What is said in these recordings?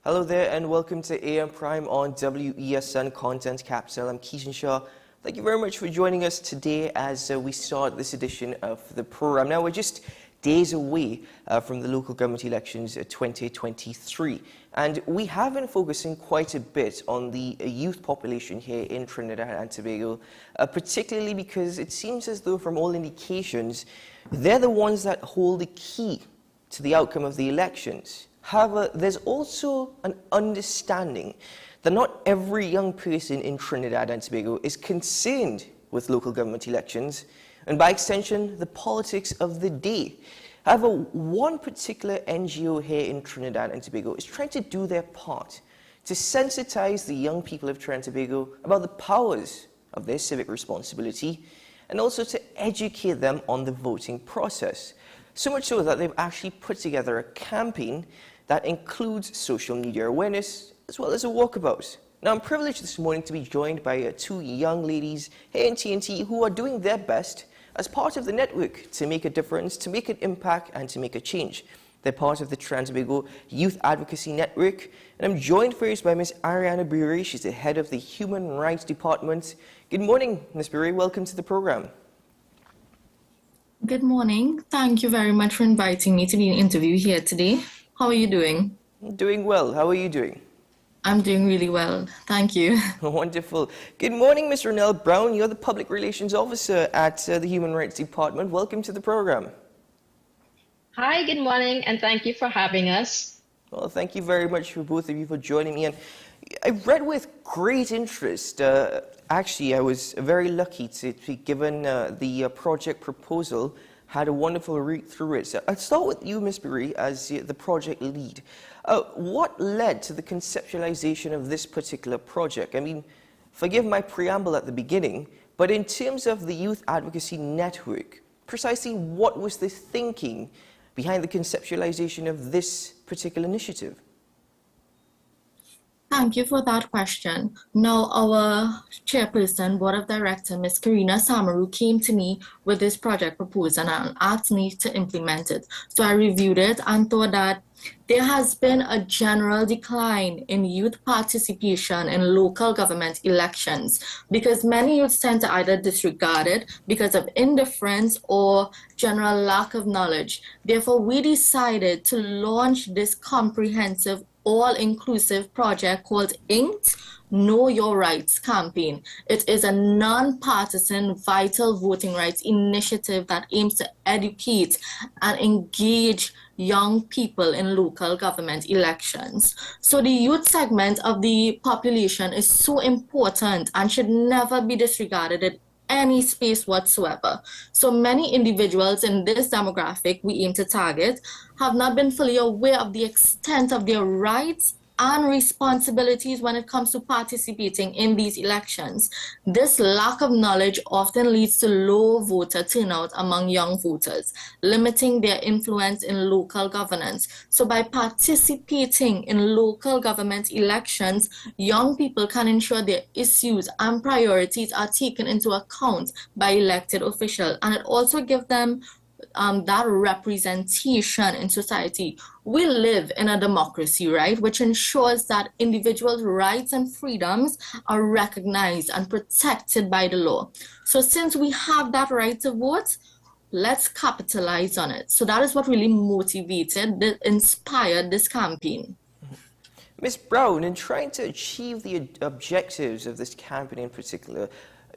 Hello there and welcome to AM Prime on WESN Content Capsule. I'm Keaton Shaw. Thank you very much for joining us today as we start this edition of the program. Now we're just days away from the local government elections 2023, and we have been focusing quite a bit on the youth population here in Trinidad and Tobago, particularly because it seems as though from all indications they're the ones that hold the key to the outcome of the elections. However, there's also an understanding that not every young person in Trinidad and Tobago is concerned with local government elections and by extension the politics of the day. However, one particular NGO here in Trinidad and Tobago is trying to do their part to sensitize the young people of Trinidad and Tobago about the powers of their civic responsibility and also to educate them on the voting process. So much so that they've actually put together a campaign that includes social media awareness as well as a walkabout. Now, I'm privileged this morning to be joined by two young ladies here in TNT who are doing their best as part of the network to make a difference, to make an impact, and to make a change. They're part of the Trinidad and Tobago Youth Advocacy Network, and I'm joined first by Ms. Ariana Bure. She's the head of the Human Rights Department. Good morning, Ms. Bure. Welcome to the program. Good morning. Thank you very much for inviting me to be an interview here today. How are you doing? I'm doing well. How are you doing? I'm doing really well. Thank you. Wonderful. Good morning, Ms. Ronelle Brown. You're the Public Relations Officer at the Human Rights Department. Welcome to the program. Hi, good morning, and thank you for having us. Well, thank you very much for both of you for joining me. And I read with great interest. Actually, I was very lucky to be given the project proposal. Had a wonderful read through it. So I'll start with you, Ms. Bure, as the project lead. What led to the conceptualization of this particular project? I mean, forgive my preamble at the beginning, but in terms of the Youth Advocacy Network, precisely what was the thinking behind the conceptualization of this particular initiative? Thank you for that question. Now, our chairperson, board of director, Ms. Karina Samaru, came to me with this project proposal and asked me to implement it. So I reviewed it and thought that there has been a general decline in youth participation in local government elections because many youths tend to either disregard it because of indifference or general lack of knowledge. Therefore, we decided to launch this comprehensive all-inclusive project called INCT, Know Your Rights campaign. It is a non-partisan vital voting rights initiative that aims to educate and engage young people in local government elections. So the youth segment of the population is so important and should never be disregarded in any space whatsoever. So many individuals in this demographic we aim to target have not been fully aware of the extent of their rights and responsibilities when it comes to participating in these elections. This lack of knowledge often leads to low voter turnout among young voters, limiting their influence in local governance. So by participating in local government elections, young people can ensure their issues and priorities are taken into account by elected officials, and it also gives them that representation in society. We live in a democracy, right, which ensures that individual rights and freedoms are recognized and protected by the law. So since we have that right to vote, let's capitalize on it. So that is what really motivated, inspired this campaign. Ms. Brown, in trying to achieve the objectives of this campaign in particular,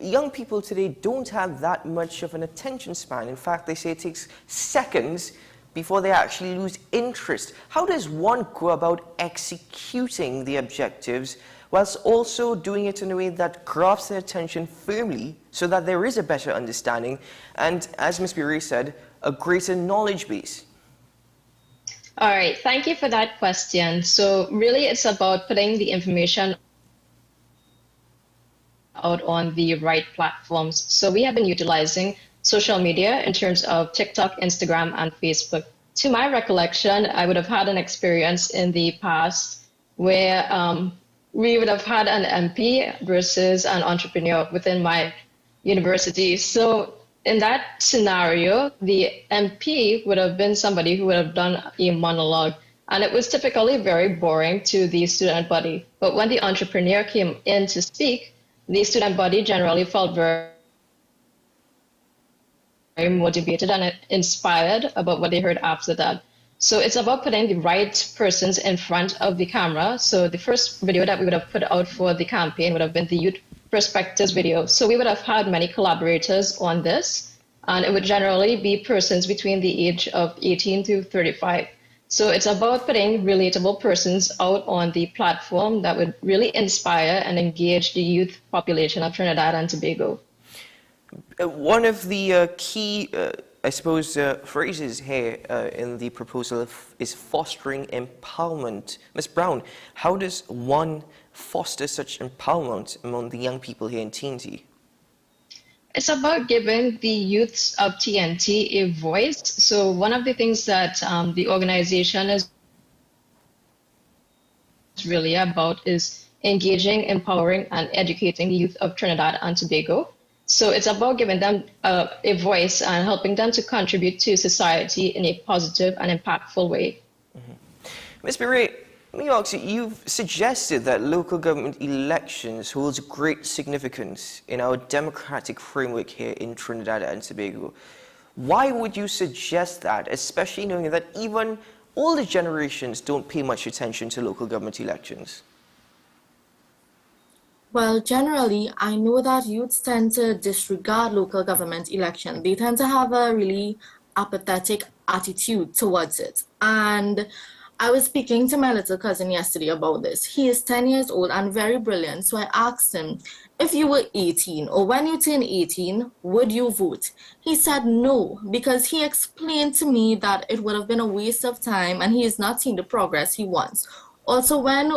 young people today don't have that much of an attention span. In fact, they say it takes seconds before they actually lose interest. How does one go about executing the objectives whilst also doing it in a way that grasps their attention firmly so that there is a better understanding and, as Ms. Bure said, a greater knowledge base? All right, thank you for that question. So really it's about putting the information out on the right platforms. So we have been utilizing social media in terms of TikTok, Instagram, and Facebook. To my recollection, I would have had an experience in the past where we would have had an MP versus an entrepreneur within my university. So in that scenario, the MP would have been somebody who would have done a monologue And it was typically very boring to the student body. But when the entrepreneur came in to speak, the student body generally felt very motivated and inspired about what they heard after that. So it's about putting the right persons in front of the camera. So the first video that we would have put out for the campaign would have been the Youth Perspectives video. So we would have had many collaborators on this, and it would generally be persons between the age of 18 to 35. So it's about putting relatable persons out on the platform that would really inspire and engage the youth population of Trinidad and Tobago. One of the key, I suppose, phrases here in the proposal is fostering empowerment. Ms. Brown, how does one foster such empowerment among the young people here in TNT? It's about giving the youths of TNT a voice. So one of the things that the organization is really about is engaging, empowering, and educating the youth of Trinidad and Tobago. So it's about giving them a voice and helping them to contribute to society in a positive and impactful way. Ms. Beret, let me ask you, you've suggested that local government elections holds great significance in our democratic framework here in Trinidad and Tobago. Why would you suggest that, especially knowing that even older generations don't pay much attention to local government elections? Well, generally, I know that youths tend to disregard local government election. They tend to have a really apathetic attitude towards it. And I was speaking to my little cousin yesterday about this. He is 10 years old and very brilliant. So I asked him, if you were 18 or when you turn 18, would you vote? He said no, because he explained to me that it would have been a waste of time and he has not seen the progress he wants. Also, when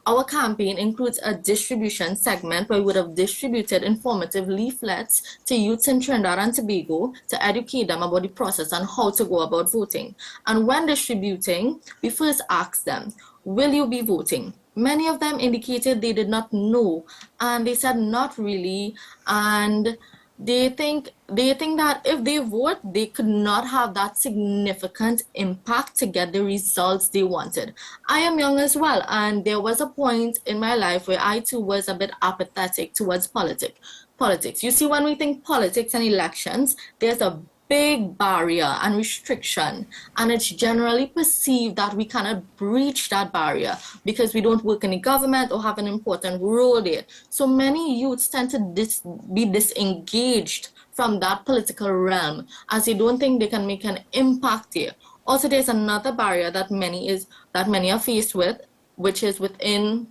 our campaign includes a distribution segment where we would have distributed informative leaflets to youths in Trinidad and Tobago to educate them about the process and how to go about voting. And when distributing, we first asked them, will you be voting? Many of them indicated they did not know, and they said not really, and they think that if they vote, they could not have that significant impact to get the results they wanted. I am young as well, and there was a point in my life where I too was a bit apathetic towards politics. You see, when we think politics and elections, there's a big barrier and restriction, and it's generally perceived that we cannot breach that barrier because we don't work in the government or have an important role there. So many youths tend to be disengaged from that political realm as they don't think they can make an impact there. Also, there's another barrier that many are faced with, which is within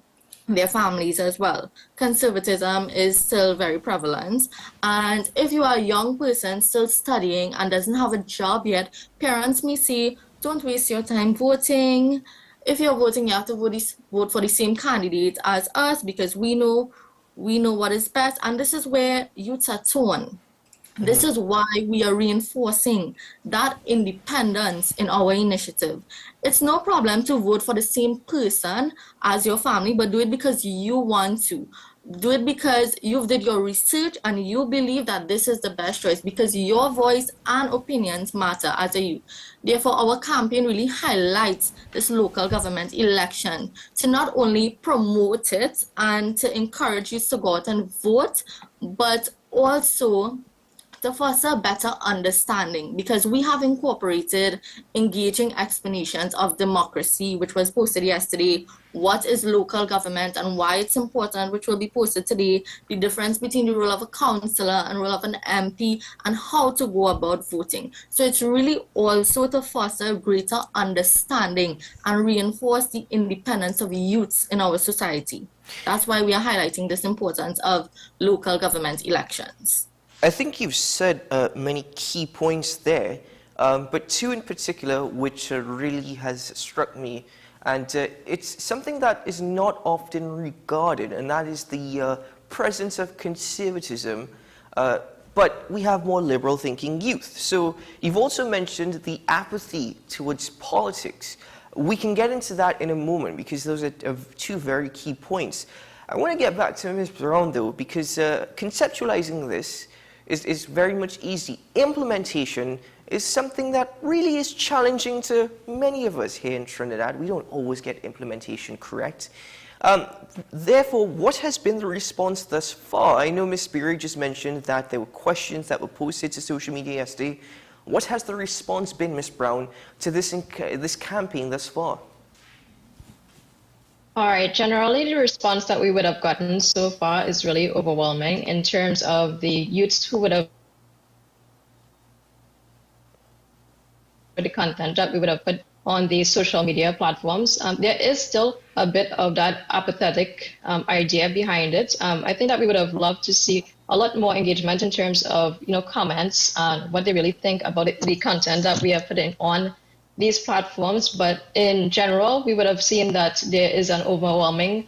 their families as well. Conservatism is still very prevalent, and if you are a young person still studying and doesn't have a job yet, parents may say, don't waste your time voting. If you're voting, you have to vote for the same candidate as us because we know what is best. And this is where youths are torn. This is why we are reinforcing that independence in our initiative. It's no problem to vote for the same person as your family, but do it because you want to. Do it because you've did your research and you believe that this is the best choice because your voice and opinions matter as a youth. Therefore, our campaign really highlights this local government election to not only promote it and to encourage you to go out and vote, but also to foster better understanding, because we have incorporated engaging explanations of democracy, which was posted yesterday, what is local government and why it's important, which will be posted today, the difference between the role of a councillor and role of an MP, and how to go about voting. So it's really also to foster greater understanding and reinforce the independence of youths in our society. That's why we are highlighting this importance of local government elections. I think you've said many key points there, but two in particular which really has struck me, and it's something that is not often regarded, and that is the presence of conservatism, but we have more liberal thinking youth. So you've also mentioned the apathy towards politics. We can get into that in a moment because those are two very key points. I want to get back to Ms. Brown though, because conceptualizing this is very much easy. Implementation is something that really is challenging to many of us here in Trinidad. We don't always get implementation correct. Therefore, what has been the response thus far? I know Ms. Beery just mentioned that there were questions that were posted to social media yesterday. What has the response been, Ms. Brown, to this campaign thus far? All right, generally the response that we would have gotten so far is really overwhelming in terms of the youths who would have the content that we would have put on the social media platforms. There is still a bit of that apathetic idea behind it. I think that we would have loved to see a lot more engagement in terms of comments on what they really think about the content that we have put in on these platforms. But in general, we would have seen that there is an overwhelming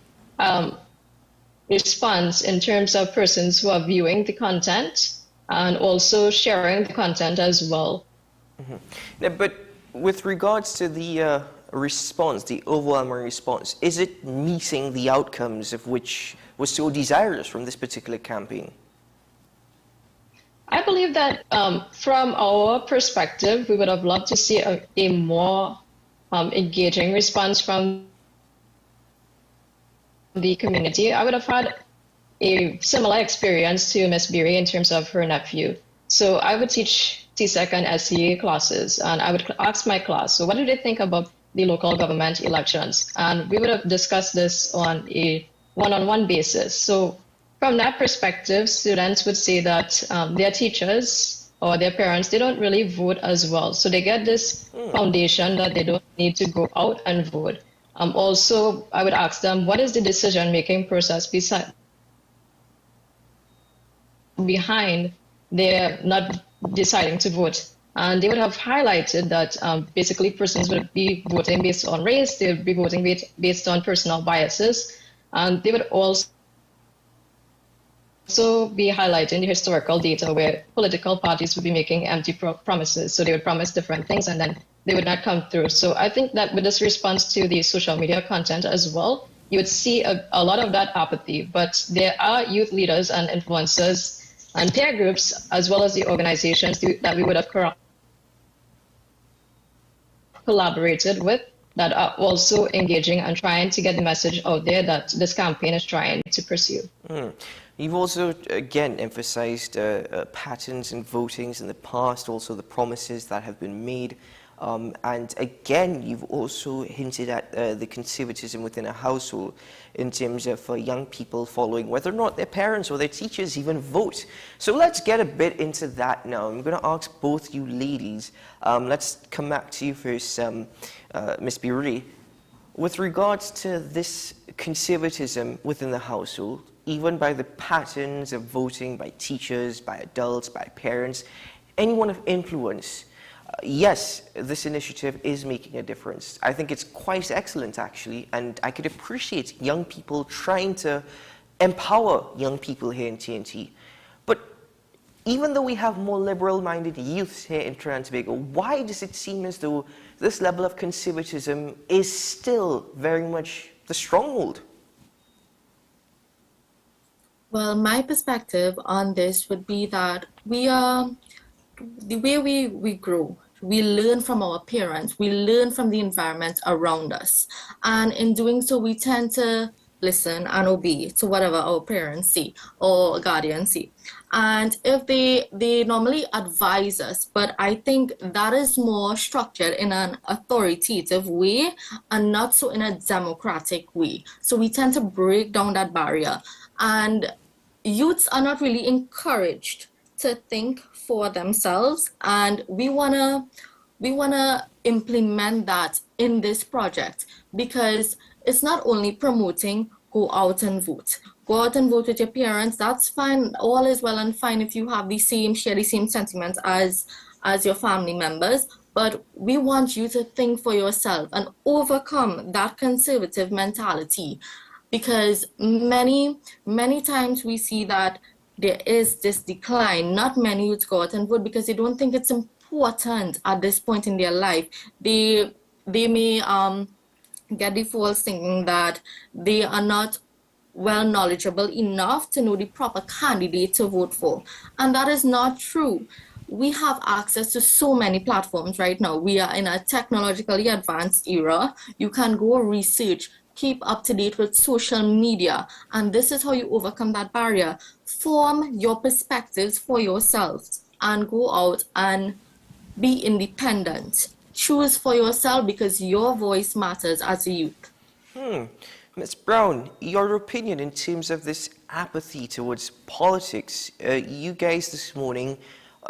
response in terms of persons who are viewing the content and also sharing the content as well. Mm-hmm. Now, but with regards to the response, the overwhelming response, is it meeting the outcomes of which was so desirous from this particular campaign? I believe that from our perspective, we would have loved to see a more engaging response from the community. I would have had a similar experience to Ms. Beery in terms of her nephew. So I would teach CSEC and SCA classes, and I would ask my class, so what do they think about the local government elections? And we would have discussed this on a one-on-one basis. So from that perspective, students would say that their teachers or their parents, they don't really vote as well. So they get this foundation that they don't need to go out and vote. Also, I would ask them, what is the decision-making process behind their not deciding to vote? And they would have highlighted that basically persons would be voting based on race, they would be voting based on personal biases, and they would also be highlighting the historical data where political parties would be making empty promises. So they would promise different things and then they would not come through. So I think that with this response to the social media content as well, you would see a lot of that apathy. But there are youth leaders and influencers and peer groups, as well as the organizations that we would have collaborated with, that are also engaging and trying to get the message out there that this campaign is trying to pursue. You've also, again, emphasized patterns in votings in the past, also the promises that have been made. And again, you've also hinted at the conservatism within a household in terms of young people following whether or not their parents or their teachers even vote. So let's get a bit into that now. I'm going to ask both you ladies. Let's come back to you first, Ms. Beery. With regards to this conservatism within the household, even by the patterns of voting by teachers, by adults, by parents, anyone of influence, yes, this initiative is making a difference. I think it's quite excellent, actually, and I could appreciate young people trying to empower young people here in TNT. But even though we have more liberal-minded youths here in Trinidad and Tobago, why does it seem as though this level of conservatism is still very much the stronghold? Well, my perspective on this would be that we are, the way we grow, we learn from our parents, we learn from the environment around us. And in doing so, we tend to listen and obey to whatever our parents say or guardians say. And if they normally advise us, but I think that is more structured in an authoritative way and not so in a democratic way. So we tend to break down that barrier. And youths are not really encouraged to think for themselves, and we wanna implement that in this project, because it's not only promoting go out and vote. Go out and vote with your parents, that's fine, all is well and fine if you have share the same sentiments as your family members, but we want you to think for yourself and overcome that conservative mentality. Because many times we see that there is this decline. Not many youths go out and vote because they don't think it's important at this point in their life. They may get the false thinking that they are not well knowledgeable enough to know the proper candidate to vote for. And that is not true. we have access to so many platforms right now. We are in a technologically advanced era. You can go research, keep up to date with social media, and this is how you overcome that barrier. Form your perspectives for yourselves and go out and be independent. Choose for yourself because your voice matters as a youth. Ms. Brown, your opinion in terms of this apathy towards politics. You guys this morning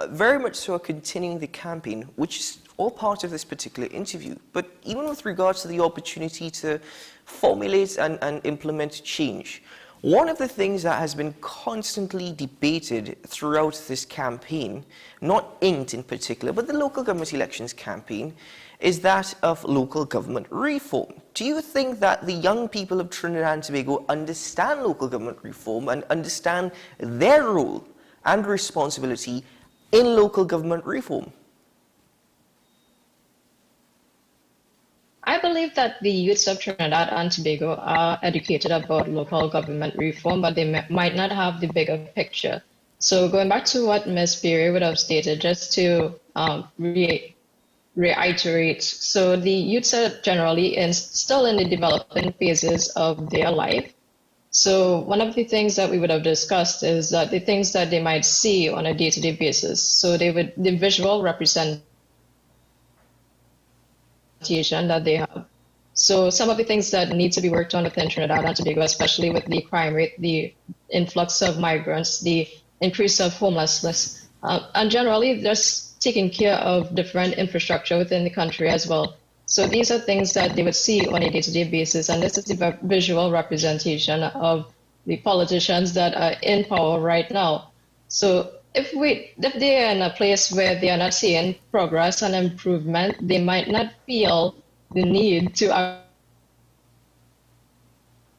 very much so are continuing the campaign, which is all part of this particular interview. But even with regards to the opportunity to formulate and implement change, one of the things that has been constantly debated throughout this campaign, not INT in particular, but the local government elections campaign, is that of local government reform. Do you think that the young people of Trinidad and Tobago understand local government reform and understand their role and responsibility in local government reform? I believe that the youths of Trinidad and Tobago are educated about local government reform, but they might not have the bigger picture. So going back to what Ms. Beery would have stated, just to reiterate, so the youths are generally still in the developing phases of their life. So one of the things that we would have discussed is that the things that they might see on a day-to-day basis. So the visual representation that they have. So some of the things that need to be worked on within Trinidad and Tobago, especially with the crime rate, the influx of migrants, the increase of homelessness, and generally just taking care of different infrastructure within the country as well. So these are things that they would see on a day-to-day basis, and this is the visual representation of the politicians that are in power right now. So if they are in a place where they are not seeing progress and improvement, they might not feel the need to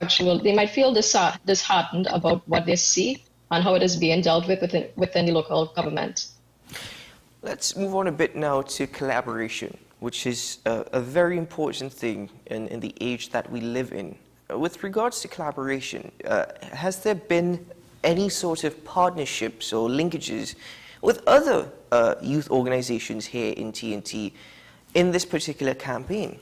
they might feel disheartened about what they see and how it is being dealt with within the local government. Let's move on a bit now to collaboration, which is a very important thing in the age that we live in. With regards to collaboration, has there been any sort of partnerships or linkages with other youth organizations here in TNT in this particular campaign?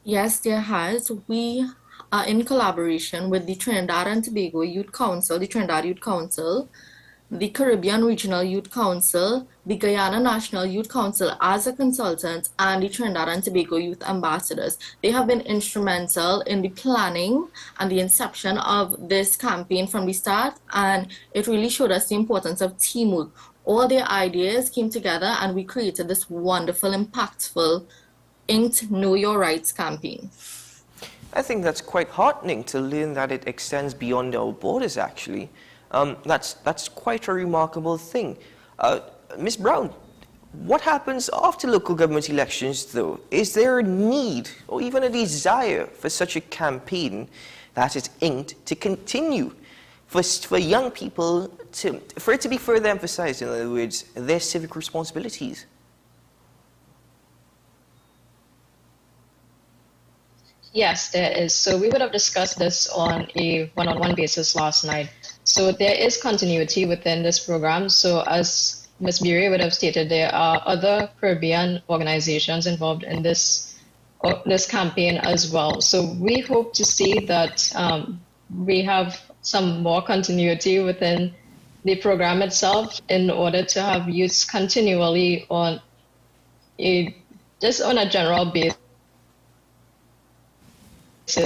Yes, there has. We are in collaboration with the Trinidad and Tobago Youth Council, the Trinidad Youth Council, the Caribbean Regional Youth Council, the Guyana National Youth Council as a consultant, and the Trinidad and Tobago Youth Ambassadors. They have been instrumental in the planning and the inception of this campaign from the start, and it really showed us the importance of teamwork. All their ideas came together and we created this wonderful, impactful INT Know Your Rights campaign. I think that's quite heartening to learn that it extends beyond our borders, actually. That's quite a remarkable thing. Ms. Brown, what happens after local government elections, though? Is there a need or even a desire for such a campaign that is INT to continue, for young people for it to be further emphasized, in other words, their civic responsibilities? Yes, there is. So we would have discussed this on a one-on-one basis last night. So there is continuity within this program. So as Ms. Beery would have stated, there are other Caribbean organizations involved in this campaign as well. So we hope to see that we have some more continuity within the program itself in order to have youths continually just on a general basis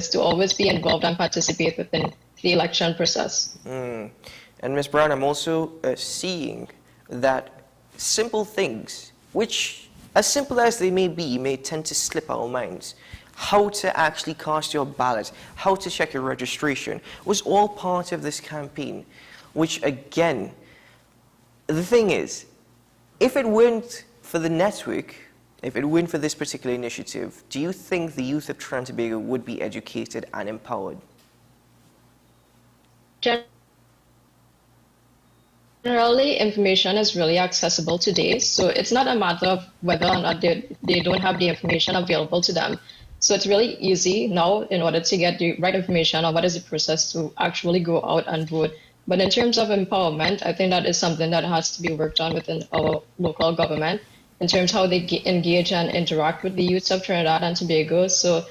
to always be involved and participate within the election process. And Ms. Brown, I'm also seeing that simple things, which as simple as they may be, may tend to slip our minds. How to actually cast your ballot, how to check your registration, was all part of this campaign, which again, the thing is, if it weren't for the network, if it weren't for this particular initiative, do you think the youth of Trinidad and Tobago would be educated and empowered? Generally, information is really accessible today, so it's not a matter of whether or not they don't have the information available to them. So it's really easy now in order to get the right information on what is the process to actually go out and vote. But in terms of empowerment, I think that is something that has to be worked on within our local government in terms of how they engage and interact with the youths of Trinidad and Tobago. So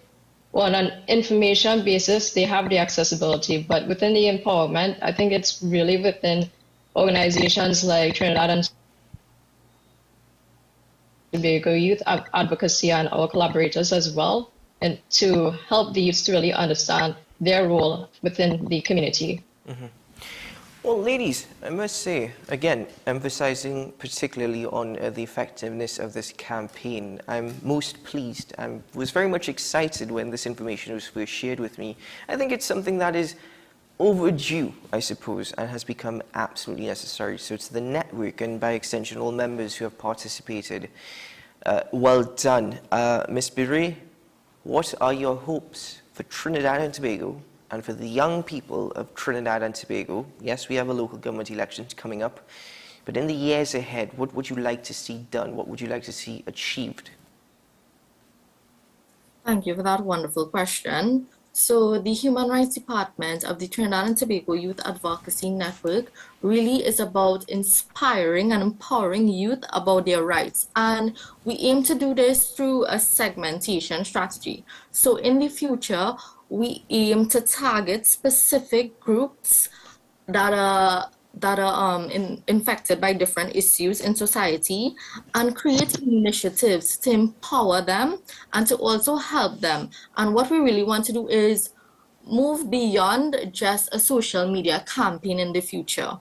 on an information basis, they have the accessibility, but within the empowerment, I think it's really within organizations like Trinidad and Tobago Youth Advocacy and our collaborators as well, and to help the youths to really understand their role within the community. Mm-hmm. Well, ladies, I must say, again, emphasizing particularly on the effectiveness of this campaign, I'm most pleased. I was very much excited when this information was first shared with me. I think it's something that is overdue, I suppose, and has become absolutely necessary. So to the network and by extension all members who have participated, well done. Ms. Bire, what are your hopes for Trinidad and Tobago and for the young people of Trinidad and Tobago? Yes, we have a local government elections coming up, but in the years ahead, what would you like to see done? What would you like to see achieved? Thank you for that wonderful question. So the Human Rights Department of the Trinidad and Tobago Youth Advocacy Network really is about inspiring and empowering youth about their rights. And we aim to do this through a segmentation strategy. So in the future, we aim to target specific groups that are infected by different issues in society and create initiatives to empower them and to also help them. And what we really want to do is move beyond just a social media campaign in the future,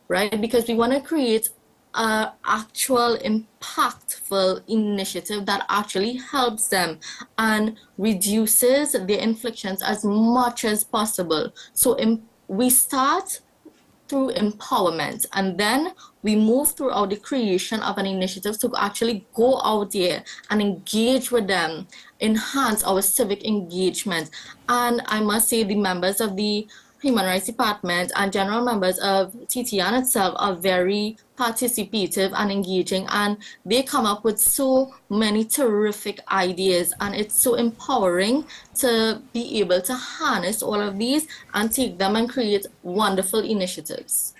right? Because we want to create an actual impactful initiative that actually helps them and reduces their inflictions as much as possible. So we start through empowerment, and then we move throughout the creation of an initiative to actually go out there and engage with them, enhance our civic engagement. And I must say the members of the Human Rights Department and general members of TTN itself are very participative and engaging, and they come up with so many terrific ideas, and it's so empowering to be able to harness all of these and take them and create wonderful initiatives.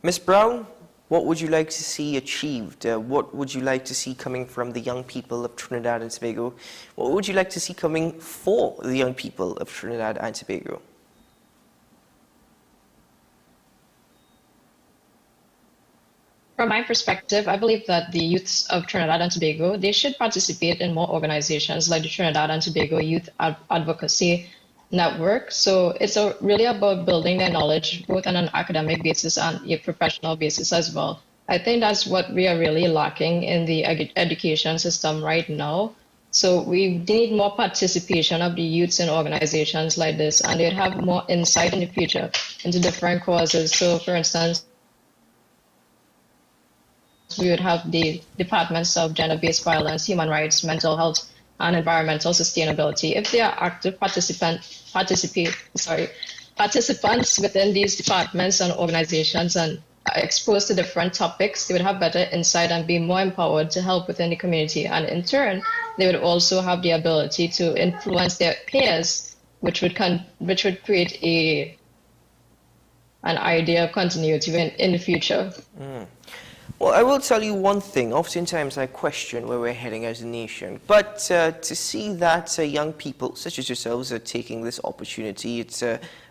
Ms. Brown, what would you like to see achieved? What would you like to see coming from the young people of Trinidad and Tobago? What would you like to see coming for the young people of Trinidad and Tobago? From my perspective, I believe that the youths of Trinidad and Tobago, they should participate in more organizations like the Trinidad and Tobago Youth Advocacy Network. So it's really about building their knowledge, both on an academic basis and a professional basis as well. I think that's what we are really lacking in the education system right now. So we need more participation of the youths in organizations like this, and they'd have more insight in the future into different causes. So for instance, we would have the departments of gender-based violence, human rights, mental health, and environmental sustainability. If they are active participants within these departments and organizations and are exposed to different topics, they would have better insight and be more empowered to help within the community. And in turn, they would also have the ability to influence their peers, which would create an idea of continuity in the future. Well, I will tell you one thing. Oftentimes I question where we're heading as a nation. But to see that young people such as yourselves are taking this opportunity, it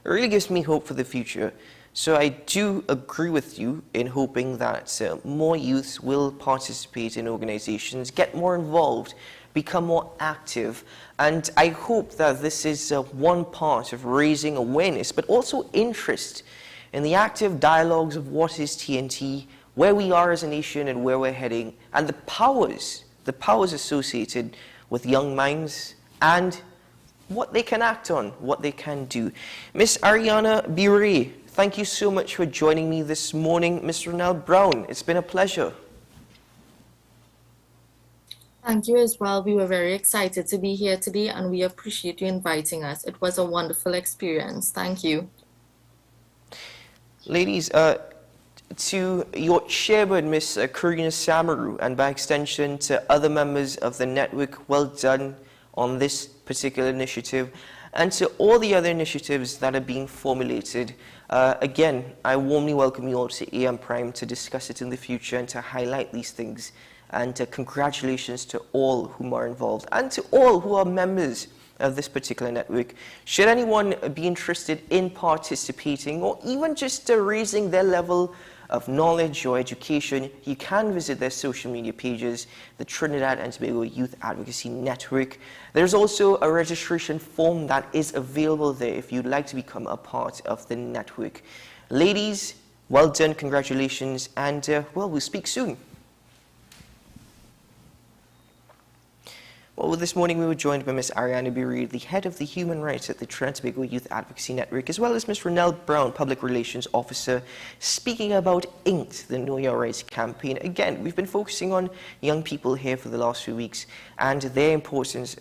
really gives me hope for the future. So I do agree with you in hoping that more youths will participate in organizations, get more involved, become more active. And I hope that this is one part of raising awareness, but also interest in the active dialogues of what is TNT, where we are as a nation and where we're heading, and the powers associated with young minds and what they can act on, what they can do. Miss Ariana Bire, thank you so much for joining me this morning. Ms. Ronald Brown, it's been a pleasure. Thank you as well. We were very excited to be here today, and we appreciate you inviting us. It was a wonderful experience. Thank you. Ladies, to your chairman, Ms. Karina Samaru, and by extension to other members of the network, well done on this particular initiative, and to all the other initiatives that are being formulated. Again, I warmly welcome you all to AM Prime to discuss it in the future and to highlight these things. And congratulations to all whom are involved and to all who are members of this particular network. Should anyone be interested in participating or even just raising their level of knowledge or education, you can visit their social media pages, the Trinidad and Tobago Youth Advocacy Network. There's also a registration form that is available there if you'd like to become a part of the network. Ladies, well done, congratulations, and well, we'll speak soon. Well, this morning we were joined by Ms. Ariana Bereid, the head of the Human Rights at the Trinidad and Tobago Youth Advocacy Network, as well as Ms. Ronelle Brown, Public Relations Officer, speaking about INCT, the Know Your Rights campaign. Again, we've been focusing on young people here for the last few weeks and their importance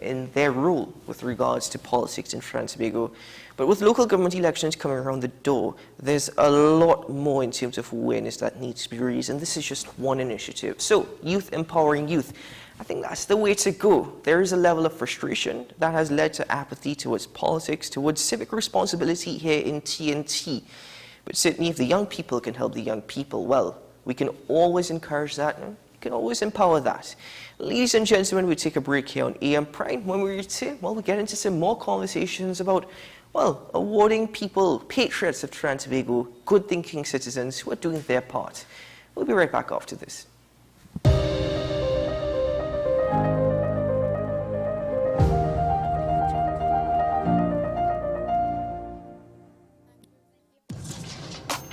in their role with regards to politics in Trinidad and Tobago. But with local government elections coming around the door, there's a lot more in terms of awareness that needs to be raised, and this is just one initiative. So, youth empowering youth. I think that's the way to go. There is a level of frustration that has led to apathy towards politics, towards civic responsibility here in TNT. But certainly if the young people can help the young people, well, we can always encourage that and we can always empower that. Ladies and gentlemen, we take a break here on AM Prime. When we return, well, we get into some more conversations about, well, awarding people, patriots of Trinidad and Tobago, good-thinking citizens who are doing their part. We'll be right back after this.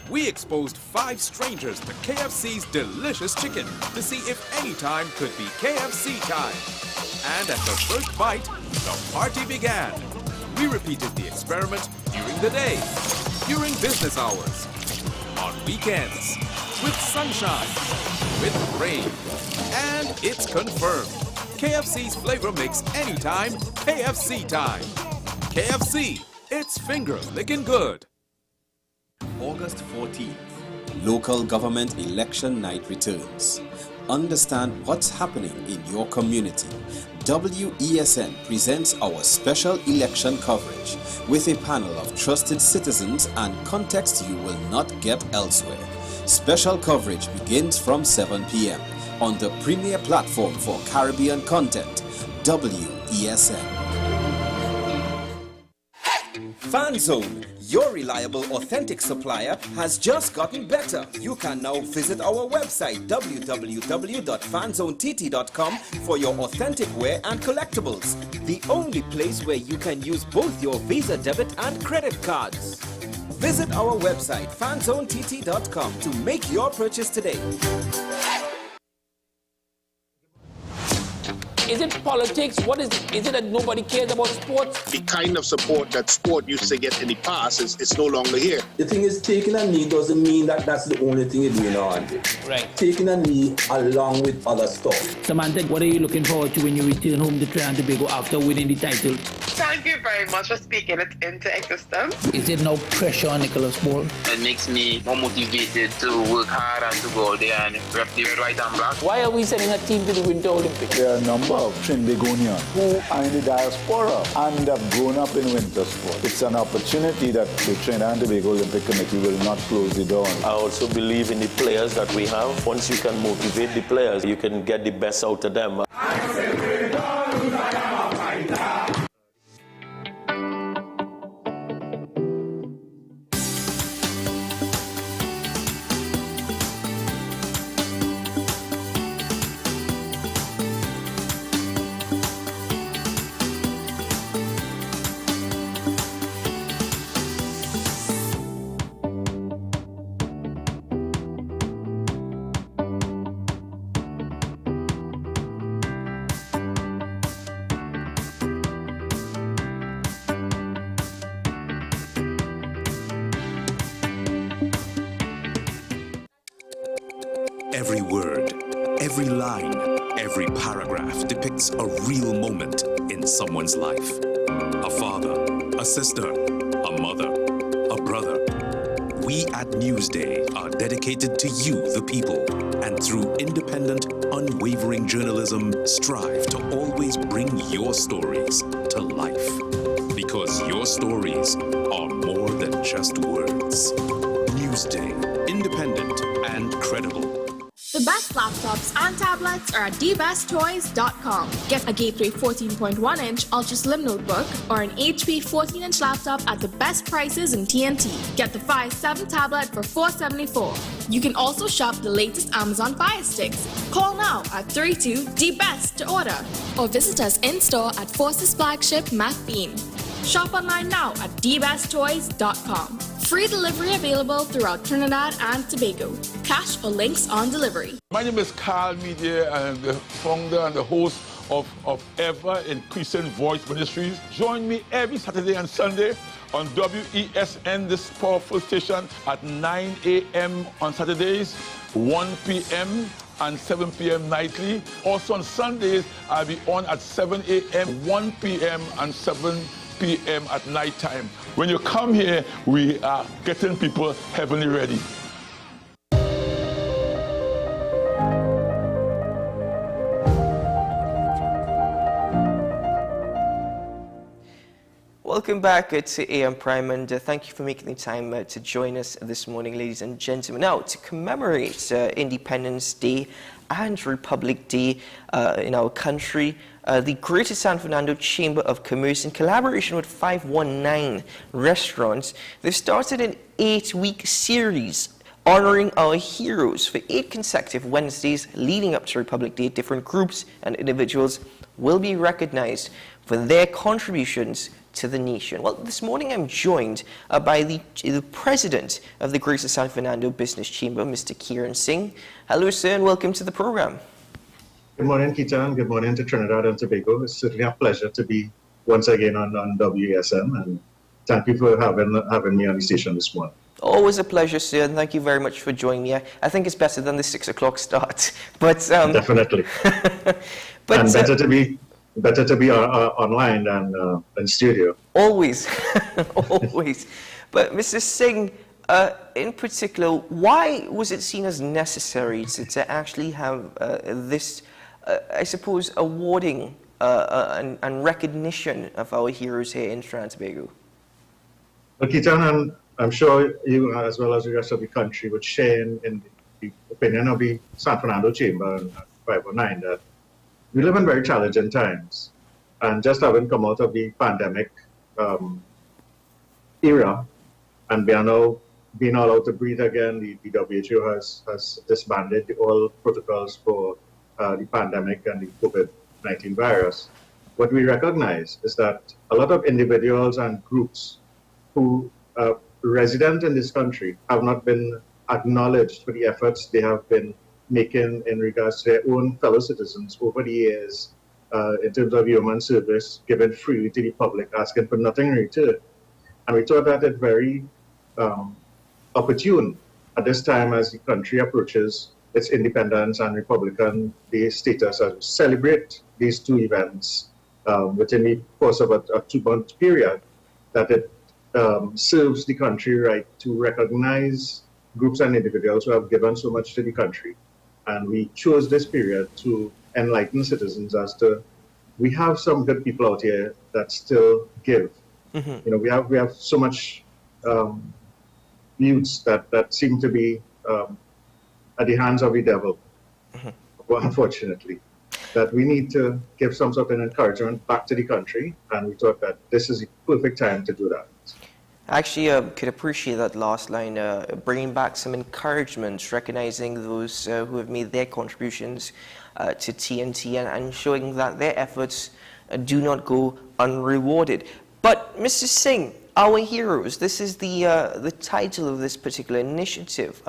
We exposed 5 strangers to KFC's delicious chicken to see if any time could be KFC time. And at the first bite, the party began. We repeated the experiment during the day, during business hours, on weekends, with sunshine, with rain. And it's confirmed. KFC's flavor makes anytime KFC time. KFC, it's finger licking good. August 14th, local government election night returns. Understand what's happening in your community. WESN presents our special election coverage with a panel of trusted citizens and context you will not get elsewhere. Special coverage begins from 7 p.m. on the premier platform for Caribbean content, WESN. FanZone, your reliable, authentic supplier, has just gotten better. You can now visit our website www.fanzonett.com for your authentic wear and collectibles. The only place where you can use both your Visa debit and credit cards. Visit our website fanzonett.com to make your purchase today. Is it politics? What is it? Is it that nobody cares about sports? The kind of support that sport used to get in the past is no longer here. The thing is, taking a knee doesn't mean that that's the only thing you're doing now, Andre. Right. Taking a knee along with other stuff. Samantha, what are you looking forward to when you return home to Trinidad and Tobago after winning the title? Thank you very much for speaking it into existence. Is it no pressure on Nicholas Ball? It makes me more motivated to work hard and to go out there and rep the red, white and black. Why are we sending a team to the Winter Olympics? There are a number of Trinidadians who are in the diaspora and have grown up in winter sport. It's an opportunity that the Trinidad and Tobago Olympic Committee will not close the door on. I also believe in the players that we have. Once you can motivate the players, you can get the best out of them. Every word, every line, every paragraph depicts a real moment in someone's life. A father, a sister, a mother, a brother. We at Newsday are dedicated to you, the people, and through independent, unwavering journalism, strive to always bring your stories to life. Because your stories are more than just words. Sports. Newsday. Independent and credible. The best laptops and tablets are at dbesttoys.com. Get a Gateway 14.1-inch Ultra Slim notebook or an HP 14-inch laptop at the best prices in TNT. Get the Fire 7 tablet for $474. You can also shop the latest Amazon Fire Sticks. Call now at 32-DBEST to order or visit us in-store at Forces flagship Mac Bean. Shop online now at dbesttoys.com. Free delivery available throughout Trinidad and Tobago. Cash or links on delivery. My name is Carl Media, and I'm the founder and the host of Ever Increasing Voice Ministries. Join me every Saturday and Sunday on WESN, this powerful station, at 9 a.m. on Saturdays, 1 p.m. and 7 p.m. nightly. Also on Sundays, I'll be on at 7 a.m., 1 p.m. and 7 p.m. at night time. When you come here, we are getting people heavenly ready. Welcome back to AM Prime, and thank you for making the time to join us this morning, ladies and gentlemen. Now, to commemorate Independence Day and Republic Day in our country, the Greater San Fernando Chamber of Commerce, in collaboration with 519 Restaurants, they've started an 8-week series honoring our heroes. For 8 consecutive Wednesdays leading up to Republic Day, different groups and individuals will be recognized for their contributions to the nation. Well, this morning I'm joined by the president of the Greater San Fernando Business Chamber, Mr. Kiran Singh. Hello, sir, and welcome to the program. Good morning, Keaton. Good morning to Trinidad and Tobago. It's certainly a pleasure to be once again on WESN, and thank you for having me on the station this morning. Always a pleasure, sir, and thank you very much for joining me. I think it's better than the 6 o'clock start. But definitely. but and better to be online than in studio. Always, always. But Mr. Singh, in particular, why was it seen as necessary to actually have this, I suppose, awarding and recognition of our heroes here in Trinidad and Tobago? Well, Keaton, I'm sure you, as well as the rest of the country, would share in the opinion of the San Fernando Chamber and 509 that we live in very challenging times. And just having come out of the pandemic era, and we are now being allowed to breathe again, the WHO has disbanded all protocols for the pandemic and the COVID-19 virus. What we recognize is that a lot of individuals and groups who are resident in this country have not been acknowledged for the efforts they have been making in regards to their own fellow citizens over the years in terms of human service, given freely to the public, asking for nothing in return. And we thought that it's very opportune at this time as the country approaches its independence and Republican Day status, as we celebrate these 2 events within the course of a 2-month period, that it serves the country right to recognize groups and individuals who have given so much to the country. And we chose this period to enlighten citizens as to, we have some good people out here that still give. Mm-hmm. You know, we have so much youths that seem to be at the hands of the devil, well, unfortunately, that we need to give some sort of encouragement back to the country, and we thought that this is the perfect time to do that. Actually, could appreciate that last line, bringing back some encouragement, recognizing those who have made their contributions to TNT and showing that their efforts do not go unrewarded. But Mr. Singh, our heroes, this is the title of this particular initiative.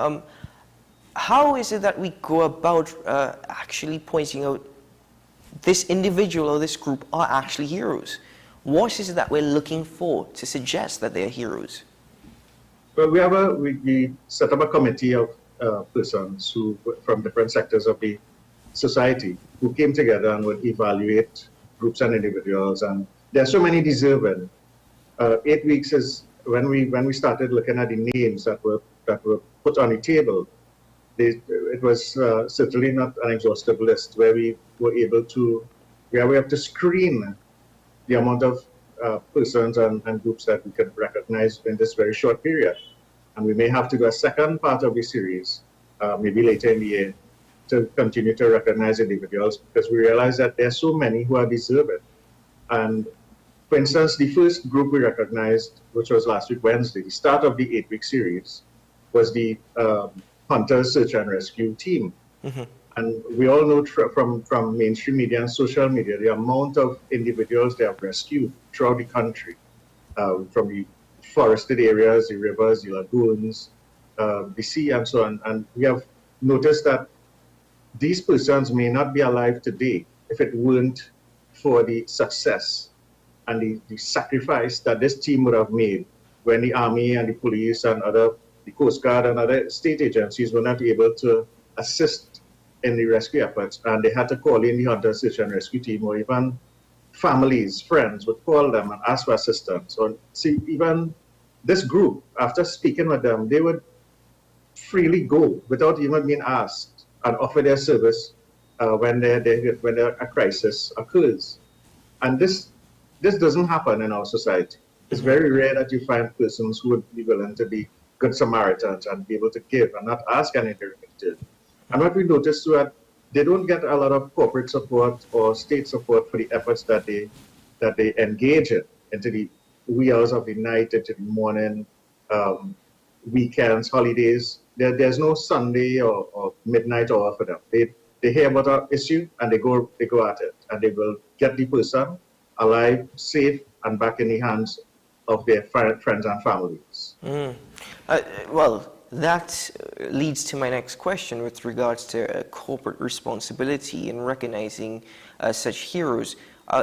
How is it that we go about actually pointing out this individual or this group are actually heroes? What is it that we're looking for to suggest that they're heroes? Well, we set up a committee of persons who, from different sectors of the society, who came together and would evaluate groups and individuals. And there are so many deserving. 8 weeks is when we started looking at the names that were put on the table. It was certainly not an exhaustive list where we were able to, where we have to screen the amount of persons and groups that we could recognize in this very short period. And we may have to do a second part of the series, maybe later in the year, to continue to recognize individuals, because we realize that there are so many who are deserving. And for instance, the first group we recognized, which was last week, Wednesday, the start of the 8-week series, was the Hunters Search and Rescue Team. Mm-hmm. And we all know from mainstream media and social media, the amount of individuals they have rescued throughout the country, from the forested areas, the rivers, the lagoons, the sea, and so on. And we have noticed that these persons may not be alive today if it weren't for the success and the sacrifice that this team would have made when the Army and the police and the Coast Guard and other state agencies were not able to assist in the rescue efforts. And they had to call in the Hunter Search and Rescue Team, or even families, friends would call them and ask for assistance. Or see, even this group, after speaking with them, they would freely go without even being asked and offer their service when a crisis occurs. And this doesn't happen in our society. It's very rare that you find persons who would be willing to be good Samaritans and be able to give and not ask anything in return. And what we noticed is that they don't get a lot of corporate support or state support for the efforts that they engage in into the wee hours of the night, into the morning, weekends, holidays. There's no Sunday or midnight hour for them. They hear about an issue and they go at it, and they will get the person alive, safe, and back in the hands of their friends and families. Well, that leads to my next question with regards to corporate responsibility in recognizing such heroes.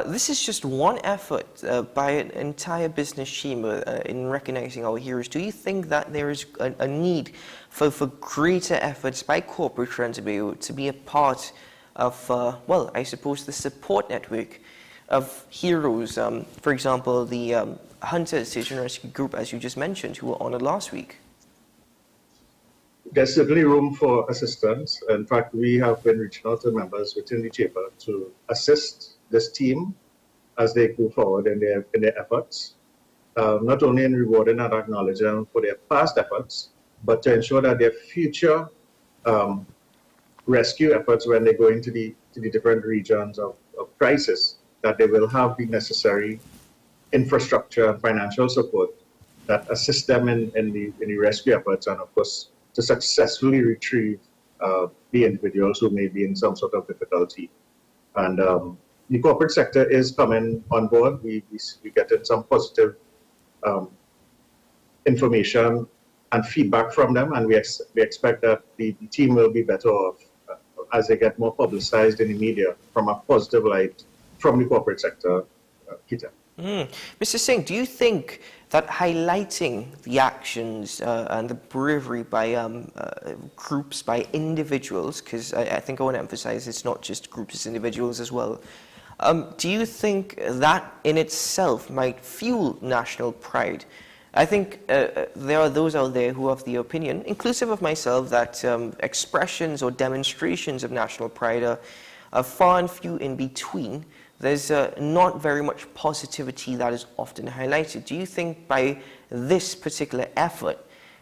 This is just one effort by an entire business chamber in recognizing our heroes. Do you think that there is a need for greater efforts by corporate to be a part of, well, I suppose the support network of heroes? For example, the Hunter Search and Rescue Group, as you just mentioned, who were honored last week. There's certainly room for assistance. In fact, we have been reaching out to members within the chamber to assist this team as they go forward in their efforts, not only in rewarding and acknowledging them for their past efforts, but to ensure that their future rescue efforts, when they go into the different regions of crisis, that they will have the necessary infrastructure and financial support that assist them in the rescue efforts, and of course to successfully retrieve the individuals who may be in some sort of difficulty. And the corporate sector is coming on board. We getting some positive information and feedback from them, and we expect that the team will be better off as they get more publicized in the media from a positive light from the corporate sector, Peter. Mr. Singh, do you think that highlighting the actions and the bravery by groups, by individuals, because I think I want to emphasize it's not just groups, it's individuals as well, do you think that in itself might fuel national pride? I think there are those out there who have the opinion, inclusive of myself, that expressions or demonstrations of national pride are far and few in between. There's not very much positivity that is often highlighted. Do you think by this particular effort,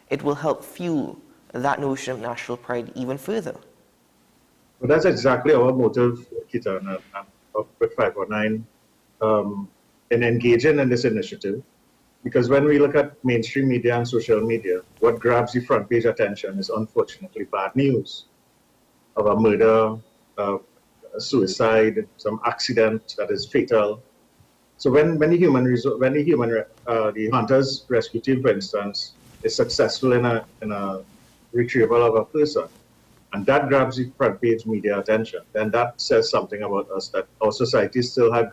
it will help fuel that notion of national pride even further? Well, that's exactly our motive, Kita, and with 509 in engaging in this initiative. Because when we look at mainstream media and social media, what grabs the front page attention is unfortunately bad news of a murder, a suicide, some accident that is fatal. So when the Hunters Rescue Team, for instance, is successful in a retrieval of a person, and that grabs the front page media attention, then that says something about us, that our society still has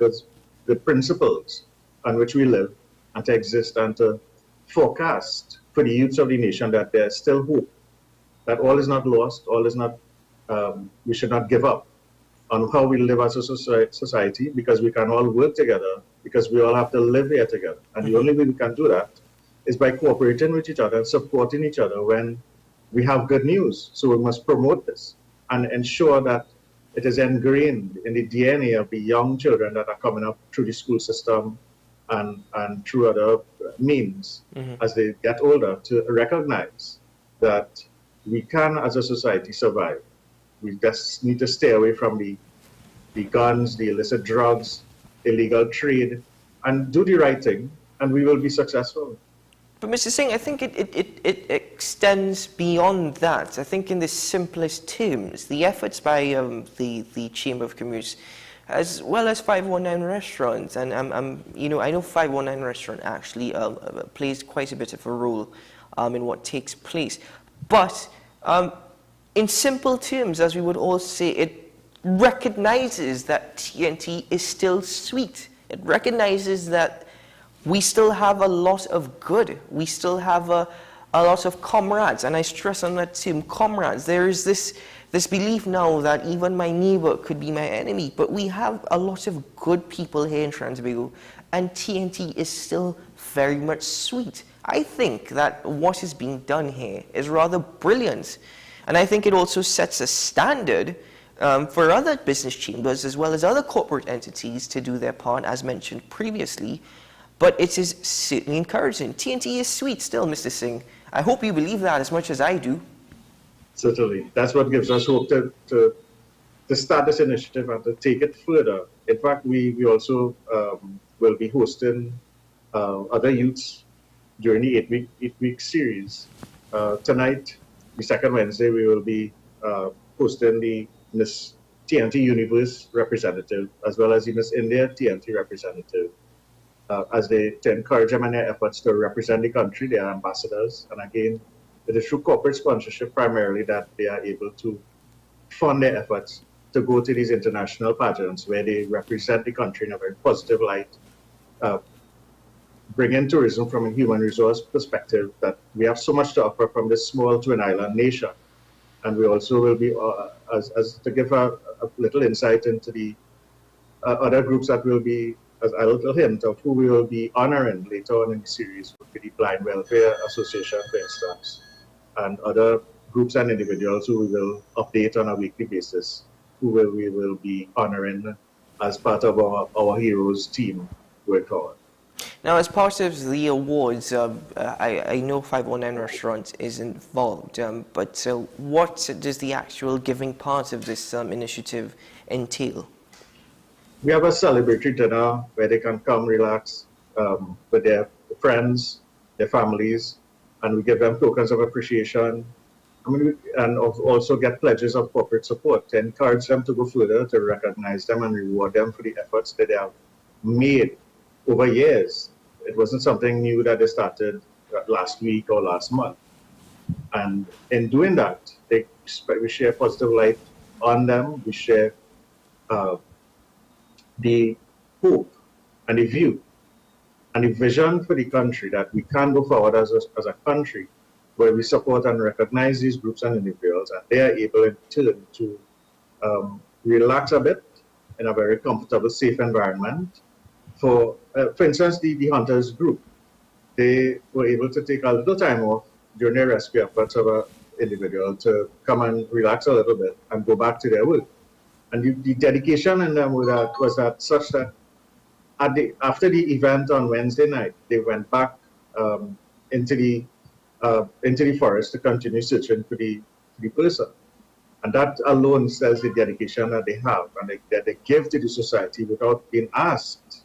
good principles on which we live and to exist and to forecast for the youths of the nation that there's still hope, that all is not lost, all is not, we should not give up on how we live as a society, because we can all work together, because we all have to live here together. And the only way we can do that is by cooperating with each other and supporting each other when we have good news. So we must promote this and ensure that it is ingrained in the DNA of the young children that are coming up through the school system and through other means as they get older to recognize that we can, as a society, survive. We just need to stay away from the guns, the illicit drugs, illegal trade, and do the right thing, and we will be successful. But Mr. Singh, I think it extends beyond that. I think in the simplest terms, the efforts by the Chamber of Commerce, as well as 519 Restaurant, and I know 519 Restaurant actually plays quite a bit of a role in what takes place. But in simple terms, as we would all say, it recognizes that TNT is still sweet. It recognizes that we still have a lot of good. We still have a lot of comrades, and I stress on that term, comrades. There is this belief now that even my neighbor could be my enemy, but we have a lot of good people here in Trinidad, and TNT is still very much sweet. I think that what is being done here is rather brilliant, and I think it also sets a standard for other business chambers as well as other corporate entities to do their part, as mentioned previously. But it is certainly encouraging. TNT is sweet still, Mr. Singh. I hope you believe that as much as I do. Certainly. That's what gives us hope to start this initiative and to take it further. In fact, we also will be hosting other youths during the eight-week series. Tonight, the second Wednesday, we will be hosting the Miss TNT Universe representative, as well as the Miss India TNT representative. As to encourage them in their efforts to represent the country, they are ambassadors. And again, it is through corporate sponsorship primarily that they are able to fund their efforts to go to these international pageants where they represent the country in a very positive light, bring in tourism from a human resource perspective, that we have so much to offer from this small twin island nation. And we also will be, as to give a little insight into the other groups that will be, as a little hint of who we will be honoring later on in the series, would be the Blind Welfare Association, for instance, and other groups and individuals who we will update on a weekly basis, who we will be honoring as part of our Heroes team going forward. Now, as part of the awards, I know 519 Restaurant is involved, but what does the actual giving part of this initiative entail? We have a celebratory dinner where they can come relax with their friends, their families, and we give them tokens of appreciation. And also get pledges of corporate support to encourage them to go further, to recognize them and reward them for the efforts that they have made over years. It wasn't something new that they started last week or last month. And in doing that, we share positive light on them. We share the hope and the view and the vision for the country that we can go forward as a country where we support and recognize these groups and individuals, and they are able in turn to relax a bit in a very comfortable, safe environment. For instance, the Hunters group, they were able to take a little time off during their rescue efforts of an individual to come and relax a little bit and go back to their work. And the dedication in them was that such that after the event on Wednesday night, they went back into the forest to continue searching for the person. And that alone says the dedication that they have and that they give to the society without being asked.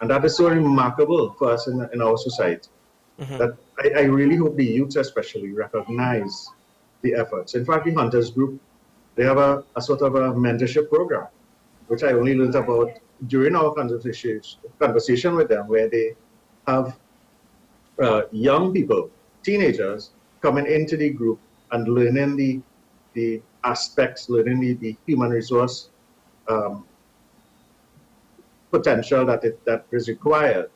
And that is so remarkable for us in our society. That I really hope the youth especially recognize the efforts. In fact, the Hunters group, they have a sort of a mentorship program, which I only learned about during our conversation with them, where they have young people, teenagers, coming into the group and learning the aspects, learning the human resource potential that is required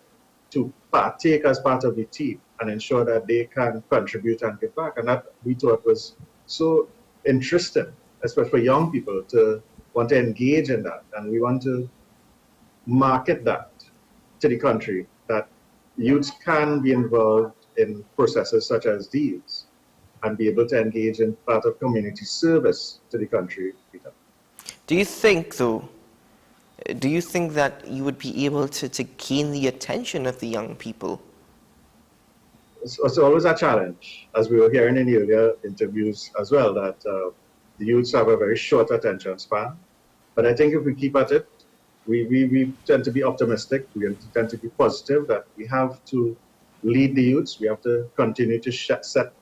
to partake as part of the team and ensure that they can contribute and give back. And that we thought was so interesting, especially for young people to want to engage in that. And we want to market that to the country, that youths can be involved in processes such as these and be able to engage in part of community service to the country. Do you think, though, do you think that you would be able to gain the attention of the young people? It's always a challenge, as we were hearing in the earlier interviews as well, that the youths have a very short attention span. But I think if we keep at it, we tend to be optimistic, we tend to be positive, that we have to lead the youths, we have to continue to set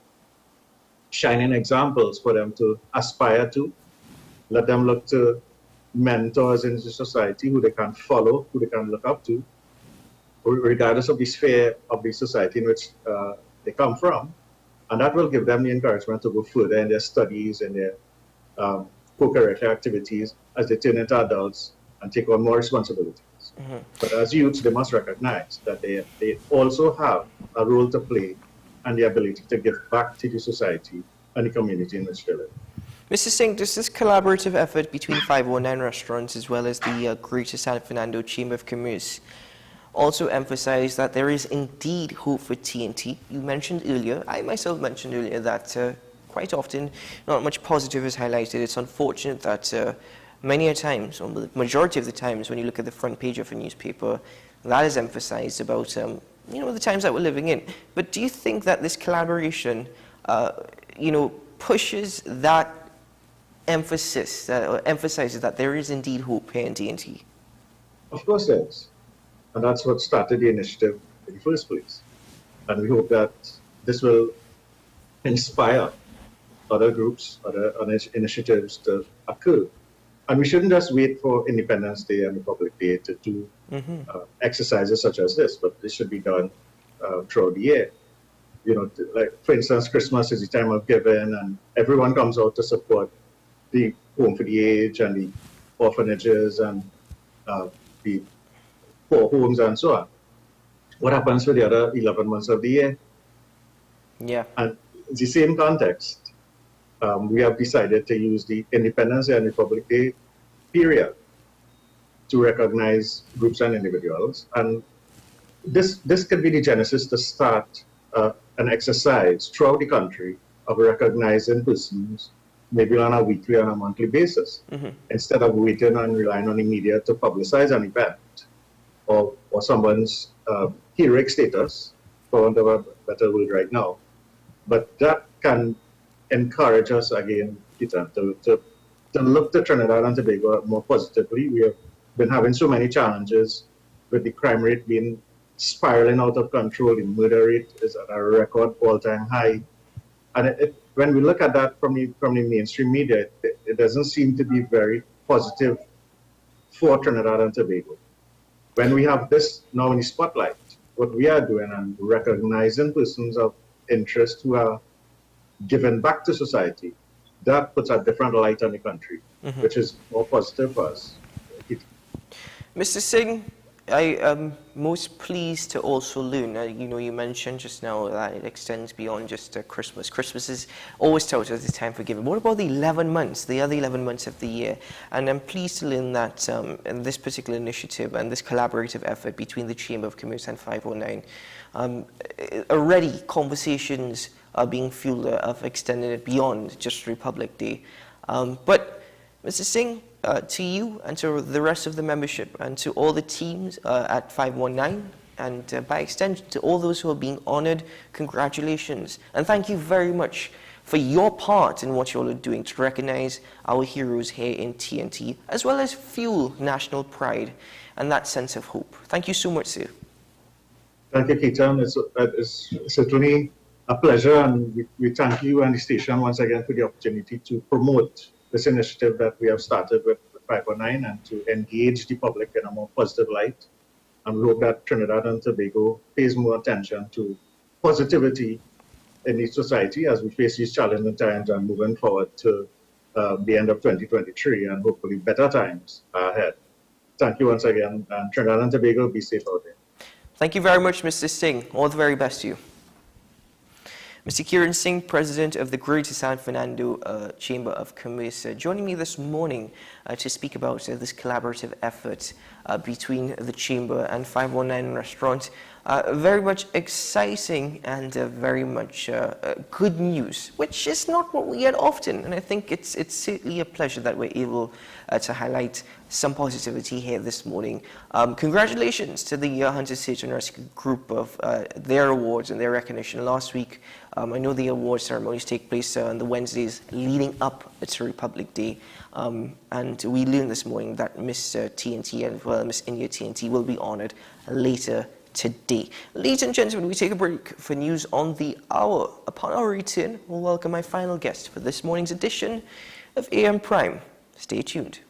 shining examples for them to aspire to, let them look to mentors in the society who they can follow, who they can look up to, regardless of the sphere of the society in which they come from. And that will give them the encouragement to go further in their studies and their co-curricular activities as they turn into adults and take on more responsibilities. Mm-hmm. But as youths, they must recognize that they also have a role to play and the ability to give back to the society and the community in which they live. Mr. Singh, does this collaborative effort between 519 restaurants as well as the Greater San Fernando Chamber of Commerce also emphasize that there is indeed hope for TNT? You mentioned earlier, I myself mentioned earlier, that quite often not much positive is highlighted. It's unfortunate that many a times, or the majority of the times, when you look at the front page of a newspaper, that is emphasized about the times that we're living in. But do you think that this collaboration pushes that emphasis, or emphasizes that there is indeed hope here in TNT? Of course there is. And that's what started the initiative in the first place. And we hope that this will inspire other groups, other initiatives to occur. And we shouldn't just wait for Independence Day and Republic Day to do exercises such as this, but this should be done throughout the year. Like, for instance, Christmas is the time of giving, and everyone comes out to support the Home for the Aged and the orphanages and the poor homes and so on. What happens for the other 11 months of the year? Yeah. And in the same context, we have decided to use the Independence Day and Republic Day period to recognize groups and individuals. And this could be the genesis to start an exercise throughout the country of recognizing persons, maybe on a weekly or a monthly basis, instead of waiting and relying on the media to publicize an event or someone's heroic status, for want of a better word right now. But that can encourage us again, Peter, to look to Trinidad and Tobago more positively. We have been having so many challenges with the crime rate being spiraling out of control. The murder rate is at a record all-time high. And when we look at that from the mainstream media, it doesn't seem to be very positive for Trinidad and Tobago. When we have this now in the spotlight, what we are doing and recognizing persons of interest who are given back to society, that puts a different light on the country, which is more positive for us. Mr. Singh, I am most pleased to also learn, you mentioned just now that it extends beyond just Christmas. Christmas is always touted as the time for giving. What about the 11 months, the other 11 months of the year? And I'm pleased to learn that in this particular initiative and this collaborative effort between the Chamber of Commerce and 519, already conversations are being fueled of extending it beyond just Republic Day. But Mr. Singh, to you and to the rest of the membership and to all the teams at 519 and by extension to all those who are being honored, congratulations. And thank you very much for your part in what you all are doing to recognize our heroes here in TNT, as well as fuel national pride and that sense of hope. Thank you so much, sir. Thank you, Keaton. It's certainly a pleasure, and we thank you and the station once again for the opportunity to promote this initiative that we have started with 519 and to engage the public in a more positive light. And we hope that Trinidad and Tobago pays more attention to positivity in the society as we face these challenging times and moving forward to the end of 2023 and hopefully better times ahead. Thank you once again, and Trinidad and Tobago, be safe out there. Thank you very much, Mr. Singh. All the very best to you. Mr. Kiran Singh, President of the Greater San Fernando Chamber of Commerce, joining me this morning to speak about this collaborative effort between the Chamber and 519 Restaurant. Very much exciting and very much good news, which is not what we get often. And I think it's certainly a pleasure that we're able to highlight some positivity here this morning. Congratulations to the Hunter Search and Rescue Group of their awards and their recognition last week. I know the award ceremonies take place on the Wednesdays leading up to Republic Day. And we learned this morning that Miss TNT and well, Miss India TNT will be honored later today. Ladies and gentlemen, we take a break for news on the hour. Upon our return, we'll welcome my final guest for this morning's edition of AM Prime. Stay tuned.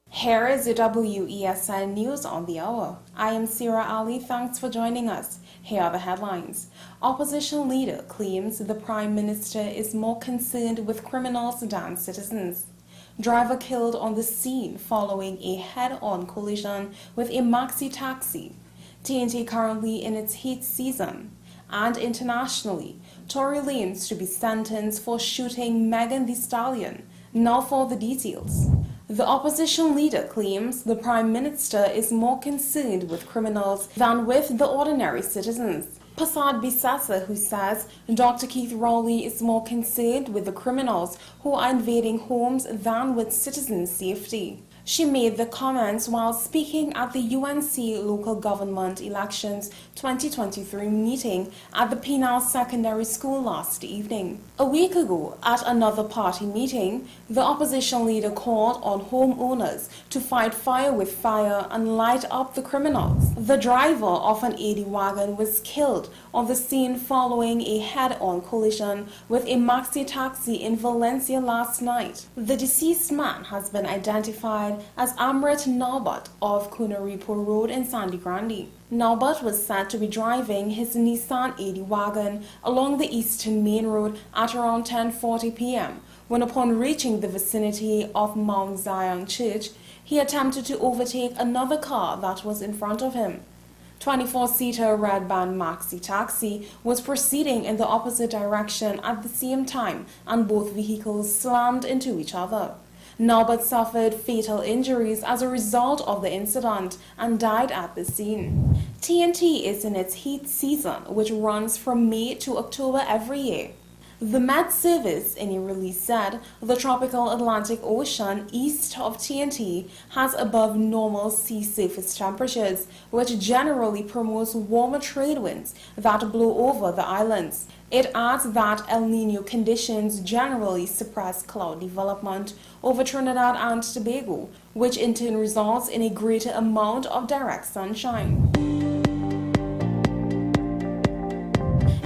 Here is the WESN News on the Hour. I am Sira Ali. Thanks for joining us. Here are the headlines. Opposition leader claims the Prime Minister is more concerned with criminals than citizens. Driver killed on the scene following a head-on collision with a maxi taxi. TNT currently in its heat season. And internationally, Tory Lanez to be sentenced for shooting Megan Thee Stallion. Now for the details. The opposition leader claims the Prime Minister is more concerned with criminals than with the ordinary citizens. Passad Bissassa, who says Dr. Keith Rowley is more concerned with the criminals who are invading homes than with citizen safety. She made the comments while speaking at the UNC Local Government Elections 2023 meeting at the Penal Secondary School last evening. A week ago, at another party meeting, the opposition leader called on homeowners to fight fire with fire and light up the criminals. The driver of an 80 wagon was killed on the scene following a head-on collision with a maxi taxi in Valencia last night. The deceased man has been identified as Amrit Naubat of Kunaripo Road in Sandy Grande. Naubat was said to be driving his Nissan 80 wagon along the Eastern Main Road at around 10:40 p.m. when, upon reaching the vicinity of Mount Zion Church, he attempted to overtake another car that was in front of him. 24-seater red band maxi taxi was proceeding in the opposite direction at the same time, and both vehicles slammed into each other. Naubat suffered fatal injuries as a result of the incident and died at the scene. TNT is in its heat season, which runs from May to October every year. The Met Service, in a release, said the tropical Atlantic Ocean east of TNT has above normal sea surface temperatures, which generally promotes warmer trade winds that blow over the islands. It adds that El Niño conditions generally suppress cloud development over Trinidad and Tobago, which in turn results in a greater amount of direct sunshine.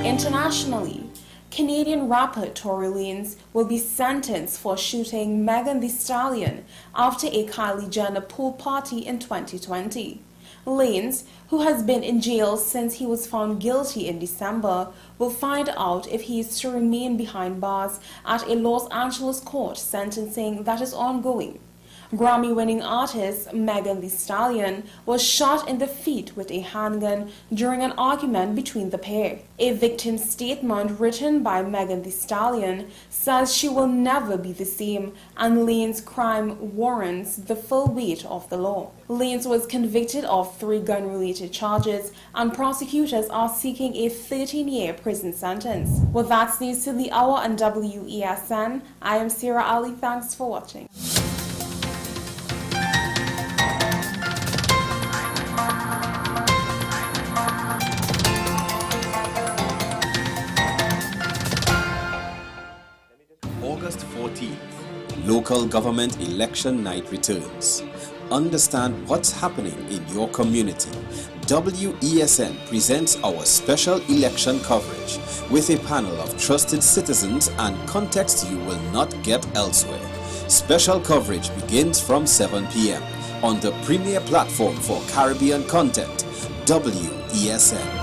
Internationally, Canadian rapper Tory Lanez will be sentenced for shooting Megan Thee Stallion after a Kylie Jenner pool party in 2020. Lanez, who has been in jail since he was found guilty in December, will find out if he is to remain behind bars at a Los Angeles court sentencing that is ongoing. Grammy-winning artist Megan Thee Stallion was shot in the feet with a handgun during an argument between the pair. A victim statement written by Megan Thee Stallion says she will never be the same, and Lanez's crime warrants the full weight of the law. Lanez was convicted of 3 gun-related charges, and prosecutors are seeking a 13-year prison sentence. Well, that's news to the hour on WESN. I am Sira Ali. Thanks for watching. August 14th, local government election night returns. Understand what's happening in your community. WESN presents our special election coverage with a panel of trusted citizens and context you will not get elsewhere. Special coverage begins from 7 p.m. on the premier platform for Caribbean content, WESN.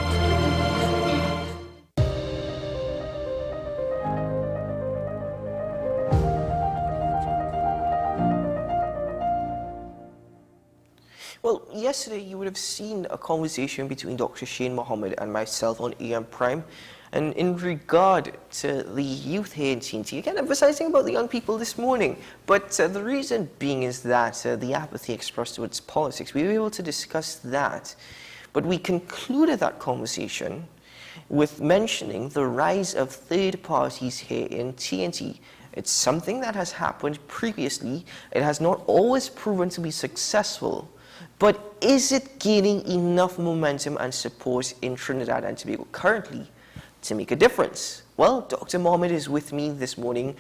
Well, yesterday you would have seen a conversation between Dr. Shane Mohammed and myself on AM Prime, and in regard to the youth here in TNT, again emphasizing about the young people this morning, but the reason being is that the apathy expressed towards politics, we were able to discuss that, but we concluded that conversation with mentioning the rise of third parties here in TNT. It's something that has happened previously. It has not always proven to be successful. But is it gaining enough momentum and support in Trinidad and Tobago currently to make a difference? Well, Dr. Mohammed is with me this morning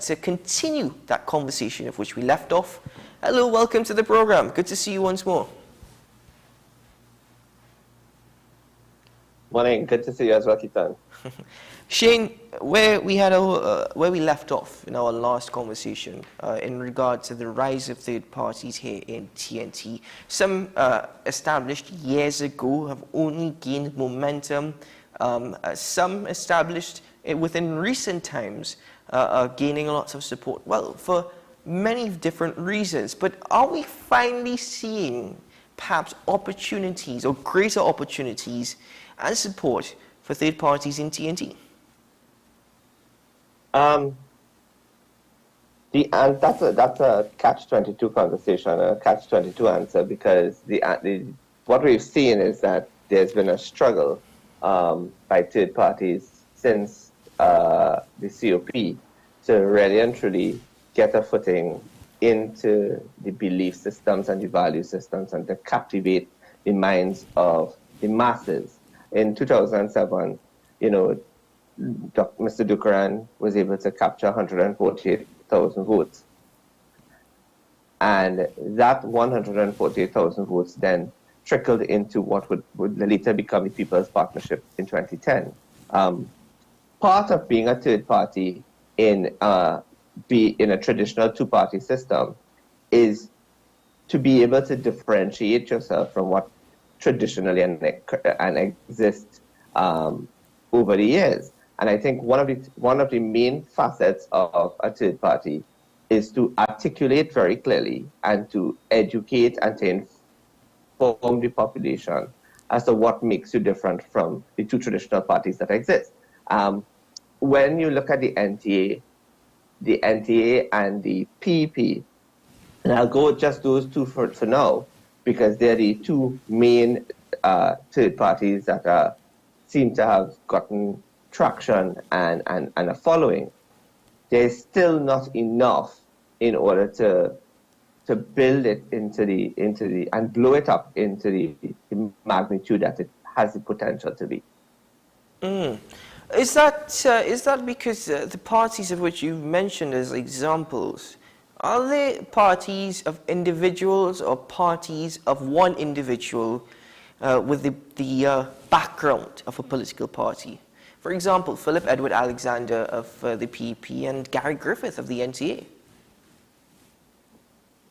to continue that conversation of which we left off. Hello, welcome to the program. Good to see you once more. Morning, good to see you as well, Keaton. Shane, where we left off in our last conversation in regard to the rise of third parties here in TNT, some established years ago have only gained momentum. Some established within recent times are gaining lots of support. Well, for many different reasons. But are we finally seeing perhaps opportunities or greater opportunities and support for third parties in TNT? That's a catch-22 conversation, a catch-22 answer, because what we've seen is that there's been a struggle by third parties since the COP to really and truly get a footing into the belief systems and the value systems and to captivate the minds of the masses. In 2007, Mr. Dukaran was able to capture 148,000 votes. And that 148,000 votes then trickled into what would later become the People's Partnership in 2010. Part of being a third party in a traditional two-party system is to be able to differentiate yourself from what traditionally and exists over the years. And I think one of the main facets of a third party is to articulate very clearly and to educate and to inform the population as to what makes you different from the two traditional parties that exist. When you look at the NTA and the PEP, and I'll go with just those two for now, because they're the two main third parties that seem to have gotten traction and a following. There's still not enough in order to build it into the and blow it up into the magnitude that it has the potential to be. Is that because the parties of which you've mentioned as examples, are they parties of individuals or parties of one individual with the background of a political party? For example, Philip Edward Alexander of the PEP and Gary Griffith of the NTA.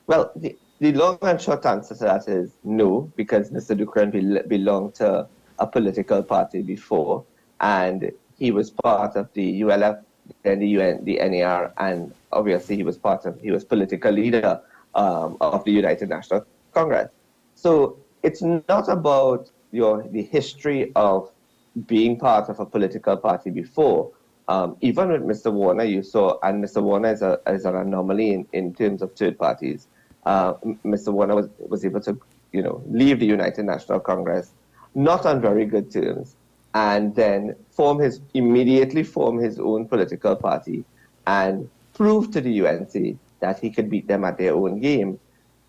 Well, the long and short answer to that is no, because Mr. Dukaran belonged to a political party before, and he was part of the ULF, then the UN, the NAR, and obviously he was political leader of the United National Congress. So it's not about the history of being part of a political party before. Even with Mr. Warner, you saw, and Mr. Warner is an anomaly in terms of third parties. Mr. Warner was able to, leave the United National Congress, not on very good terms, and then immediately form his own political party and prove to the UNC that he could beat them at their own game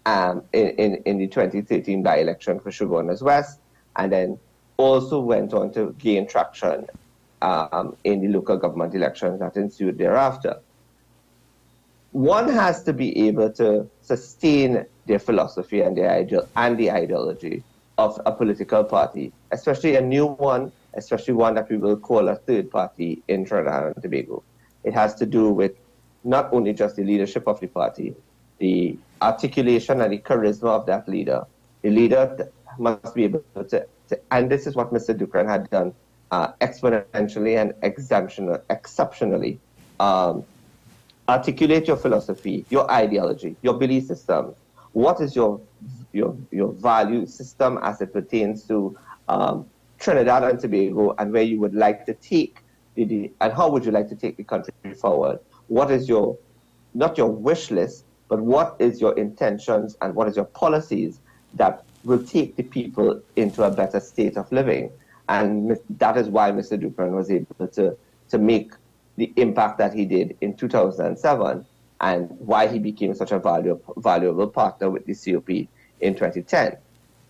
in the 2013 by-election for Shoguners West, and then also went on to gain traction in the local government elections that ensued thereafter. One has to be able to sustain their philosophy and the ideology of a political party, especially a new one, especially one that we will call a third party in Trinidad and Tobago. It has to do with not only just the leadership of the party, the articulation and the charisma of that leader. The leader must be able to and this is what Mr. Dukran had done exponentially and exceptionally. Articulate your philosophy, your ideology, your belief system. What is your value system as it pertains to Trinidad and Tobago, and where you would like to take and how would you like to take the country forward? What is your, not your wish list, but what is your intentions and what is your policies that will take the people into a better state of living? And that is why Mr. Dukran was able to make the impact that he did in 2007, and why he became such a valuable partner with the COP in 2010.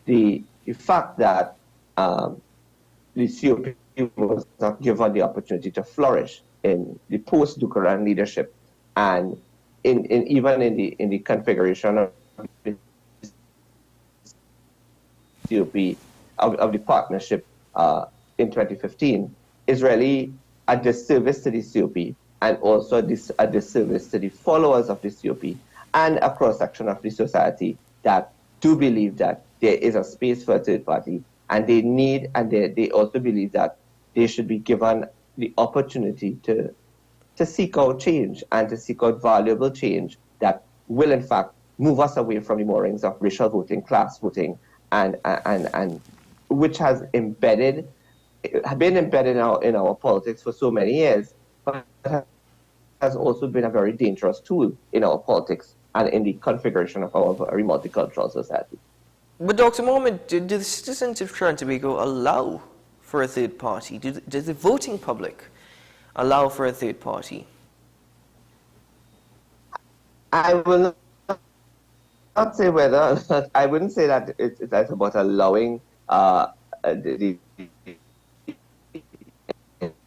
The fact that the COP was not given the opportunity to flourish in the post-Dukran leadership, and even in the configuration of the COP of the partnership in 2015 is really a disservice to the COP, and also a disservice to the followers of the COP and a cross-section of the society that do believe that there is a space for a third party, and they need, and they also believe that they should be given the opportunity to seek out change and to seek out valuable change that will in fact move us away from the moorings of racial voting, class voting, and which has been embedded in our politics for so many years, but has also been a very dangerous tool in our politics and in the configuration of our very multicultural society. But Dr. Mohammed, do the citizens of Trinidad and Tobago allow for a third party? Does the voting public allow for a third party? I will not say whether, I wouldn't say that it's about allowing the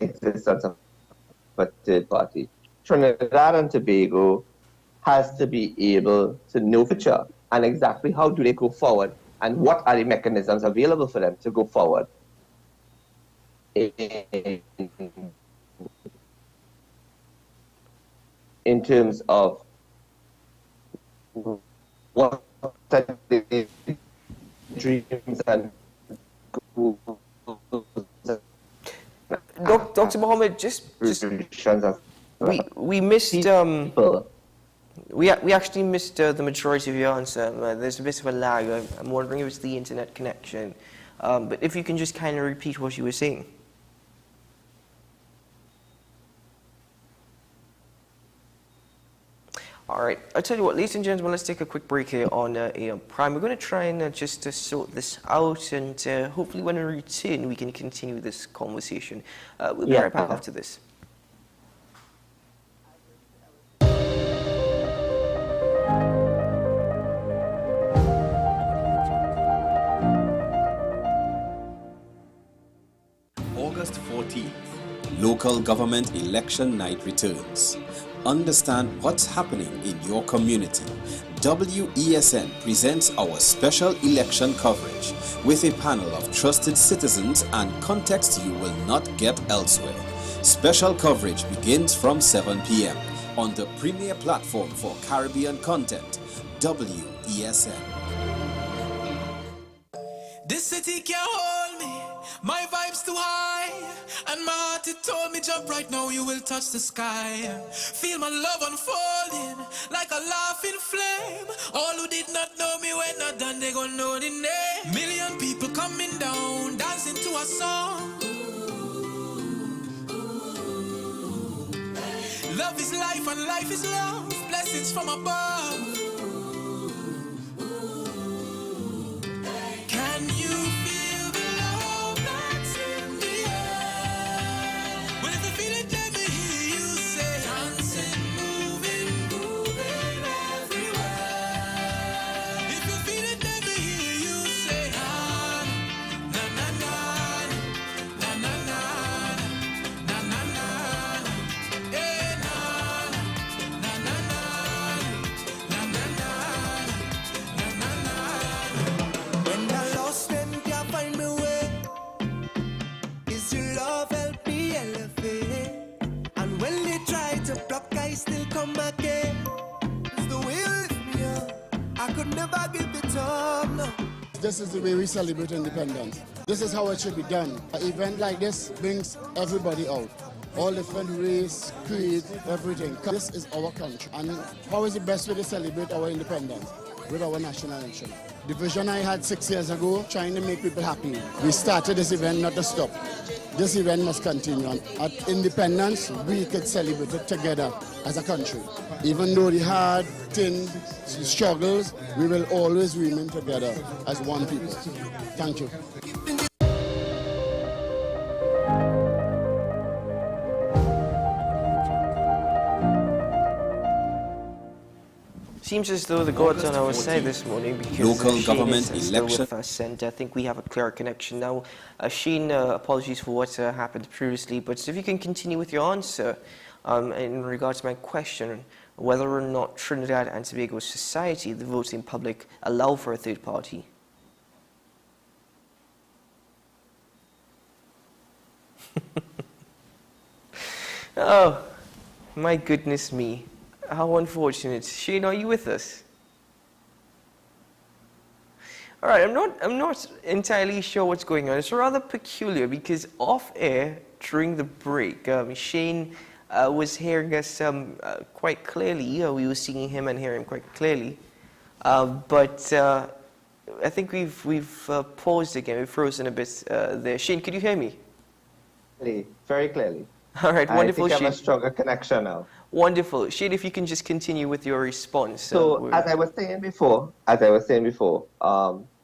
existence of a third party. Trinidad and Tobago has to be able to know the future and exactly how do they go forward and what are the mechanisms available for them to go forward in terms of what the dreams and goals. Dr. Mohammed, we missed we actually missed the majority of your answer. There's a bit of a lag. I'm wondering if it's the internet connection. But if you can just kind of repeat what you were saying. All right, I'll tell you what, ladies and gentlemen, let's take a quick break here on AM Prime. We're going to try and just sort this out, and hopefully when we return, we can continue this conversation. We'll be right back after this. August 14th, local government election night returns. Understand what's happening in your community. WESN presents our special election coverage with a panel of trusted citizens and context you will not get elsewhere. Special coverage begins from 7 p.m. on the premier platform for Caribbean content, WESN. This city can't hold me, my vibe's too high, and my heart it told me jump right now, you will touch the sky. Feel my love unfolding like a laughing flame. All who did not know me when not done, they gon' know the name. Million people coming down, dancing to a song. Love is life and life is love, blessings from above. Can you feel the love that's in the air? Well, if you feel it, let me hear you say, dancing, moving, moving everywhere. If you feel it, let me hear you say, na na na na na na na na na, eh na na na na na na from my day. It's the way you lift me up. I could never give it up, no. This is the way we celebrate independence. This is how it should be done. An event like this brings everybody out. All different race, creed, everything. This is our country. And how is the best way to celebrate our independence? With our national anthem. The vision I had 6 years ago, trying to make people happy. We started this event not to stop. This event must continue. At independence, we could celebrate it together as a country. Even though the hard, thin struggles, we will always remain together as one people. Thank you. Seems as though the God's on our side this morning because local government Shane is election still with us, and I think we have a clear connection now. Shane, apologies for what happened previously, but if you can continue with your answer in regards to my question, whether or not Trinidad and Tobago society, the voting public, allow for a third party. Oh, my goodness me. How unfortunate. Shane, are you with us? All right, I'm not entirely sure what's going on. It's rather peculiar because off air during the break, Shane was hearing us quite clearly. We were seeing him and hearing him quite clearly. But I think we've paused again. We've frozen a bit there. Shane, could you hear me? Very clearly. All right, wonderful. I think I have a stronger connection now. Wonderful. Shane, if you can just continue with your response. So, as I was saying before,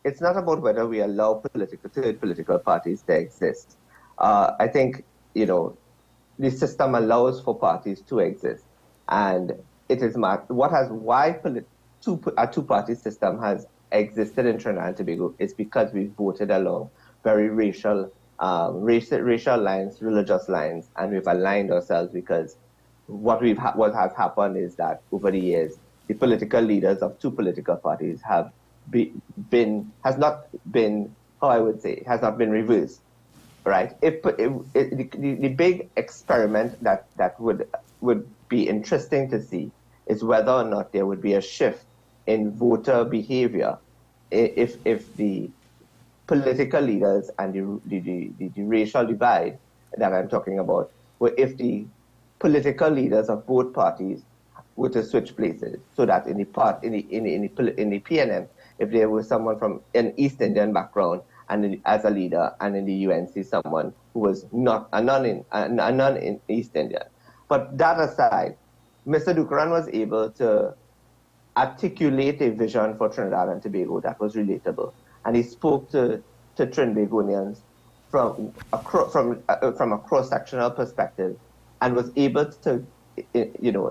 it's not about whether we allow third political parties to exist. I think, the system allows for parties to exist. And it is why a two-party system has existed in Trinidad and Tobago is because we voted along very racial lines, religious lines, and we've aligned ourselves because what has happened is that over the years, the political leaders of two political parties has not been reversed, right? The big experiment that would be interesting to see is whether or not there would be a shift in voter behavior if the political leaders and the racial divide that I'm talking about, where if the political leaders of both parties were to switch places, so that in the PNM, if there was someone from an East Indian background and as a leader, and in the UNC someone who was not a non in East Indian. But that aside, Mr. Dukaran was able to articulate a vision for Trinidad and Tobago that was relatable, and he spoke to Trinbagonians from a cross-sectional perspective, and was able to,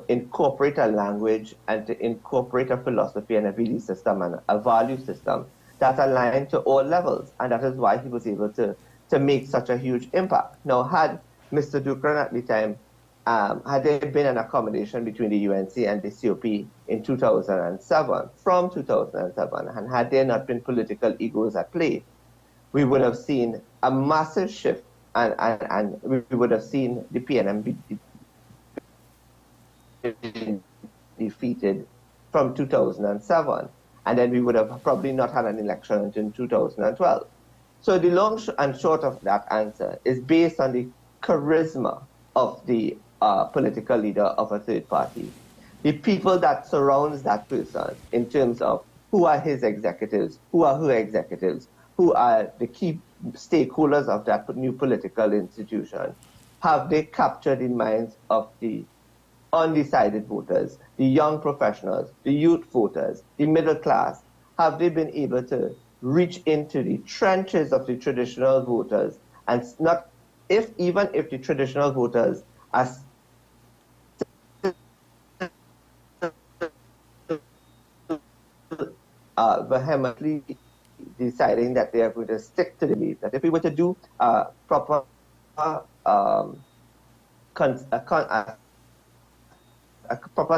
incorporate a language and to incorporate a philosophy and a belief system and a value system that aligned to all levels, and that is why he was able to make such a huge impact. Now, had Mr. Dukaran at the time, had there been an accommodation between the UNC and the COP in 2007, and had there not been political egos at play, we would have seen a massive shift, and we would have seen the PNM be defeated from 2007, and then we would have probably not had an election until 2012. So the long and short of that answer is based on the charisma of the political leader of a third party, the people that surrounds that person in terms of who are his executives, who are her executives, who are the key stakeholders of that new political institution. Have they captured the minds of the undecided voters, the young professionals, the youth voters, the middle class? Have they been able to reach into the trenches of the traditional voters, and even if the traditional voters are vehemently deciding that they are going to stick to the belief that if we were to do a proper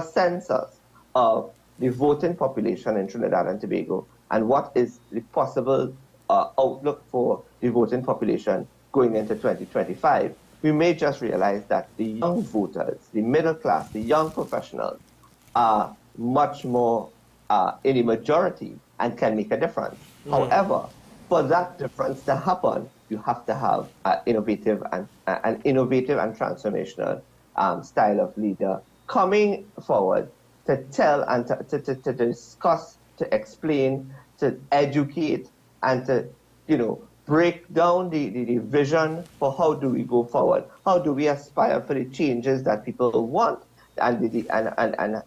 census of the voting population in Trinidad and Tobago and what is the possible outlook for the voting population going into 2025, we may just realize that the young voters, the middle class, the young professionals are much more in the majority and can make a difference. However, for that difference to happen, you have to have an innovative and transformational style of leader coming forward to tell and to discuss, to explain, to educate, and to break down the vision for how do we go forward, how do we aspire for the changes that people want and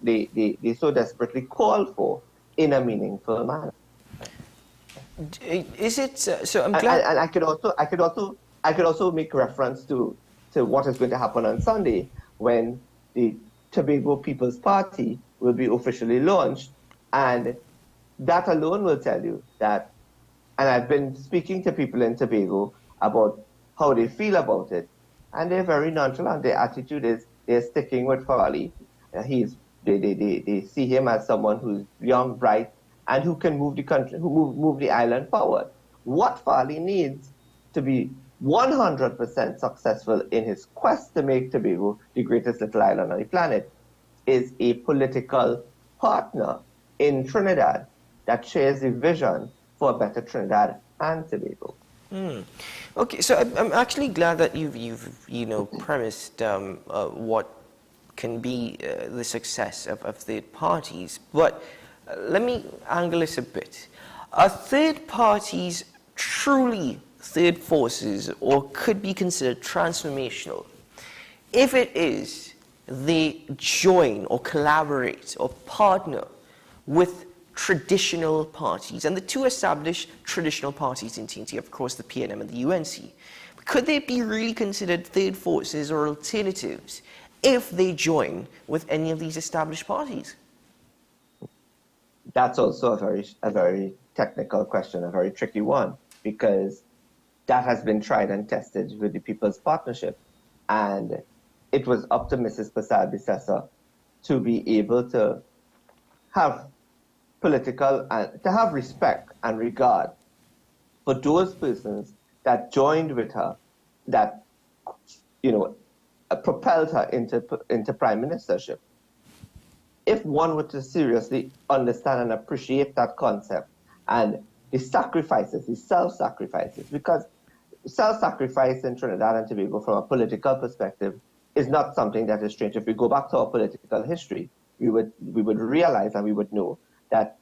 they so desperately call for in a meaningful manner. Is it so? I'm glad. And I could also make reference to what is going to happen on Sunday when the Tobago People's Party will be officially launched, and that alone will tell you that. And I've been speaking to people in Tobago about how they feel about it, and they're very nonchalant. Their attitude is they're sticking with Farley. They see him as someone who's young, bright, and who can move the country, move the island forward. What Farley needs to be 100% successful in his quest to make Tobago the greatest little island on the planet is a political partner in Trinidad that shares the vision for a better Trinidad and Tobago. Okay, so I'm actually glad that you've premised what can be the success of third parties, but let me angle this a bit. Are third parties truly third forces or could be considered transformational? If it is, they join or collaborate or partner with traditional parties, and the two established traditional parties in TNT, of course, the PNM and the UNC. Could they be really considered third forces or alternatives if they join with any of these established parties? That's also a very technical question, a very tricky one, because that has been tried and tested with the People's Partnership, and it was up to Mrs. Pasal-Bissessar to be able to have to have respect and regard for those persons that joined with her, that propelled her into prime ministership. If one were to seriously understand and appreciate that concept and the sacrifices, the self-sacrifices, because self-sacrifice in Trinidad and Tobago from a political perspective is not something that is strange. If we go back to our political history, we would realize and we would know that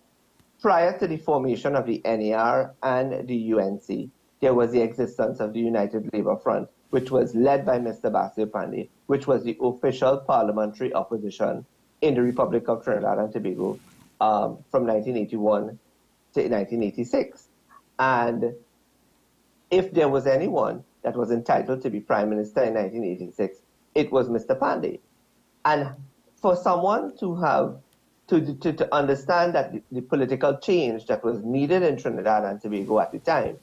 prior to the formation of the NER and the UNC, there was the existence of the United Labour Front, which was led by Mr. Basio Pandey, which was the official parliamentary opposition in the Republic of Trinidad and Tobago from 1981 to 1986. And if there was anyone that was entitled to be Prime Minister in 1986, it was Mr. Pandey. And for someone to have to understand that the political change that was needed in Trinidad and Tobago at the time,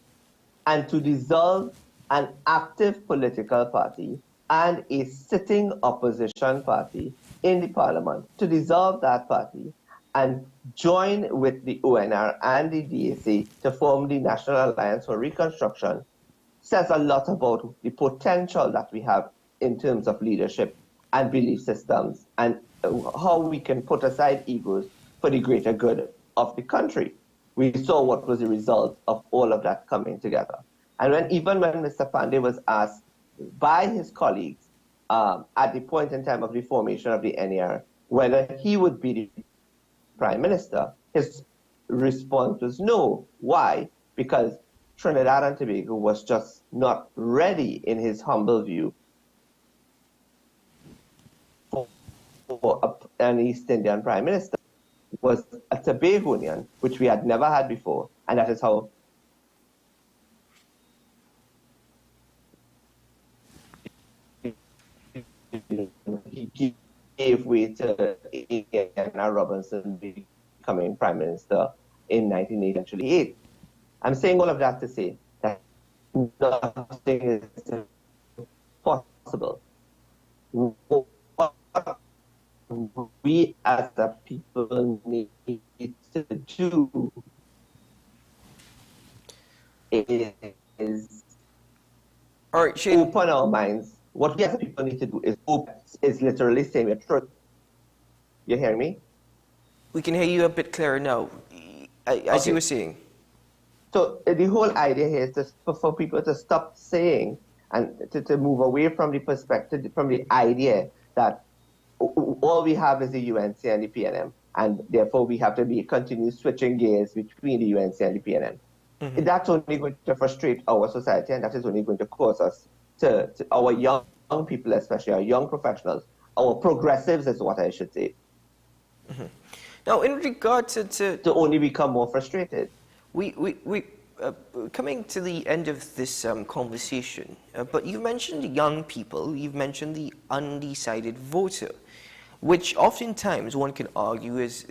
and to dissolve an active political party and a sitting opposition party in the parliament, to dissolve that party and join with the ONR and the DAC to form the National Alliance for Reconstruction, says a lot about the potential that we have in terms of leadership and belief systems and how we can put aside egos for the greater good of the country. We saw what was the result of all of that coming together. And even when Mr. Pandey was asked by his colleagues at the point in time of the formation of the NER whether he would be the Prime Minister, his response was no. Why? Because Trinidad and Tobago was just not ready, in his humble view, for an East Indian Prime Minister. It was a Tobagonian, which we had never had before, and that is how he gave way to Ian Robinson becoming Prime Minister in 1988. I'm saying all of that to say that nothing is possible. What we as a people need to do is open our minds What we as people need to do is literally saying the truth. You hear me? We can hear you a bit clearer now, as you were saying. So the whole idea here is for people to stop saying and to move away from the perspective, from the idea that all we have is the UNC and the PNM, and therefore we have to continue switching gears between the UNC and the PNM. Mm-hmm. That's only going to frustrate our society, and that is only going to cause us to our young people, especially our young professionals, our progressives is what I should say. Mm-hmm. Now, in regard to only become more frustrated. We coming to the end of this conversation, but you mentioned young people, you've mentioned the undecided voter, which oftentimes one can argue is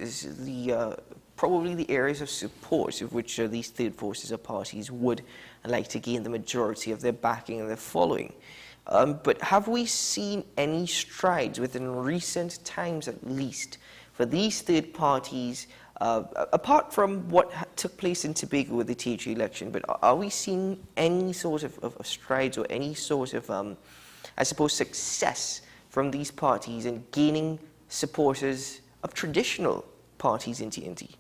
the probably the areas of support of which these third forces or parties would like to gain the majority of their backing and their following. But have we seen any strides within recent times, at least, for these third parties, apart from what took place in Tobago with the TH election, but are we seeing any sort of strides or any sort of, I suppose, success from these parties in gaining supporters of traditional parties in TNT?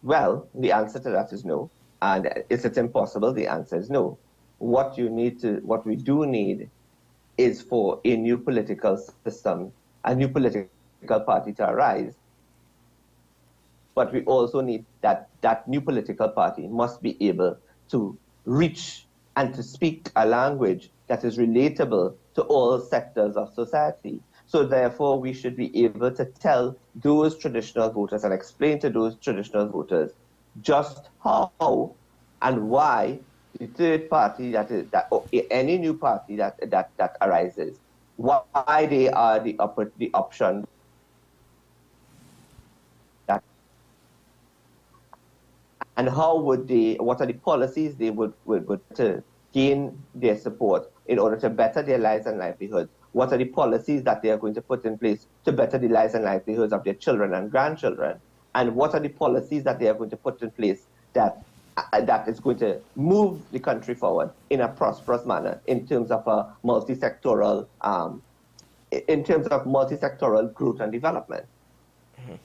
Well, the answer to that is no. And is it impossible? The answer is no. What we do need is for a new political system, a new political party to arise. But we also need that new political party must be able to reach and to speak a language that is relatable to all sectors of society. So therefore, we should be able to tell those traditional voters and explain to those traditional voters just how and why the third party or any new party that arises, why they are the option that, and what are the policies they would to gain their support in order to better their lives and livelihoods. What are the policies that they are going to put in place to better the lives and livelihoods of their children and grandchildren? And what are the policies that they are going to put in place that is going to move the country forward in a prosperous manner in terms of a multi-sectoral growth and development? Mm-hmm.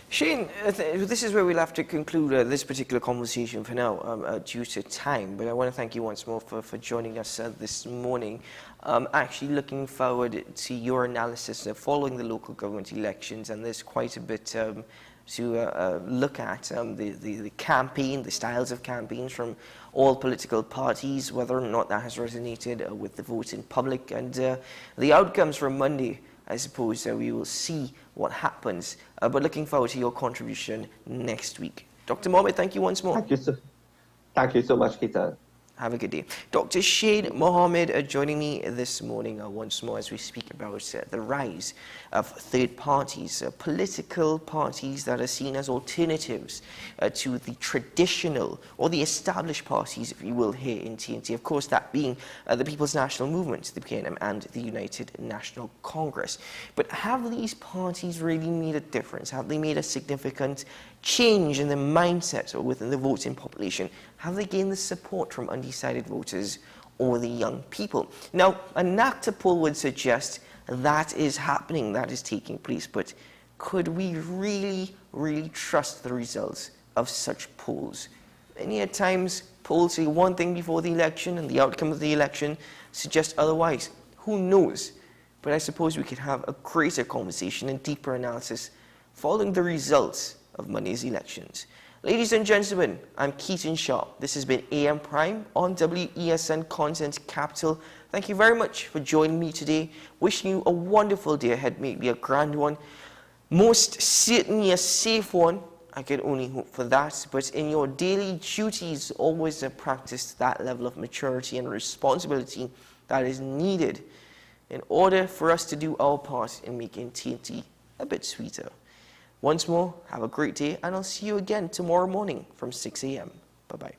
Shane, this is where we'll have to conclude this particular conversation for now due to time, but I want to thank you once more for joining us this morning. Actually looking forward to your analysis following the local government elections, and there's quite a bit to look at, the campaign, the styles of campaigns from all political parties, whether or not that has resonated with the vote in public, and the outcomes from Monday. I suppose we will see what happens, but looking forward to your contribution next week. Dr. Mohammed, thank you once more. Thank you, sir. Thank you so much, Keita. Have a good day. Dr. Shane Mohammed joining me this morning once more as we speak about the rise of third parties, political parties that are seen as alternatives to the traditional or the established parties, if you will, here in TNT. Of course, that being the People's National Movement, the PNM, and the United National Congress. But have these parties really made a difference? Have they made a significant change in the mindset or within the voting population? Have they gained the support from undecided voters or the young people? Now, a NACTA poll would suggest that is happening, that is taking place, but could we really trust the results of such polls? Many a times, polls say one thing before the election and the outcome of the election suggests otherwise. Who knows? But I suppose we could have a greater conversation and deeper analysis following the results of Monday's elections. Ladies and gentlemen, I'm Keaton Shaw. This has been AM Prime on WESN Content Capital. Thank you very much for joining me today. Wishing you a wonderful day ahead, maybe a grand one. Most certainly a safe one. I can only hope for that. But in your daily duties, always practice that level of maturity and responsibility that is needed in order for us to do our part in making TNT a bit sweeter. Once more, have a great day, and I'll see you again tomorrow morning from 6 a.m. Bye-bye.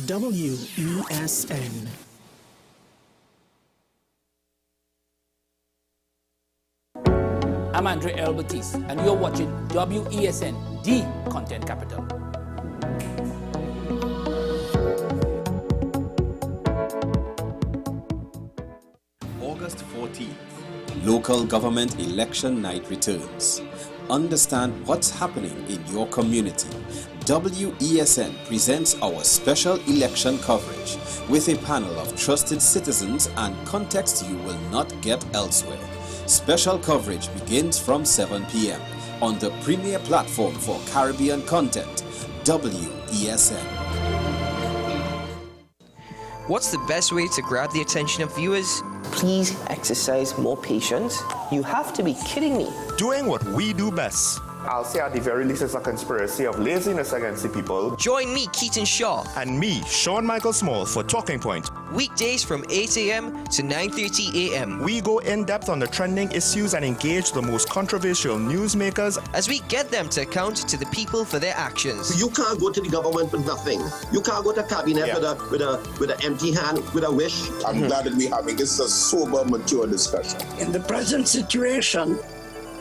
WESN. I'm Andre L. Batiste, and you're watching WESN, the content capital. August 14th, local government election night returns. Understand what's happening in your community. WESN presents our special election coverage with a panel of trusted citizens and context you will not get elsewhere. Special coverage begins from 7 p.m. on the premier platform for Caribbean content, WESN. What's the best way to grab the attention of viewers? Please exercise more patience. You have to be kidding me. Doing what we do best. I'll say at the very least it's a conspiracy of laziness against the people. Join me, Keaton Shaw. And me, Sean Michael Small, for Talking Point. Weekdays from 8 a.m. to 9:30 a.m. We go in-depth on the trending issues and engage the most controversial newsmakers as we get them to account to the people for their actions. You can't go to the government with nothing. You can't go to cabinet with an empty hand, with a wish. I'm glad that we're having this a sober, mature discussion. In the present situation,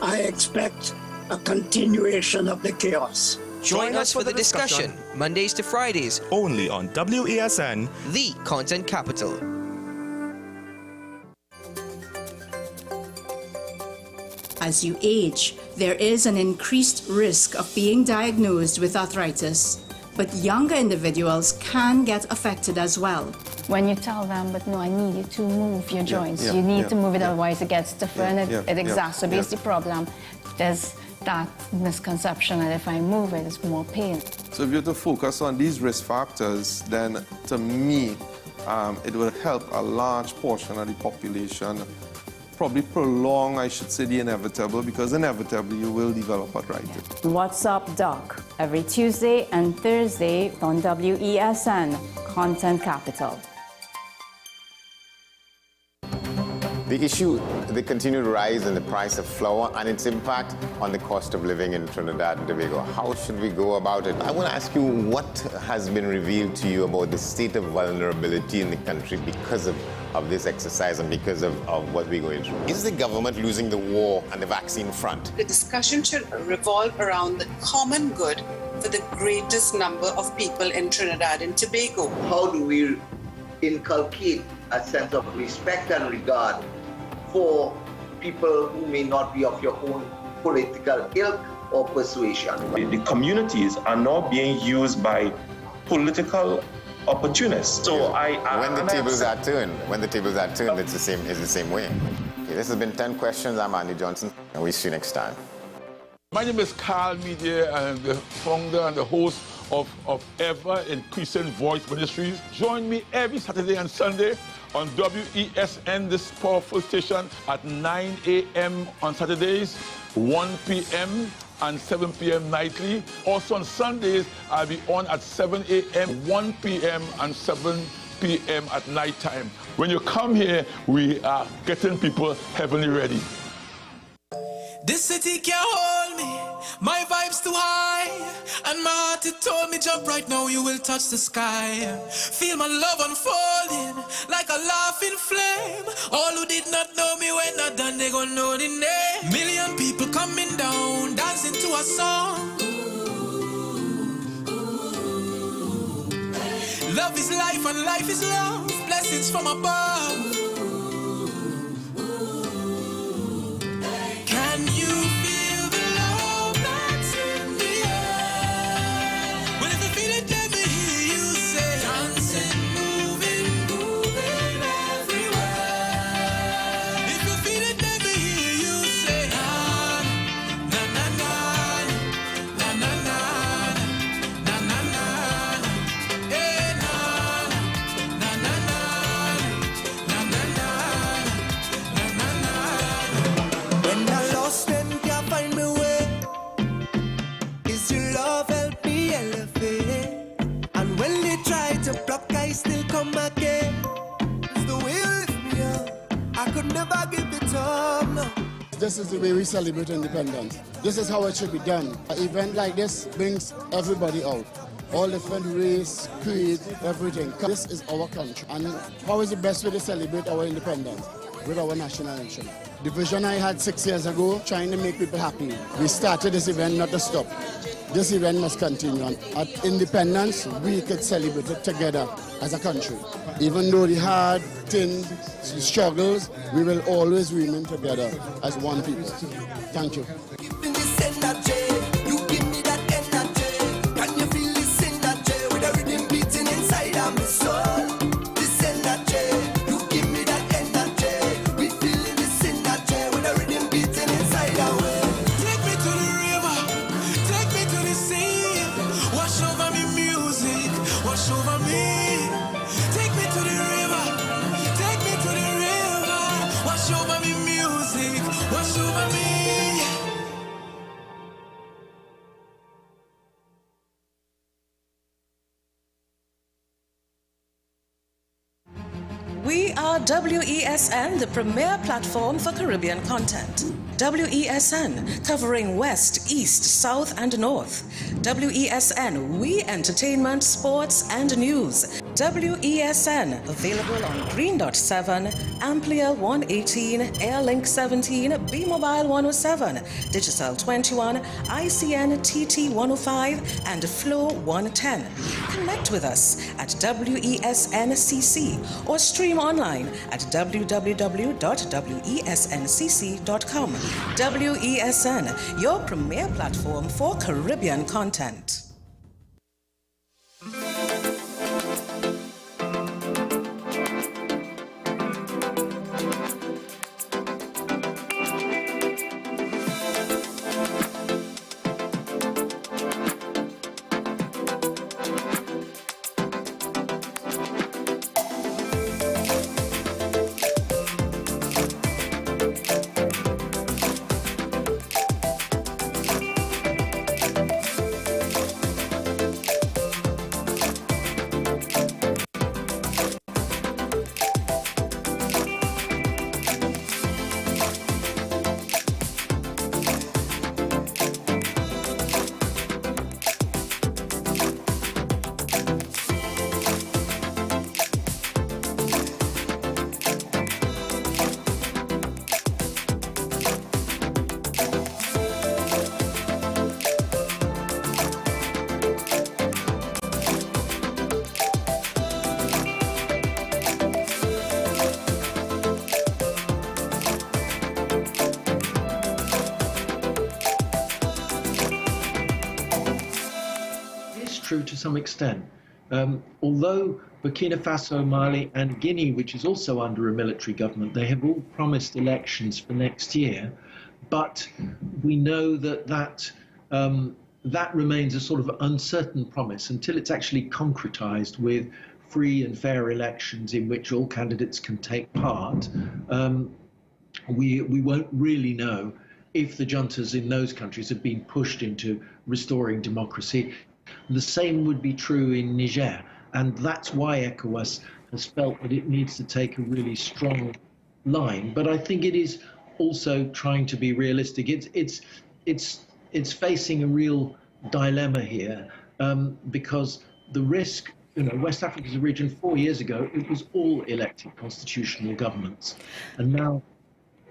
I expect a continuation of the chaos. Join us for the discussion, Mondays to Fridays, only on WESN, the content capital. As you age, there is an increased risk of being diagnosed with arthritis, but younger individuals can get affected as well. When you tell them, but no, I need you to move your joints. You need to move it, otherwise it gets stiffer and it exacerbates the problem. There's that misconception that if I move it, it's more pain. So if you're to focus on these risk factors, then to me, it will help a large portion of the population, probably prolong, I should say, the inevitable, because inevitably you will develop arthritis. What's Up, Doc? Every Tuesday and Thursday on WESN, Content Capital. The issue, the continued rise in the price of flour and its impact on the cost of living in Trinidad and Tobago. How should we go about it? I want to ask you, what has been revealed to you about the state of vulnerability in the country because of this exercise and because of what we're going through? Is the government losing the war on the vaccine front? The discussion should revolve around the common good for the greatest number of people in Trinidad and Tobago. How do we inculcate a sense of respect and regard for people who may not be of your own political ilk or persuasion? The communities are now being used by political opportunists. So when the tables are turned, it's the same way. Okay, this has been 10 questions. I'm Andy Johnson, and we'll see you next time. My name is Carl Media, and I'm the founder and the host of Ever Increasing Voice Ministries. Join me every Saturday and Sunday on WESN, this powerful station, at 9 a.m. on Saturdays, 1 p.m. and 7 p.m. nightly. Also on Sundays, I'll be on at 7 a.m., 1 p.m. and 7 p.m. at night time. When you come here, we are getting people heavenly ready. This city can't hold me, my vibe's too high, and my heart it told me jump right now, you will touch the sky. Feel my love unfolding like a laughing flame. All who did not know me when not done, they gon' know the name. Million people coming down, dancing to a song. Love is life and life is love, blessings from above. Can you feel the love that's in the air? Well, if you feel it, let me hear you say, dancing, moving everywhere. If you feel it, let me hear you say, na na na na na na na na na na, eh na na na na na na na na. When I lost and can't find my way, is your love help me elevate? And when they try to block, I still come again. It's the way you lift me up, I could never give it up, no. This is the way we celebrate independence. This is how it should be done. An event like this brings everybody out. all different race, creed, everything. This is our country. And how is the best way to celebrate our independence? With our national anthem. The vision I had 6 years ago, trying to make people happy. We started this event not to stop. This event must continue. And at independence, we could celebrate it together as a country. Even though the hard things, the struggles, we will always remain together as one people. Thank you. We are WESN, the premier platform for Caribbean content. WESN, covering West, East, South, and North. WESN, we entertainment, sports, and news. WESN, available on Greendot 7, Amplia 118, Airlink 17, Bmobile 107, Digicel 21, ICNTT 105, and Flow 110. Connect with us at WESNCC or stream online at www.wesncc.com. WESN, your premier platform for Caribbean content. To some extent. Although Burkina Faso, Mali and Guinea, which is also under a military government, they have all promised elections for next year, but we know that remains a sort of uncertain promise until it's actually concretized with free and fair elections in which all candidates can take part. We won't really know if the juntas in those countries have been pushed into restoring democracy. The same would be true in Niger, and that's why ECOWAS has felt that it needs to take a really strong line. But I think it is also trying to be realistic. It's facing a real dilemma here because the risk, West Africa is a region 4 years ago, it was all elected constitutional governments, and now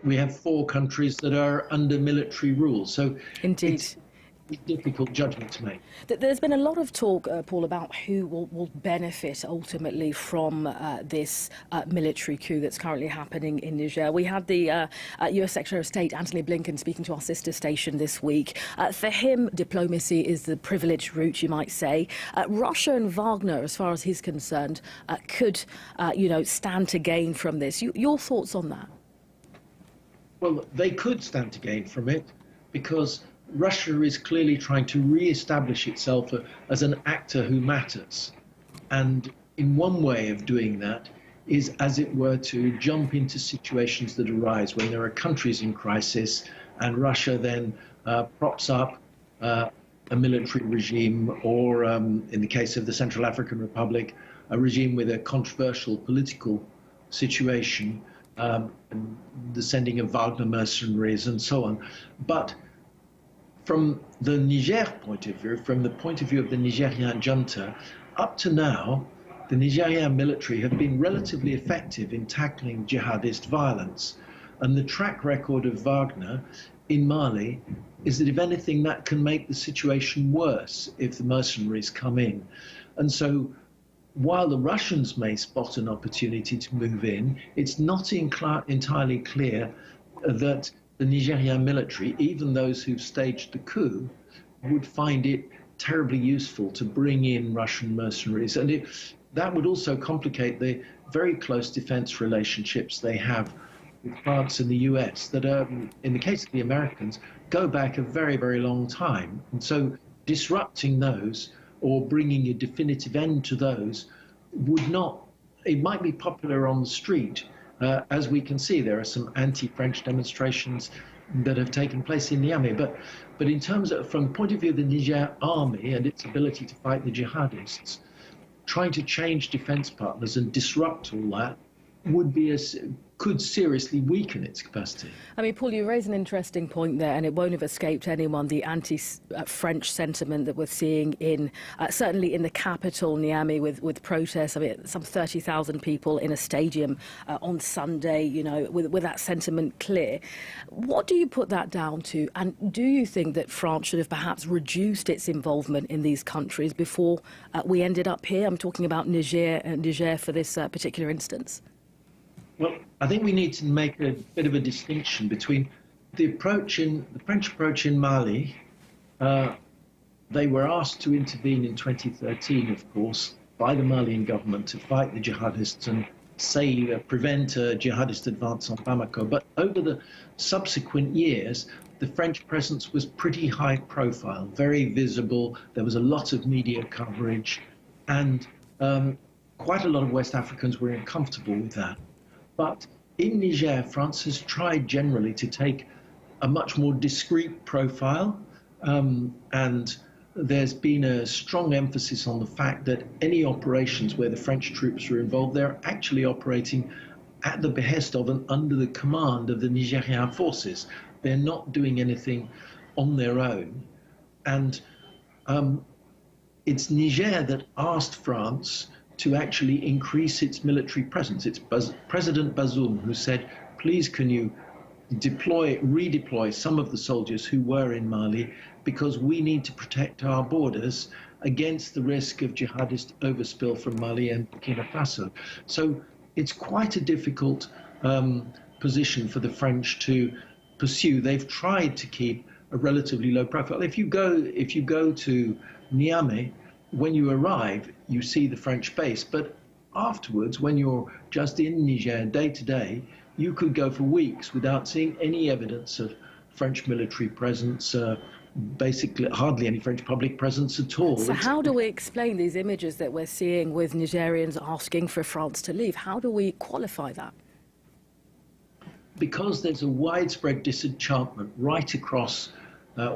we have 4 countries that are under military rule. So indeed. It's a difficult judgment to make. There's been a lot of talk, Paul, about who will benefit ultimately from this military coup that's currently happening in Niger. We had the US Secretary of State, Antony Blinken, speaking to our sister station this week. For him, diplomacy is the privileged route, you might say. Russia and Wagner, as far as he's concerned, could, stand to gain from this. Your thoughts on that? Well, they could stand to gain from it because Russia is clearly trying to re-establish itself as an actor who matters. And in one way of doing that is, as it were, to jump into situations that arise when there are countries in crisis and Russia then props up a military regime or, in the case of the Central African Republic, a regime with a controversial political situation, and the sending of Wagner mercenaries and so on. But from the Niger point of view, from the point of view of the Nigerian junta, up to now, the Nigerian military have been relatively effective in tackling jihadist violence. And the track record of Wagner in Mali is that, if anything, that can make the situation worse if the mercenaries come in. And so, while the Russians may spot an opportunity to move in, it's not entirely clear that the Nigerian military, even those who've staged the coup, would find it terribly useful to bring in Russian mercenaries. And that would also complicate the very close defense relationships they have with France and the US that, in the case of the Americans, go back a very, very long time. And so disrupting those or bringing a definitive end to those would not, it might be popular on the street. As we can see, there are some anti-French demonstrations that have taken place in Niamey. But in terms of, from the point of view of the Niger army and its ability to fight the jihadists, trying to change defense partners and disrupt all that could seriously weaken its capacity. I mean, Paul, you raise an interesting point there, and it won't have escaped anyone, the anti-French sentiment that we're seeing in, certainly in the capital, Niamey, with protests. I mean, some 30,000 people in a stadium on Sunday, you know, with that sentiment clear. What do you put that down to? And do you think that France should have perhaps reduced its involvement in these countries before we ended up here? I'm talking about Niger for this particular instance. Well, I think we need to make a bit of a distinction between the French approach in Mali. They were asked to intervene in 2013, of course, by the Malian government to fight the jihadists and prevent a jihadist advance on Bamako. But over the subsequent years, the French presence was pretty high profile, very visible. There was a lot of media coverage, and quite a lot of West Africans were uncomfortable with that. But in Niger, France has tried generally to take a much more discreet profile, and there's been a strong emphasis on the fact that any operations where the French troops are involved, they're actually operating at the behest of and under the command of the Nigerian forces. They're not doing anything on their own. And it's Niger that asked France to actually increase its military presence. It's President Bazoum who said, please can you redeploy some of the soldiers who were in Mali, because we need to protect our borders against the risk of jihadist overspill from Mali and Burkina Faso. So it's quite a difficult position for the French to pursue. They've tried to keep a relatively low profile. If you go to Niamey, when you arrive, you see the French base, but afterwards, when you're just in Niger day to day, you could go for weeks without seeing any evidence of French military presence, basically hardly any French public presence at all. So how do we explain these images that we're seeing with Nigerians asking for France to leave? How do we qualify that? Because there's a widespread disenchantment right across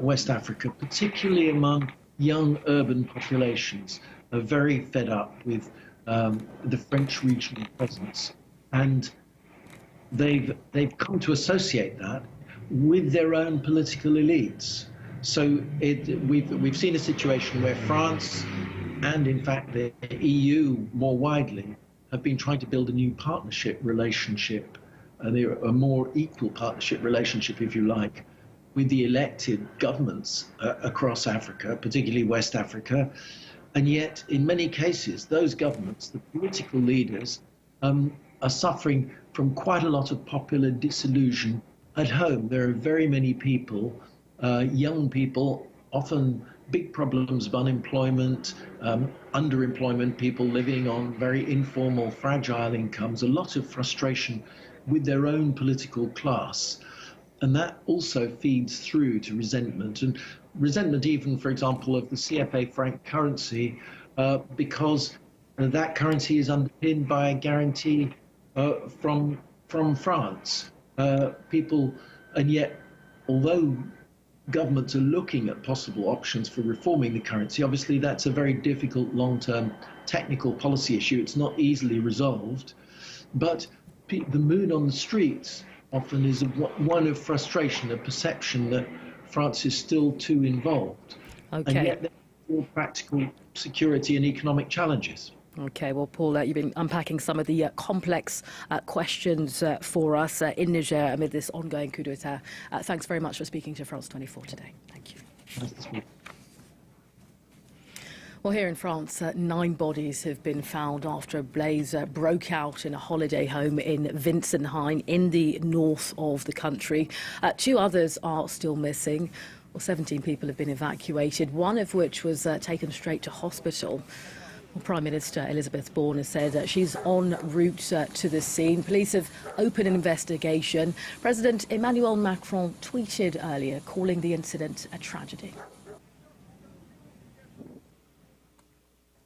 West Africa, particularly among young urban populations, are very fed up with the French regional presence, and they've come to associate that with their own political elites. So we've seen a situation where France and in fact the EU more widely have been trying to build a new partnership relationship, a more equal partnership relationship, if you like, with the elected governments across Africa, particularly West Africa. And yet, in many cases, those governments, the political leaders, are suffering from quite a lot of popular disillusion at home. There are very many people, young people, often big problems of unemployment, underemployment, people living on very informal, fragile incomes, a lot of frustration with their own political class. And that also feeds through to resentment, and resentment even, for example, of the CFA franc currency, because that currency is underpinned by a guarantee from France. And yet, although governments are looking at possible options for reforming the currency, obviously that's a very difficult long-term technical policy issue. It's not easily resolved. But the mood on the streets often is one of frustration, a perception that France is still too involved. Okay. And yet there are still practical security and economic challenges. Okay, well, Paul, you've been unpacking some of the complex questions for us in Niger amid this ongoing coup d'etat. Thanks very much for speaking to France 24 today. Thank you. Nice to speak. Well, here in France, 9 bodies have been found after a blaze broke out in a holiday home in Winsenheim in the north of the country. 2 others are still missing. Well, 17 people have been evacuated, one of which was taken straight to hospital. Well, Prime Minister Elizabeth Borne has said that she's en route to the scene. Police have opened an investigation. President Emmanuel Macron tweeted earlier, calling the incident a tragedy.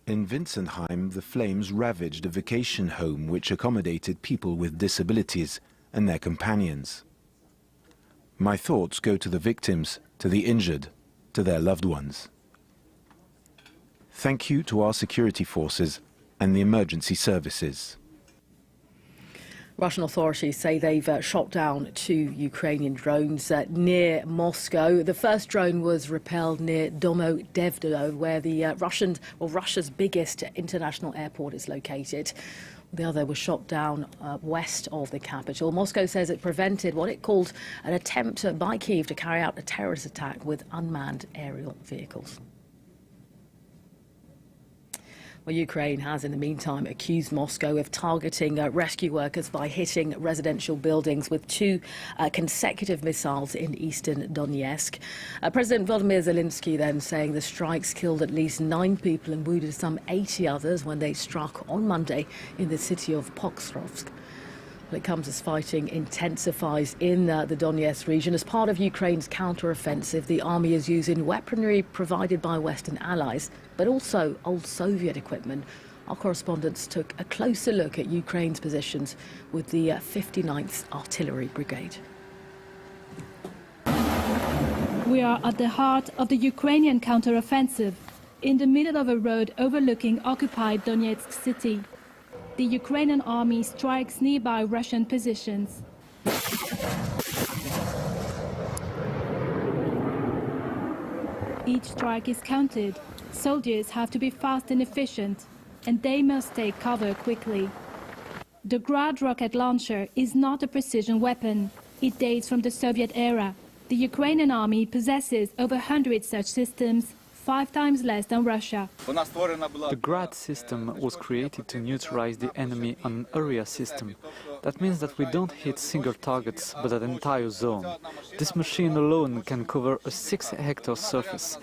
In Winsenheim, the flames ravaged a vacation home which accommodated people with disabilities and their companions. My thoughts go to the victims, to the injured, to their loved ones. Thank you to our security forces and the emergency services. Russian authorities say they've shot down 2 Ukrainian drones near Moscow. The first drone was repelled near Bmobile, where the Russia's biggest international airport is located. The other was shot down west of the capital. Moscow says it prevented what it called an attempt by Kyiv to carry out a terrorist attack with unmanned aerial vehicles. Well, Ukraine has, in the meantime, accused Moscow of targeting rescue workers by hitting residential buildings with 2 consecutive missiles in eastern Donetsk. President Volodymyr Zelensky then saying the strikes killed at least 9 people and wounded some 80 others when they struck on Monday in the city of Pokrovsk. Well, it comes as fighting intensifies in the Donetsk region. As part of Ukraine's counter-offensive, the army is using weaponry provided by Western allies, but also old Soviet equipment. Our correspondents took a closer look at Ukraine's positions with the 59th Artillery Brigade. We are at the heart of the Ukrainian counter-offensive, in the middle of a road overlooking occupied Donetsk city. The Ukrainian army strikes nearby Russian positions. Each strike is counted. Soldiers have to be fast and efficient, and they must take cover quickly. The Grad rocket launcher is not a precision weapon. It dates from the Soviet era. The Ukrainian army possesses over 100 such systems, 5 times less than Russia. The Grad system was created to neutralize the enemy on an area system. That means that we don't hit single targets, but an entire zone. This machine alone can cover a 6-hectare surface.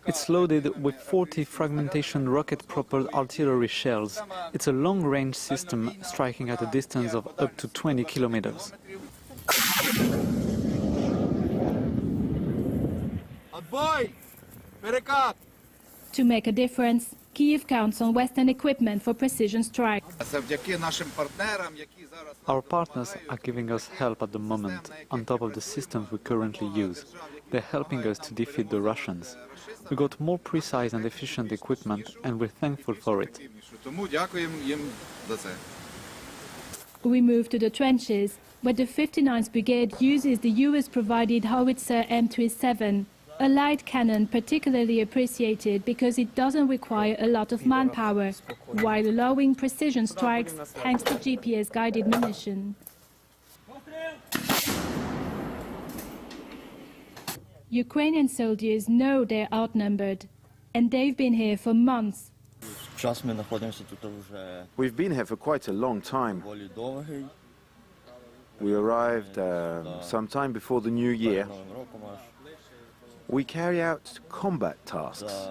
It's loaded with 40 fragmentation rocket-propelled artillery shells. It's a long-range system striking at a distance of up to 20 kilometers. To make a difference, Kyiv counts on Western equipment for precision strikes. Our partners are giving us help at the moment, on top of the systems we currently use. They're helping us to defeat the Russians. We got more precise and efficient equipment, and we're thankful for it. We move to the trenches, where the 59th Brigade uses the US-provided howitzer M27, a light cannon particularly appreciated because it doesn't require a lot of manpower, while allowing precision strikes thanks to GPS-guided munition. Ukrainian soldiers know they're outnumbered, and they've been here for months. We've been here for quite a long time. We arrived sometime before the new year. We carry out combat tasks,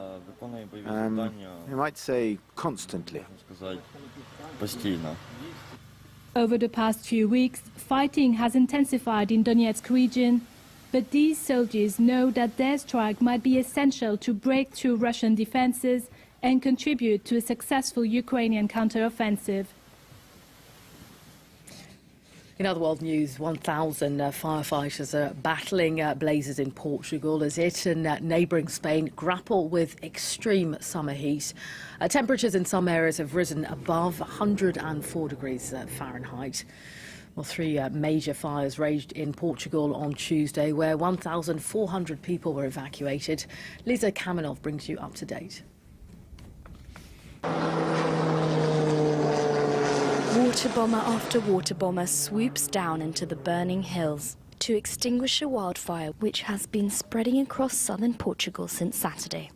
you might say constantly. Over the past few weeks, fighting has intensified in Donetsk region, but these soldiers know that their strike might be essential to break through Russian defenses and contribute to a successful Ukrainian counteroffensive. In other world news, 1,000 firefighters are battling blazes in Portugal as it and neighbouring Spain grapple with extreme summer heat. Temperatures in some areas have risen above 104 degrees Fahrenheit. Well, three major fires raged in Portugal on Tuesday, where 1,400 people were evacuated. Lisa Kamenov brings you up to date. Water bomber after water bomber swoops down into the burning hills to extinguish a wildfire which has been spreading across southern Portugal since Saturday.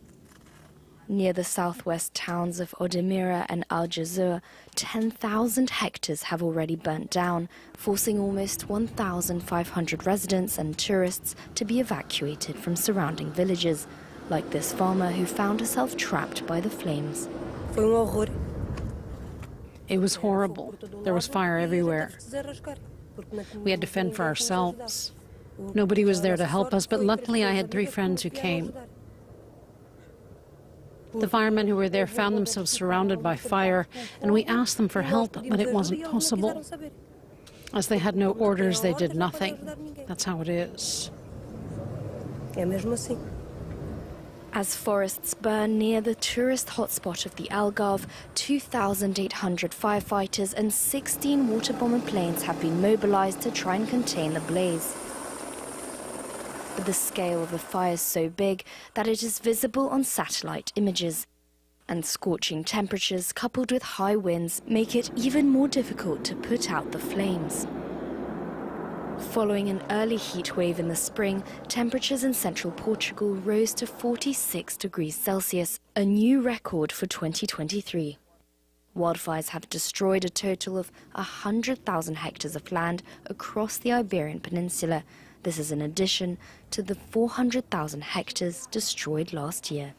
Near the southwest towns of Odemira and Algesur, 10,000 hectares have already burnt down, forcing almost 1,500 residents and tourists to be evacuated from surrounding villages, like this farmer who found herself trapped by the flames. It was horrible. There was fire everywhere. We had to fend for ourselves. Nobody was there to help us, but luckily I had 3 friends who came. The firemen who were there found themselves surrounded by fire, and we asked them for help, but it wasn't possible. As they had no orders, they did nothing. That's how it is. As forests burn near the tourist hotspot of the Algarve, 2,800 firefighters and 16 water bomber planes have been mobilized to try and contain the blaze. But the scale of the fire is so big that it is visible on satellite images. And scorching temperatures coupled with high winds make it even more difficult to put out the flames. Following an early heat wave in the spring, temperatures in central Portugal rose to 46 degrees Celsius, a new record for 2023. Wildfires have destroyed a total of 100,000 hectares of land across the Iberian Peninsula. This is in addition to the 400,000 hectares destroyed last year.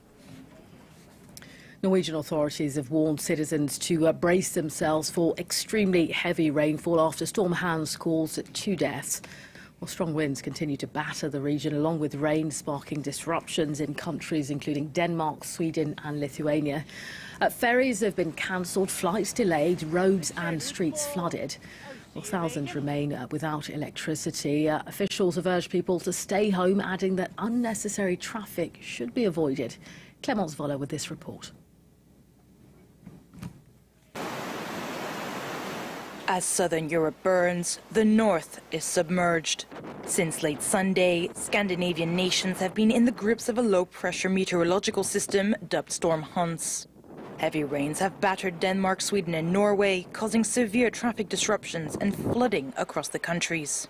Norwegian authorities have warned citizens to brace themselves for extremely heavy rainfall after Storm Hans caused 2 deaths. Well, strong winds continue to batter the region, along with rain sparking disruptions in countries including Denmark, Sweden and Lithuania. Ferries have been cancelled, flights delayed, roads and streets flooded. Well, thousands remain without electricity. Officials have urged people to stay home, adding that unnecessary traffic should be avoided. Clemence Voller with this report. As southern Europe burns, the north is submerged. Since late Sunday, Scandinavian nations have been in the grips of a low-pressure meteorological system dubbed Storm Hans. Heavy rains have battered Denmark, Sweden and Norway, causing severe traffic disruptions and flooding across the countries.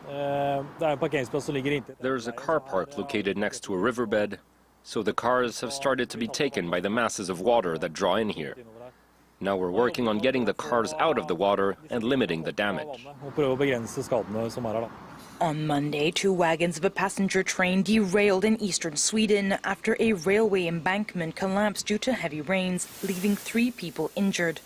There's a car park located next to a riverbed, so the cars have started to be taken by the masses of water that draw in here. Now we're working on getting the cars out of the water and limiting the damage. On Monday, 2 wagons of a passenger train derailed in eastern Sweden after a railway embankment collapsed due to heavy rains, leaving 3 people injured.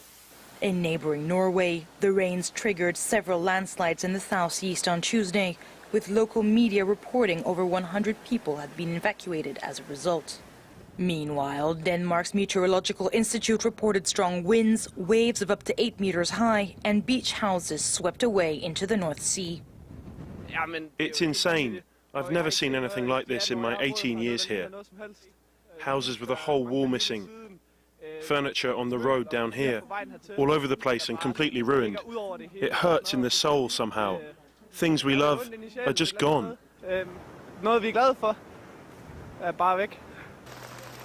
In neighboring Norway, the rains triggered several landslides in the southeast on Tuesday, with local media reporting over 100 people had been evacuated as a result. Meanwhile, Denmark's Meteorological Institute reported strong winds, waves of up to 8 meters high, and beach houses swept away into the North Sea. It's insane. I've never seen anything like this in my 18 years here. Houses with a whole wall missing. Furniture on the road down here, all over the place and completely ruined. It hurts in the soul somehow. Things we love are just gone.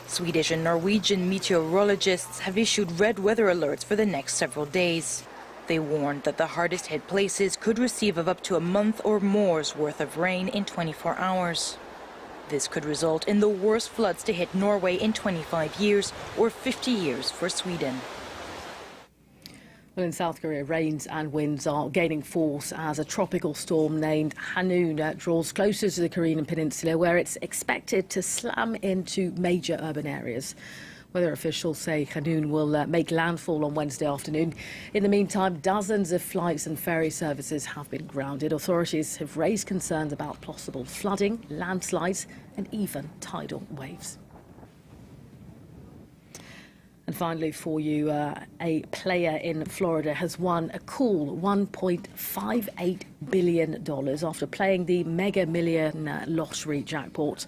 Swedish and Norwegian meteorologists have issued red weather alerts for the next several days. They warned that the hardest hit places could receive of up to a month or more's worth of rain in 24 hours. This could result in the worst floods to hit Norway in 25 years or 50 years for Sweden. Well, in South Korea, rains and winds are gaining force as a tropical storm named Hanoon draws closer to the Korean peninsula, where it's expected to slam into major urban areas. Weather officials say Hanoon will make landfall on Wednesday afternoon. In the meantime, dozens of flights and ferry services have been grounded. Authorities have raised concerns about possible flooding, landslides and even tidal waves. And finally for you, a player in Florida has won a cool $1.58 billion after playing the Mega Million lottery jackpot.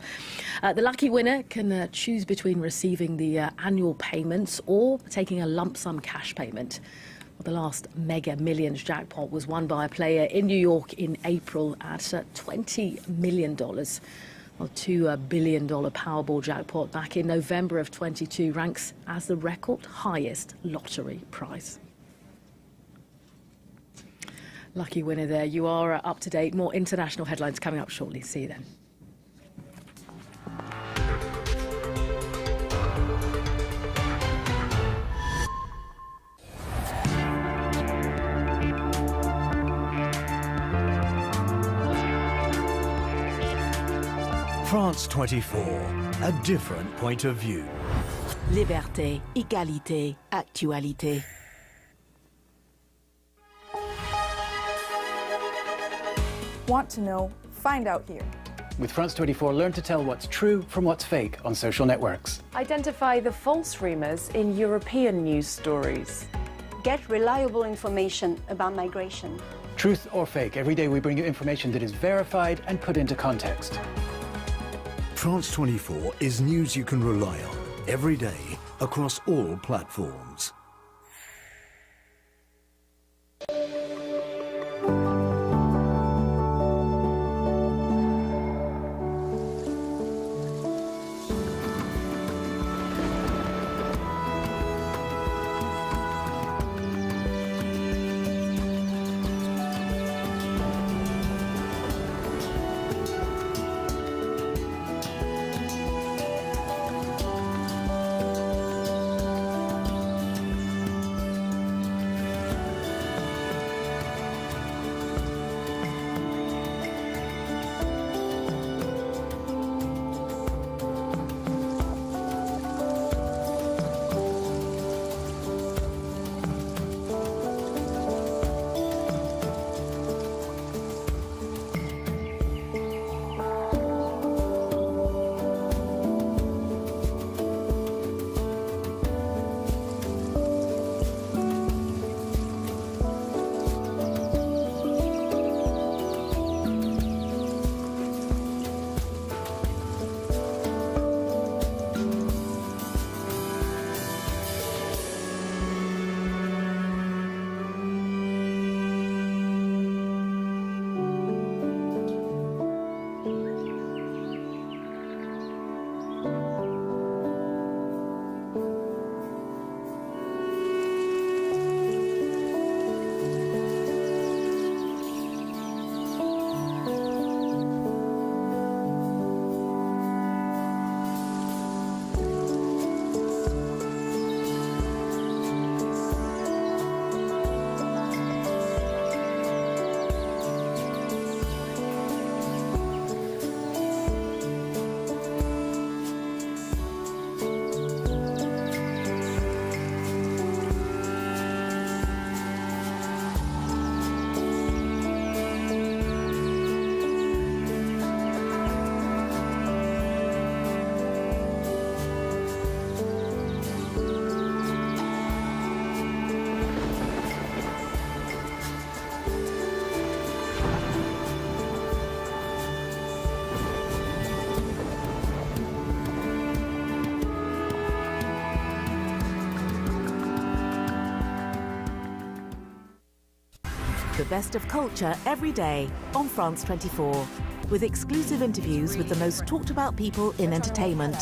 The lucky winner can choose between receiving the annual payments or taking a lump sum cash payment. Well, The last Mega Millions jackpot was won by a player in New York in April at $20 million. Well, $2 billion Powerball jackpot back in November of 22 ranks as the record highest lottery prize. Lucky winner there. You are up to date. More international headlines coming up shortly. See you then. France 24, a different point of view. Liberté, égalité, actualité. Want to know? Find out here. With France 24, learn to tell what's true from what's fake on social networks. Identify the false rumours in European news stories. Get reliable information about migration. Truth or fake, every day we bring you information that is verified and put into context. France 24 is news you can rely on every day across all platforms. The best of culture every day on France 24, with exclusive interviews with the most talked about people in entertainment.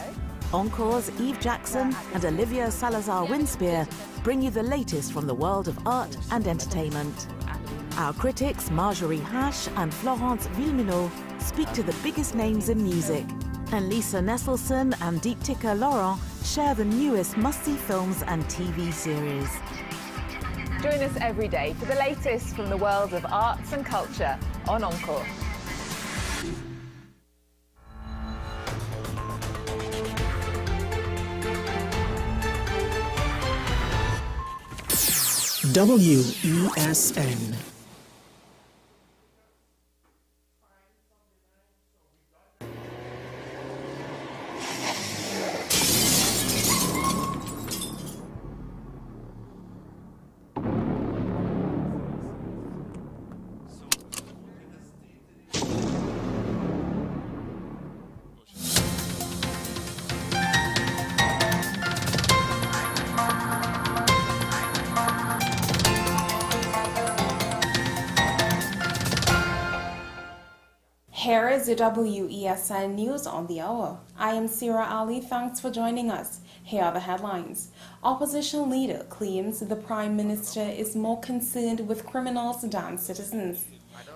Encore's Eve Jackson and Olivia Salazar-Winspear bring you the latest from the world of art and entertainment. Our critics Marjorie Hash and Florence Villeminot speak to the biggest names in music. And Lisa Nesselson and Deeptika Laurent share the newest must-see films and TV series. Join us every day for the latest from the world of arts and culture on Encore. WESN. Here is your WESN News on the Hour. I am Sira Ali. Thanks for joining us. Here are the headlines. Opposition leader claims the Prime Minister is more concerned with criminals than citizens.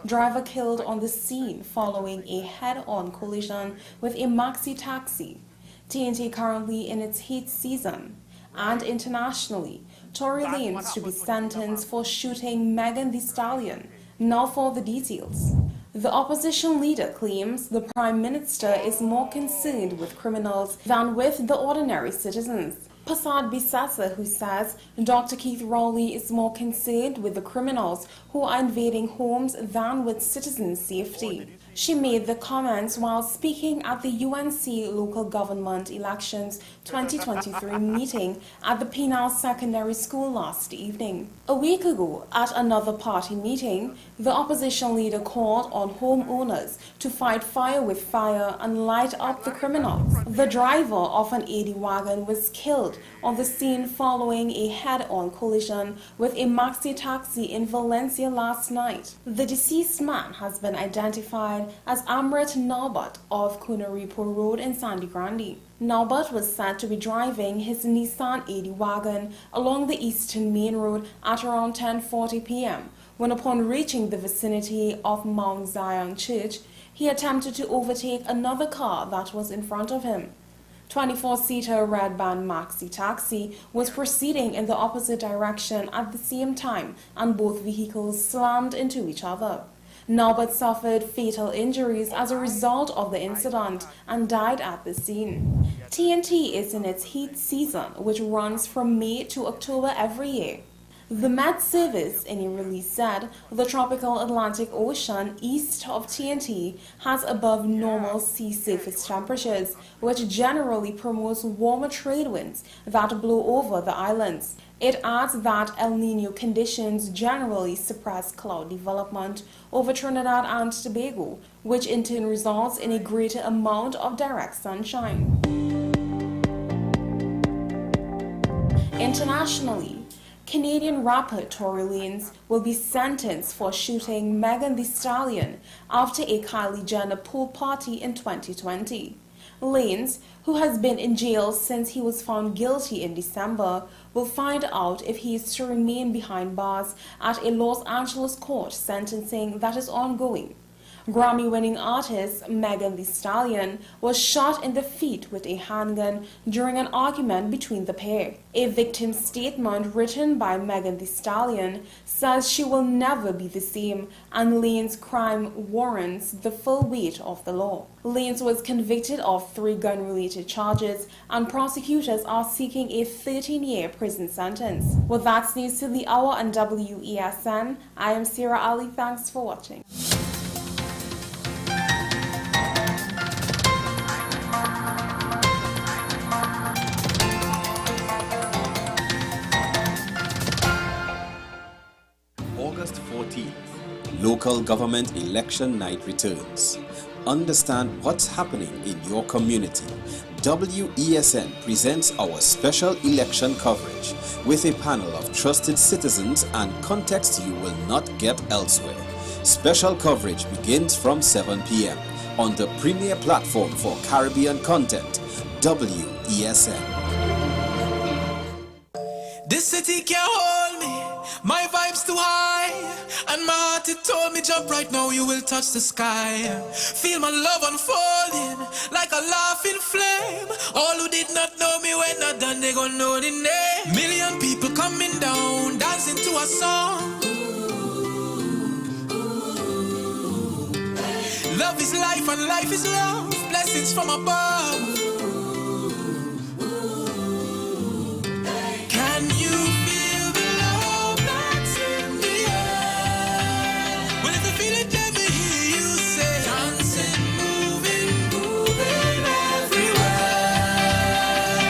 Driver killed on the scene following a head-on collision with a maxi taxi. TNT currently in its heat season. And internationally, Tory Lanez to be sentenced for shooting Megan Thee Stallion. Now for the details. The opposition leader claims the Prime Minister is more concerned with criminals than with the ordinary citizens. Passad Bissassa, who says Dr. Keith Rowley is more concerned with the criminals who are invading homes than with citizen safety. She made the comments while speaking at the UNC Local Government Elections 2023 meeting at the Penal Secondary School last evening. A week ago, at another party meeting, the opposition leader called on homeowners to fight fire with fire and light up the criminals. The driver of an 80 wagon was killed on the scene following a head-on collision with a maxi taxi in Valencia last night. The deceased man has been identified as Amrit Naubat of Kunaripo Road in Sandy Grande. Naubat was said to be driving his Nissan 80 wagon along the Eastern Main Road at around 10:40 p.m. when, upon reaching the vicinity of Mount Zion Church, he attempted to overtake another car that was in front of him. 24-seater red band maxi taxi was proceeding in the opposite direction at the same time, and both vehicles slammed into each other. Naubat suffered fatal injuries as a result of the incident and died at the scene. TNT is in its heat season, which runs from May to October every year. The Met Service, in a release, said the tropical Atlantic Ocean east of TNT has above normal sea surface temperatures, which generally promotes warmer trade winds that blow over the islands. It adds that El Niño conditions generally suppress cloud development over Trinidad and Tobago, which in turn results in a greater amount of direct sunshine. Internationally, Canadian rapper Tory Lanez will be sentenced for shooting Megan Thee Stallion after a Kylie Jenner pool party in 2020. Lanez, who has been in jail since he was found guilty in December, will find out if he is to remain behind bars at a Los Angeles court sentencing that is ongoing. Grammy-winning artist Megan Thee Stallion was shot in the feet with a handgun during an argument between the pair. A victim statement written by Megan Thee Stallion says she will never be the same, and Lanez's crime warrants the full weight of the law. Lanez was convicted of 3 gun-related charges, and prosecutors are seeking a 13-year prison sentence. Well, that's news to the hour on WESN. I am Sira Ali. Thanks for watching. August 14th, local government election night returns. Understand what's happening in your community. WESN presents our special election coverage with a panel of trusted citizens and context you will not get elsewhere. Special coverage begins from 7 p.m. on the premier platform for Caribbean content, WESN. This city can't hold me, my vibe's too high, and my heart it told me jump right now, you will touch the sky. Feel my love unfolding like a laughing flame. All who did not know me when not done, they gon' know the name. Million people coming down, dancing to a song. Love is life and life is love, blessings from above. Can you feel the love that's in the air? Well, if you feel it, let me hear you say, dancing, moving everywhere.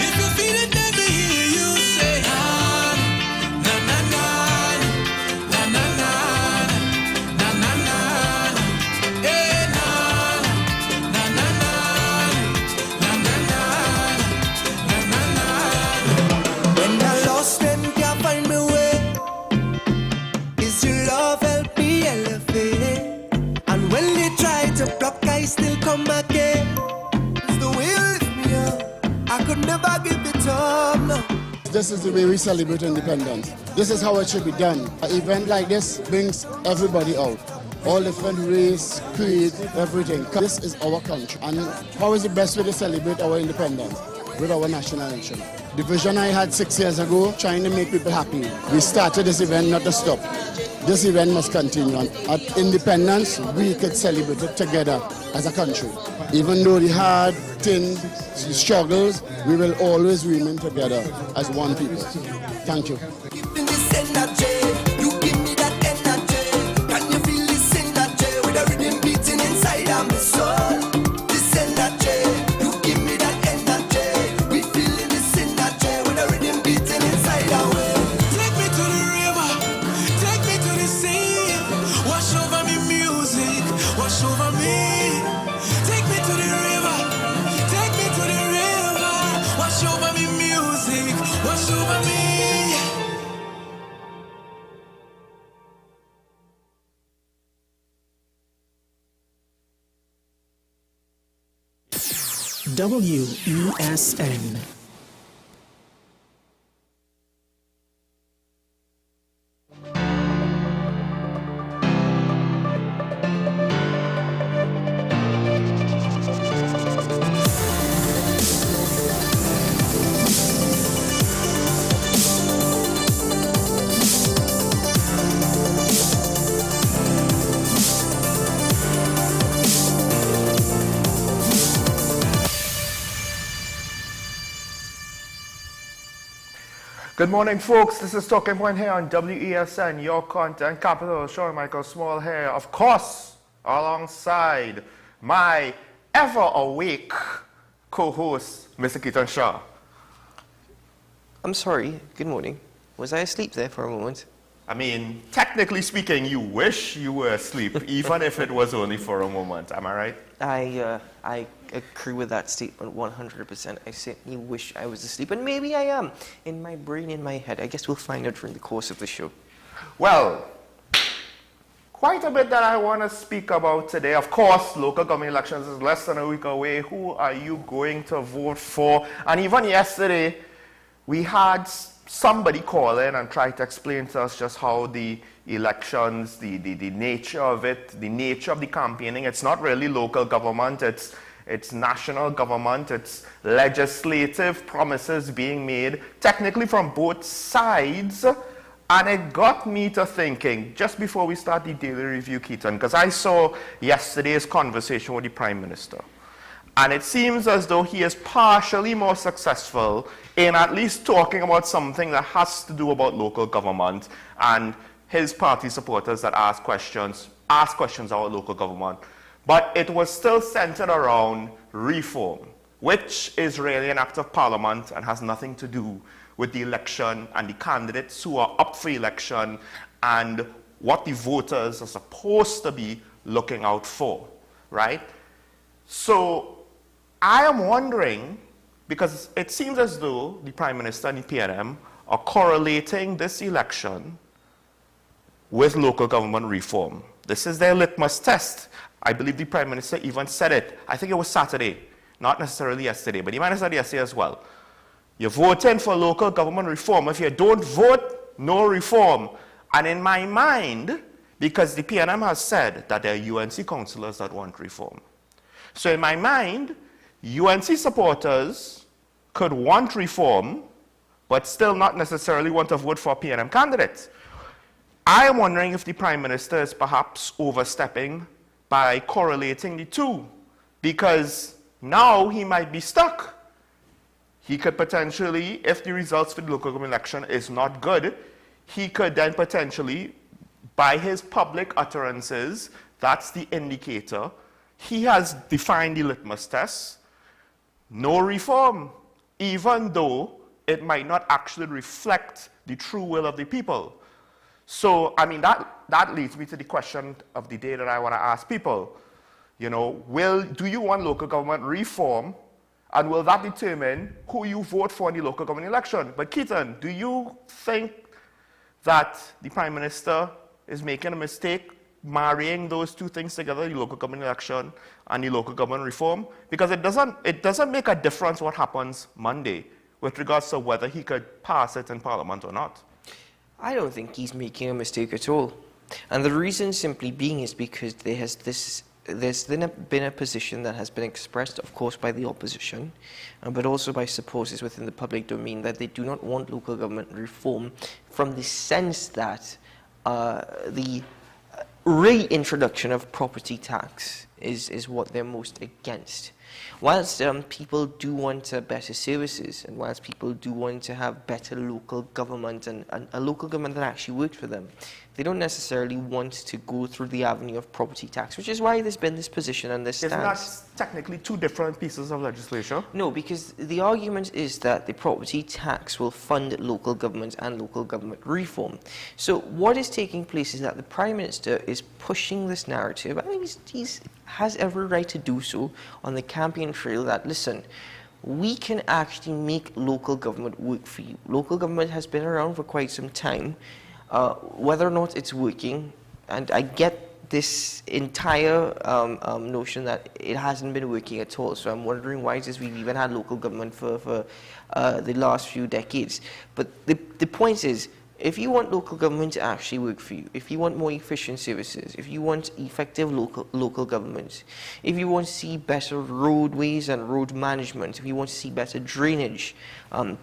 If you feel it, let me hear you say, na na na na na na na na na na, eh na na na na na na na. could never give it up, no. This is the way we celebrate independence. This is how it should be done. An event like this brings everybody out. All different race, creed, everything. This is our country. And how is the best way to celebrate our independence? With our national anthem. The vision I had 6 years ago, trying to make people happy. We started this event not to stop. This event must continue. At independence, we could celebrate it together as a country. Even though the hard things, the struggles, we will always remain together as one people. Thank you. WESN. Good morning, folks. This is Talking Point here on WESN, your content capital. Sean Michael Small here, of course, alongside my ever-awake co-host, Mr. Keaton Shaw. I'm sorry. Good morning. Was I asleep there for a moment? I mean, technically speaking, you wish you were asleep, even if it was only for a moment. Am I right? I agree with that statement 100%. I certainly wish I was asleep, and maybe I am. In my brain, in my head. I guess we'll find out during the course of the show. Well, quite a bit that I want to speak about today. Of course, local government elections is less than a week away. Who are you going to vote for? And even yesterday, we had somebody call in and try to explain to us just how the elections, the nature of it, the nature of the campaigning. It's not really local government, it's national government, it's legislative promises being made, technically from both sides. And it got me to thinking, just before we start the daily review, Keaton, because I saw yesterday's conversation with the Prime Minister. And it seems as though he is partially more successful in at least talking about something that has to do about local government, and his party supporters that ask questions about local government. But it was still centered around reform, which is really an act of parliament and has nothing to do with the election and the candidates who are up for election and what the voters are supposed to be looking out for, right? So I am wondering, because it seems as though the Prime Minister and the PNM are correlating this election with local government reform. This is their litmus test. I believe the Prime Minister even said it. I think it was Saturday, not necessarily yesterday, but he might have said yesterday as well. You're voting for local government reform. If you don't vote, no reform. And in my mind, because the PNM has said that there are UNC councillors that want reform. So in my mind, UNC supporters could want reform, but still not necessarily want to vote for a PNM candidate. I am wondering if the Prime Minister is perhaps overstepping by correlating the two, because now he might be stuck. He could potentially, if the results for the local government election is not good, he could then potentially, by his public utterances, that's the indicator, he has defined the litmus test, no reform, even though it might not actually reflect the true will of the people. So, I mean, that leads me to the question of the day that I want to ask people. You know, do you want local government reform, and will that determine who you vote for in the local government election? But Keaton, do you think that the Prime Minister is making a mistake marrying those two things together, the local government election and the local government reform? Because it doesn't make a difference what happens Monday with regards to whether he could pass it in Parliament or not. I don't think he's making a mistake at all. And the reason simply being is because there's been a position that has been expressed, of course, by the opposition, but also by supporters within the public domain that they do not want local government reform, from the sense that the reintroduction of property tax is what they're most against. Whilst people do want better services, and whilst people do want to have better local government and a local government that actually works for them, they don't necessarily want to go through the avenue of property tax, which is why there's been this position and this stance. Isn't that technically two different pieces of legislation? No, because the argument is that the property tax will fund local government and local government reform. So what is taking place is that the Prime Minister is pushing this narrative. I mean, he has every right to do so on the campaign trail that, listen, we can actually make local government work for you. Local government has been around for quite some time. Whether or not it's working, and I get this entire notion that it hasn't been working at all, so I'm wondering why it is we've even had local government for the last few decades. But the point is, if you want local government to actually work for you, if you want more efficient services, if you want effective local government, if you want to see better roadways and road management, if you want to see better drainage,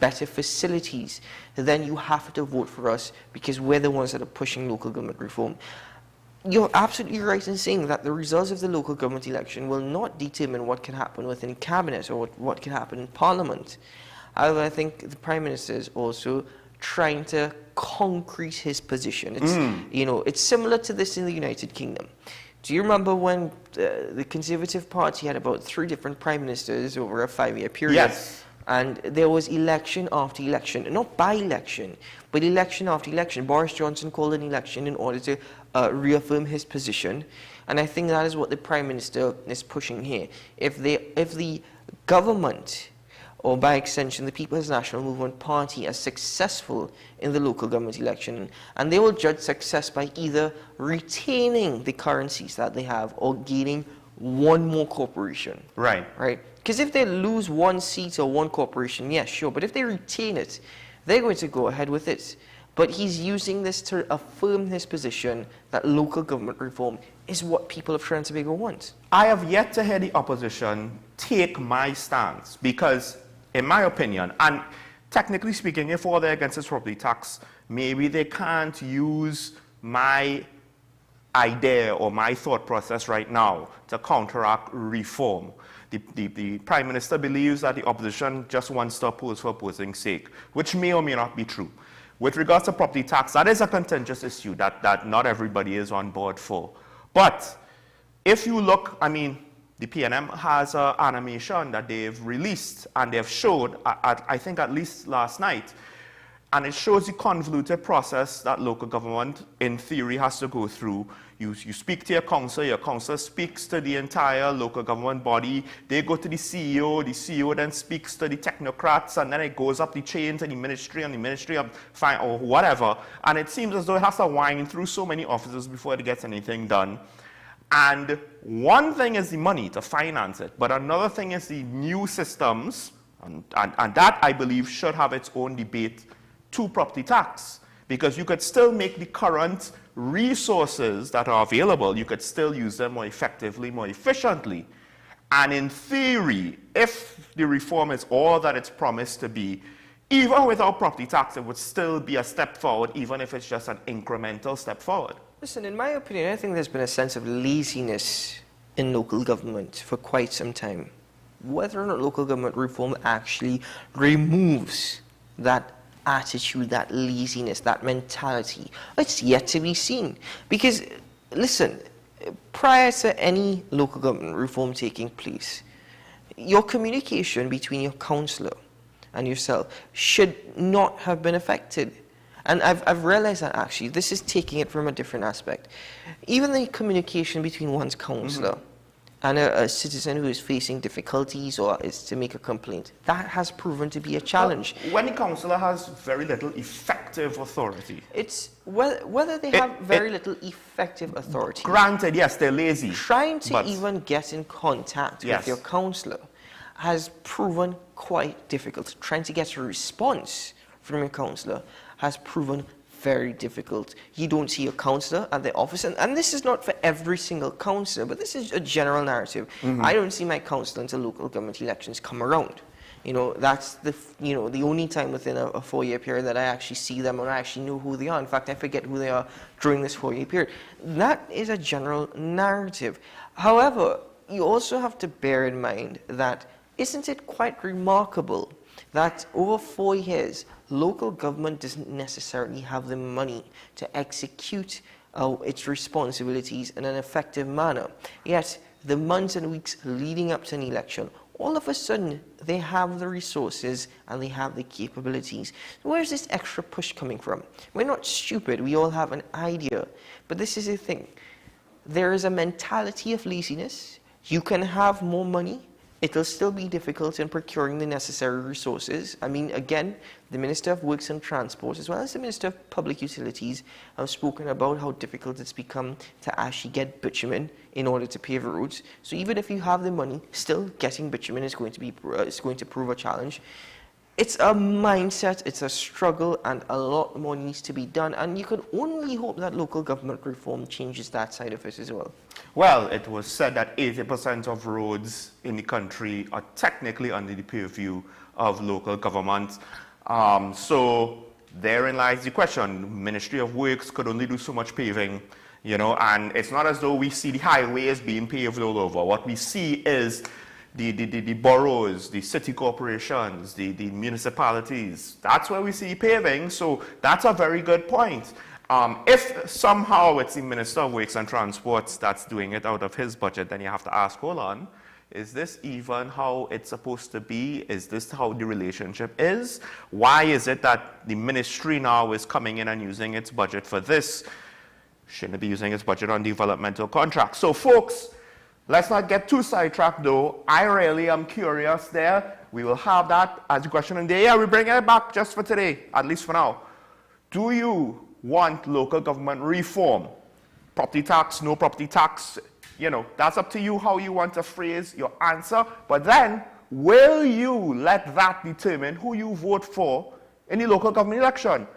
better facilities, then you have to vote for us, because we're the ones that are pushing local government reform. You're absolutely right in saying that the results of the local government election will not determine what can happen within cabinet or what can happen in Parliament. However, I think the Prime Minister is also trying to concrete his position. It's, you know, it's similar to this in the United Kingdom. Do you remember when the Conservative Party had about 3 different prime ministers over a 5-year period? Yes. And there was election after election, not by-election, but election after election. Boris Johnson called an election in order to reaffirm his position. And I think that is what the Prime Minister is pushing here. If the government, or by extension the People's National Movement Party, are successful in the local government election, and they will judge success by either retaining the currencies that they have or gaining one more corporation. Right. Right? Because if they lose 1 seat or 1 corporation, yes, sure, but if they retain it, they're going to go ahead with it. But he's using this to affirm his position that local government reform is what people of Trans-Tobago want. I have yet to hear the opposition take my stance, because in my opinion, and technically speaking, if all they're against is property tax, maybe they can't use my idea or my thought process right now to counteract reform. The Prime Minister believes that the opposition just wants to oppose for opposing's sake, which may or may not be true. With regards to property tax, that is a contentious issue that not everybody is on board for. But if you look, I mean, the PNM has an animation that they've released and they've showed, I think at least last night, and it shows the convoluted process that local government, in theory, has to go through. You speak to your council speaks to the entire local government body, they go to the CEO then speaks to the technocrats, and then it goes up the chain to the ministry, and the ministry of fine or whatever, and it seems as though it has to wind through so many offices before it gets anything done. And one thing is the money to finance it, but another thing is the new systems, and that, I believe, should have its own debate to property tax, because you could still make the current resources that are available, you could still use them more effectively, more efficiently. And in theory, if the reform is all that it's promised to be, even without property tax, it would still be a step forward, even if it's just an incremental step forward. Listen, in my opinion, I think there's been a sense of laziness in local government for quite some time. Whether or not local government reform actually removes that attitude, that laziness, that mentality, it's yet to be seen. Because, listen, prior to any local government reform taking place, your communication between your councillor and yourself should not have been affected. And I've realized that actually, this is taking it from a different aspect. Even the communication between one's councillor and a citizen who is facing difficulties or is to make a complaint, that has proven to be a challenge. When the councillor has very little effective authority. It's whether they have very little effective authority. Granted, yes, they're lazy. Trying to even get in contact with your councillor has proven quite difficult. Trying to get a response from your councillor has proven very difficult. You don't see a councillor at the office, and this is not for every single councillor, but this is a general narrative. I don't see my councillor until local government elections come around. You know, that's the only time within a 4-year period that I actually see them or I actually know who they are. In fact, I forget who they are during this 4-year period. That is a general narrative. However, you also have to bear in mind that isn't it quite remarkable that over 4 years, local government doesn't necessarily have the money to execute its responsibilities in an effective manner. Yet, the months and weeks leading up to an election, all of a sudden, they have the resources and they have the capabilities. Where's this extra push coming from? We're not stupid. We all have an idea. But this is the thing. There is a mentality of laziness. You can have more money. It'll still be difficult in procuring the necessary resources. I mean, again, the Minister of Works and Transport, as well as the Minister of Public Utilities, have spoken about how difficult it's become to actually get bitumen in order to pave roads. So even if you have the money, still getting bitumen is going to prove a challenge. It's a mindset, it's a struggle, and a lot more needs to be done. And you can only hope that local government reform changes that side of it as well. Well, it was said that 80% of roads in the country are technically under the purview of local government. So therein lies the question. Ministry of Works could only do so much paving, you know, and it's not as though we see the highways being paved all over. What we see is the boroughs, the city corporations, the municipalities. That's where we see paving, so that's a very good point. If somehow it's the Minister of Works and Transport that's doing it out of his budget, then you have to ask, hold on, is this even how it's supposed to be? Is this how the relationship is? Why is it that the ministry now is coming in and using its budget for this? Shouldn't it be using its budget on developmental contracts? So folks, let's not get too sidetracked though. I really am curious there. We will have that as a question in the air. We bring it back just for today, at least for now. Do you want local government reform? Property tax, no property tax, you know, that's up to you how you want to phrase your answer. But then, will you let that determine who you vote for in the local government election?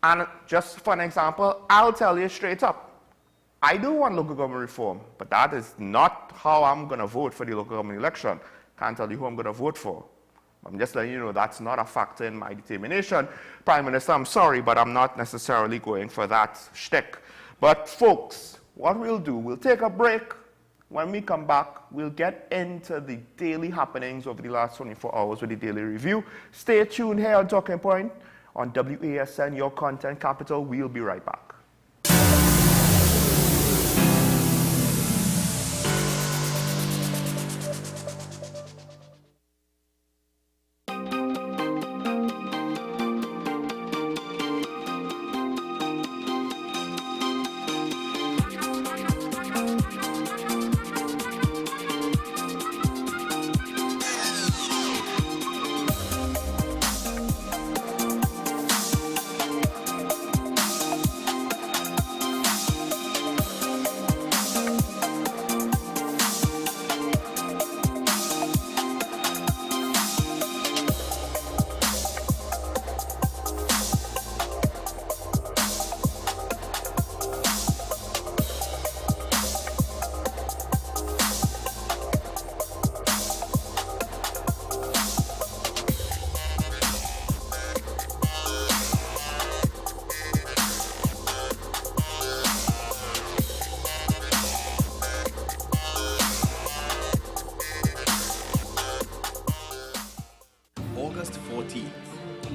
And just for an example, I'll tell you straight up, I do want local government reform, but that is not how I'm going to vote for the local government election. Can't tell you who I'm going to vote for. I'm just letting you know that's not a factor in my determination. Prime Minister, I'm sorry, but I'm not necessarily going for that shtick. But folks, what we'll do, we'll take a break. When we come back, we'll get into the daily happenings over the last 24 hours with the Daily Review. Stay tuned here on Talking Point on WASN, your content capital. We'll be right back.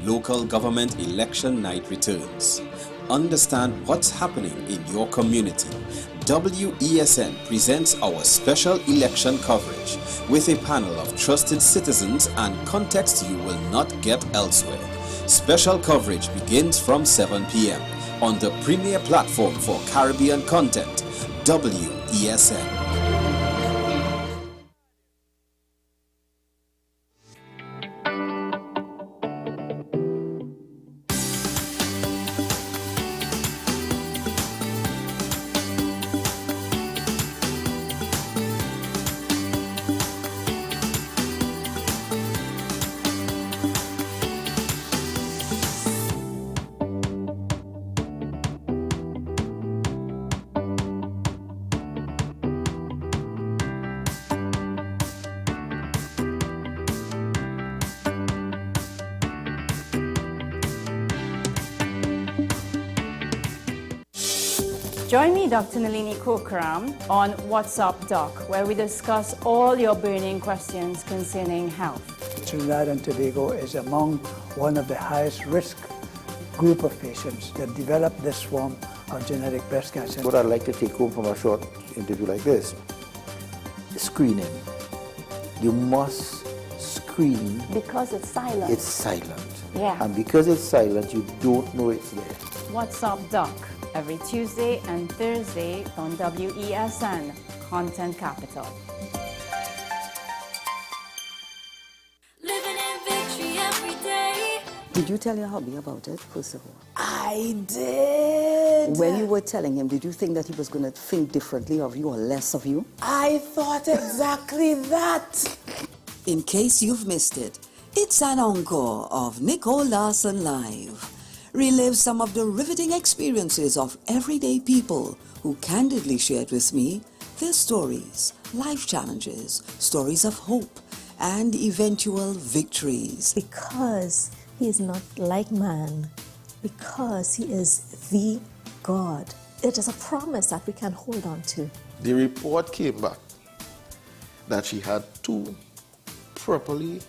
Local government election night returns. Understand what's happening in your community. WESN presents our special election coverage with a panel of trusted citizens and context you will not get elsewhere. Special coverage begins from 7 p.m. on the premier platform for Caribbean content, WESN. Join me, Dr. Nalini Kokram, on What's Up Doc, where we discuss all your burning questions concerning health. Trinidad and Tobago is among one of the highest risk group of patients that develop this form of genetic breast cancer. What I'd like to take home from a short interview like this, screening. You must screen. Because it's silent. It's silent. Yeah. And because it's silent, you don't know it's there. What's Up Doc, every Tuesday and Thursday on WESN, Content Capital. Living in victory every day. Did you tell your hubby about it, first of all? I did. When you were telling him, did you think that he was going to think differently of you or less of you? I thought exactly that. In case you've missed it, it's an encore of Nicole Larson Live. Relive some of the riveting experiences of everyday people who candidly shared with me their stories, life challenges, stories of hope, and eventual victories. Because he is not like man, because he is the God. It is a promise that we can hold on to. The report came back that she had two properly...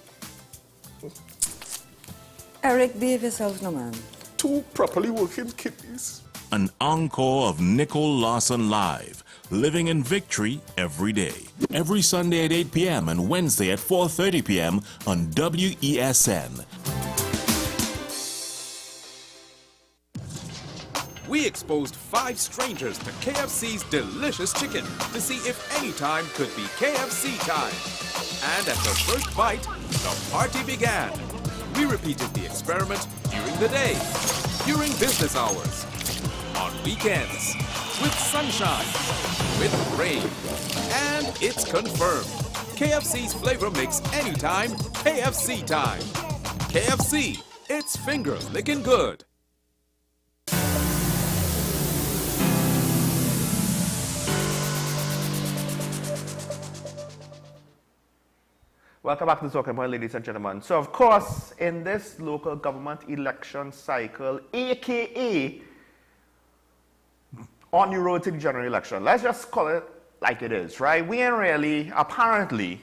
Eric, behave yourself, no man. Two properly working kidneys. An encore of Nicole Larson Live, living in victory every day. Every Sunday at 8 p.m. and Wednesday at 4:30 p.m. on WESN. We exposed 5 strangers to KFC's delicious chicken to see if any time could be KFC time. And at the first bite, the party began. We repeated the experiment during the day, during business hours, on weekends, with sunshine, with rain, and it's confirmed. KFC's flavor makes anytime KFC time. KFC, it's finger licking good. Welcome back to the Talking Point, ladies and gentlemen. So, of course, in this local government election cycle, aka on the road to the general election, let's just call it like it is, right? We ain't really, apparently,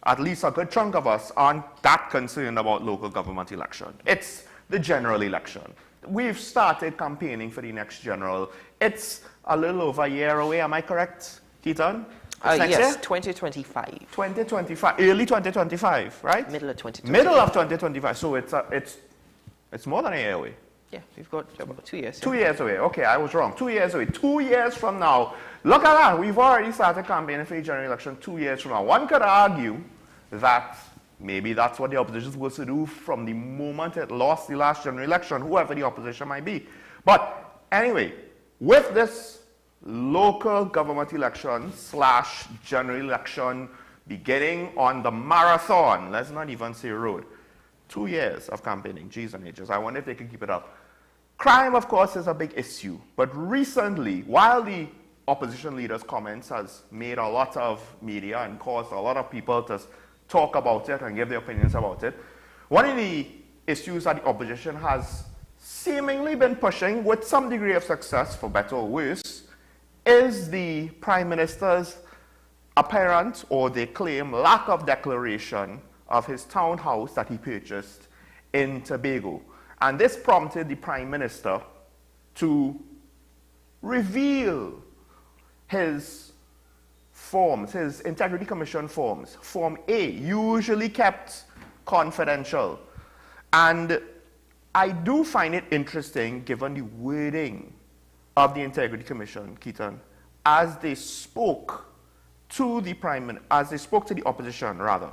at least a good chunk of us aren't that concerned about local government election. It's the general election. We've started campaigning for the next general. It's a little over a year away, am I correct, Keaton? Yes, 2025. 2025, early 2025, right? Middle of 2025. Middle of 2025, so it's more than a year away. Yeah, we've got about 2 years. 2 years away, okay, I was wrong. 2 years away. 2 years from now, look at that, we've already started campaigning for the general election 2 years from now. One could argue that maybe that's what the opposition is supposed to do from the moment it lost the last general election, whoever the opposition might be. But anyway, with this local government election / general election beginning on the marathon, let's not even say road, 2 years of campaigning, G's and H's. I wonder if they can keep it up. Crime, of course, is a big issue, but recently, while the opposition leader's comments has made a lot of media and caused a lot of people to talk about it and give their opinions about it, one of the issues that the opposition has seemingly been pushing with some degree of success, for better or worse, is the Prime Minister's apparent, or they claim, lack of declaration of his townhouse that he purchased in Tobago. And this prompted the Prime Minister to reveal his forms, his Integrity Commission forms. Form A, usually kept confidential. And I do find it interesting, given the wording of the Integrity Commission, Keaton, as they spoke to the opposition, rather,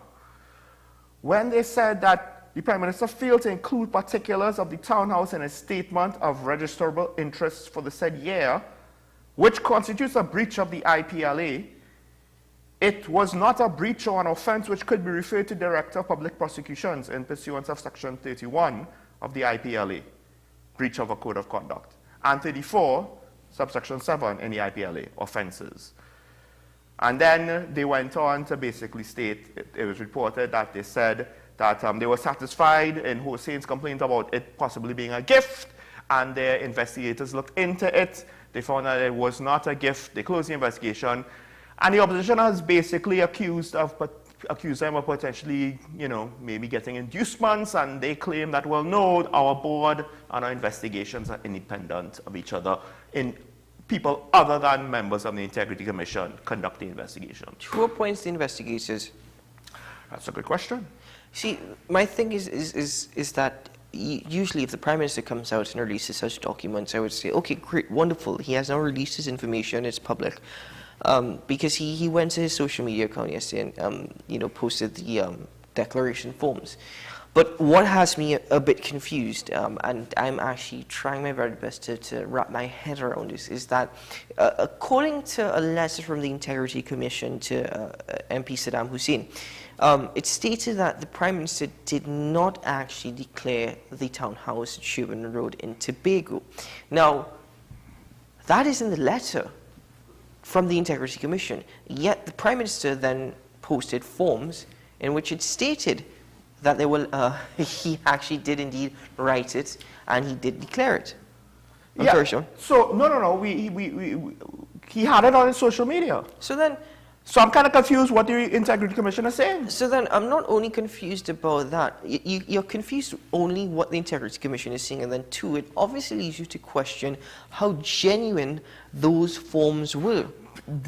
when they said that the Prime Minister failed to include particulars of the townhouse in a statement of registrable interests for the said year, which constitutes a breach of the IPLA, it was not a breach or an offense which could be referred to Director of Public Prosecutions in pursuance of Section 31 of the IPLA, breach of a code of conduct, and 34, subsection 7 in the IPLA, offenses. And then they went on to basically state, it was reported that they said that they were satisfied in Hussein's complaint about it possibly being a gift, and their investigators looked into it. They found that it was not a gift. They closed the investigation. And the opposition has basically accused them of potentially, maybe getting inducements. And they claim that, well, no, our board and our investigations are independent of each other. People other than members of the Integrity Commission conduct the investigation. Who appoints the investigators? That's a good question. See, my thing is that usually if the Prime Minister comes out and releases such documents, I would say, okay, great, wonderful. He has now released his information, it's public. Because he went to his social media account yesterday and posted the declaration forms. But what has me a bit confused, and I'm actually trying my very best to wrap my head around this, is that according to a letter from the Integrity Commission to MP Saddam Hussein, it stated that the Prime Minister did not actually declare the townhouse at Sherburne Road in Tobago. Now, that is in the letter from the Integrity Commission, yet the Prime Minister then posted forms in which it stated that they will, he actually did indeed write it, and he did declare it. I'm sorry, Sean. So, no, he had it on his social media. So I'm kind of confused what the Integrity Commission is saying. So then I'm not only confused about that, you're confused only what the Integrity Commission is saying, and then two, it obviously leads you to question how genuine those forms were.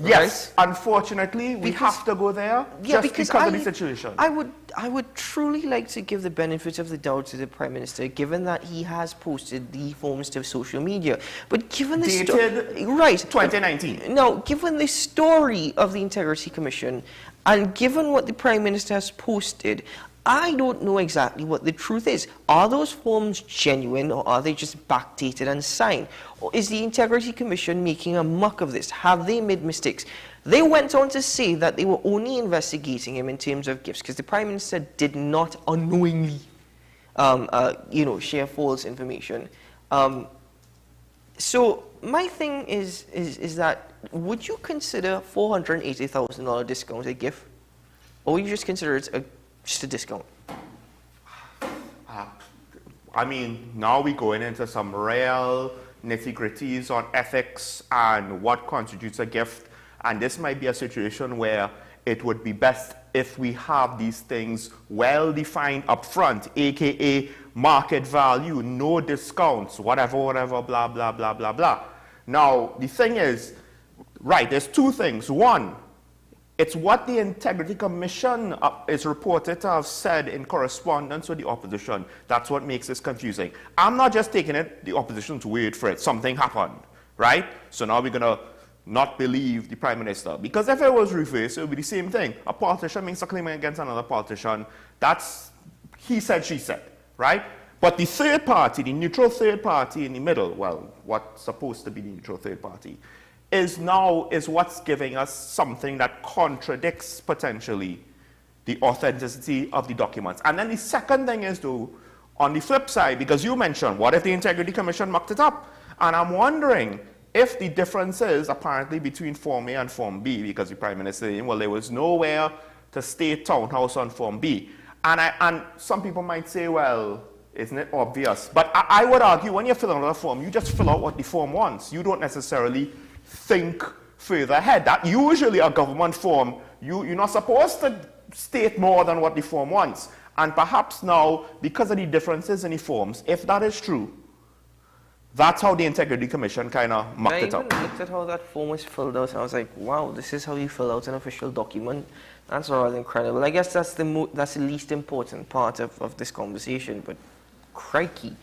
Yes, right? Unfortunately, we have to go there because of the situation. I would truly like to give the benefit of the doubt to the Prime Minister, given that he has posted the forms to social media. But given the dated right 2019. Now, given the story of the Integrity Commission, and given what the Prime Minister has posted, I don't know exactly what the truth is. Are those forms genuine, or are they just backdated and signed? Or is the Integrity Commission making a muck of this? Have they made mistakes? They went on to say that they were only investigating him in terms of gifts, because the Prime Minister did not unknowingly, share false information. So my thing is that, would you consider $480,000 discount a gift, or would you just consider it just a discount? I mean, now we're going into some real nitty-gritties on ethics and what constitutes a gift. And this might be a situation where it would be best if we have these things well defined up front, aka market value, no discounts, whatever, blah, blah, blah, blah, blah. Now, the thing is, right, there's two things. One, it's what the Integrity Commission is reported to have said in correspondence with the opposition. That's what makes this confusing. I'm not just taking the opposition's word for it. Something happened, right? So now we're going to not believe the Prime Minister. Because if it was reversed, it would be the same thing. A politician makes a claim against another politician. That's he said, she said, right? But the third party, the neutral third party in the middle, well, what's supposed to be the neutral third party, is what's giving us something that contradicts potentially the authenticity of the documents. And then the second thing is, though, on the flip side, because you mentioned, what if the Integrity Commission mucked it up? And I'm wondering if the difference is apparently between Form A and Form B, because the Prime Minister is saying, well, there was nowhere to state townhouse on Form B. And some people might say, well, isn't it obvious? But I would argue, when you fill out a form, you just fill out what the form wants. You don't necessarily think further ahead. That usually a government form, you're not supposed to state more than what the form wants. And perhaps now, because of the differences in the forms, if that is true, that's how the Integrity Commission kind of mucked it up. I even looked at how that form was filled out, and I was like, wow, this is how you fill out an official document. That's rather incredible. I guess that's the least important part of this conversation, but crikey.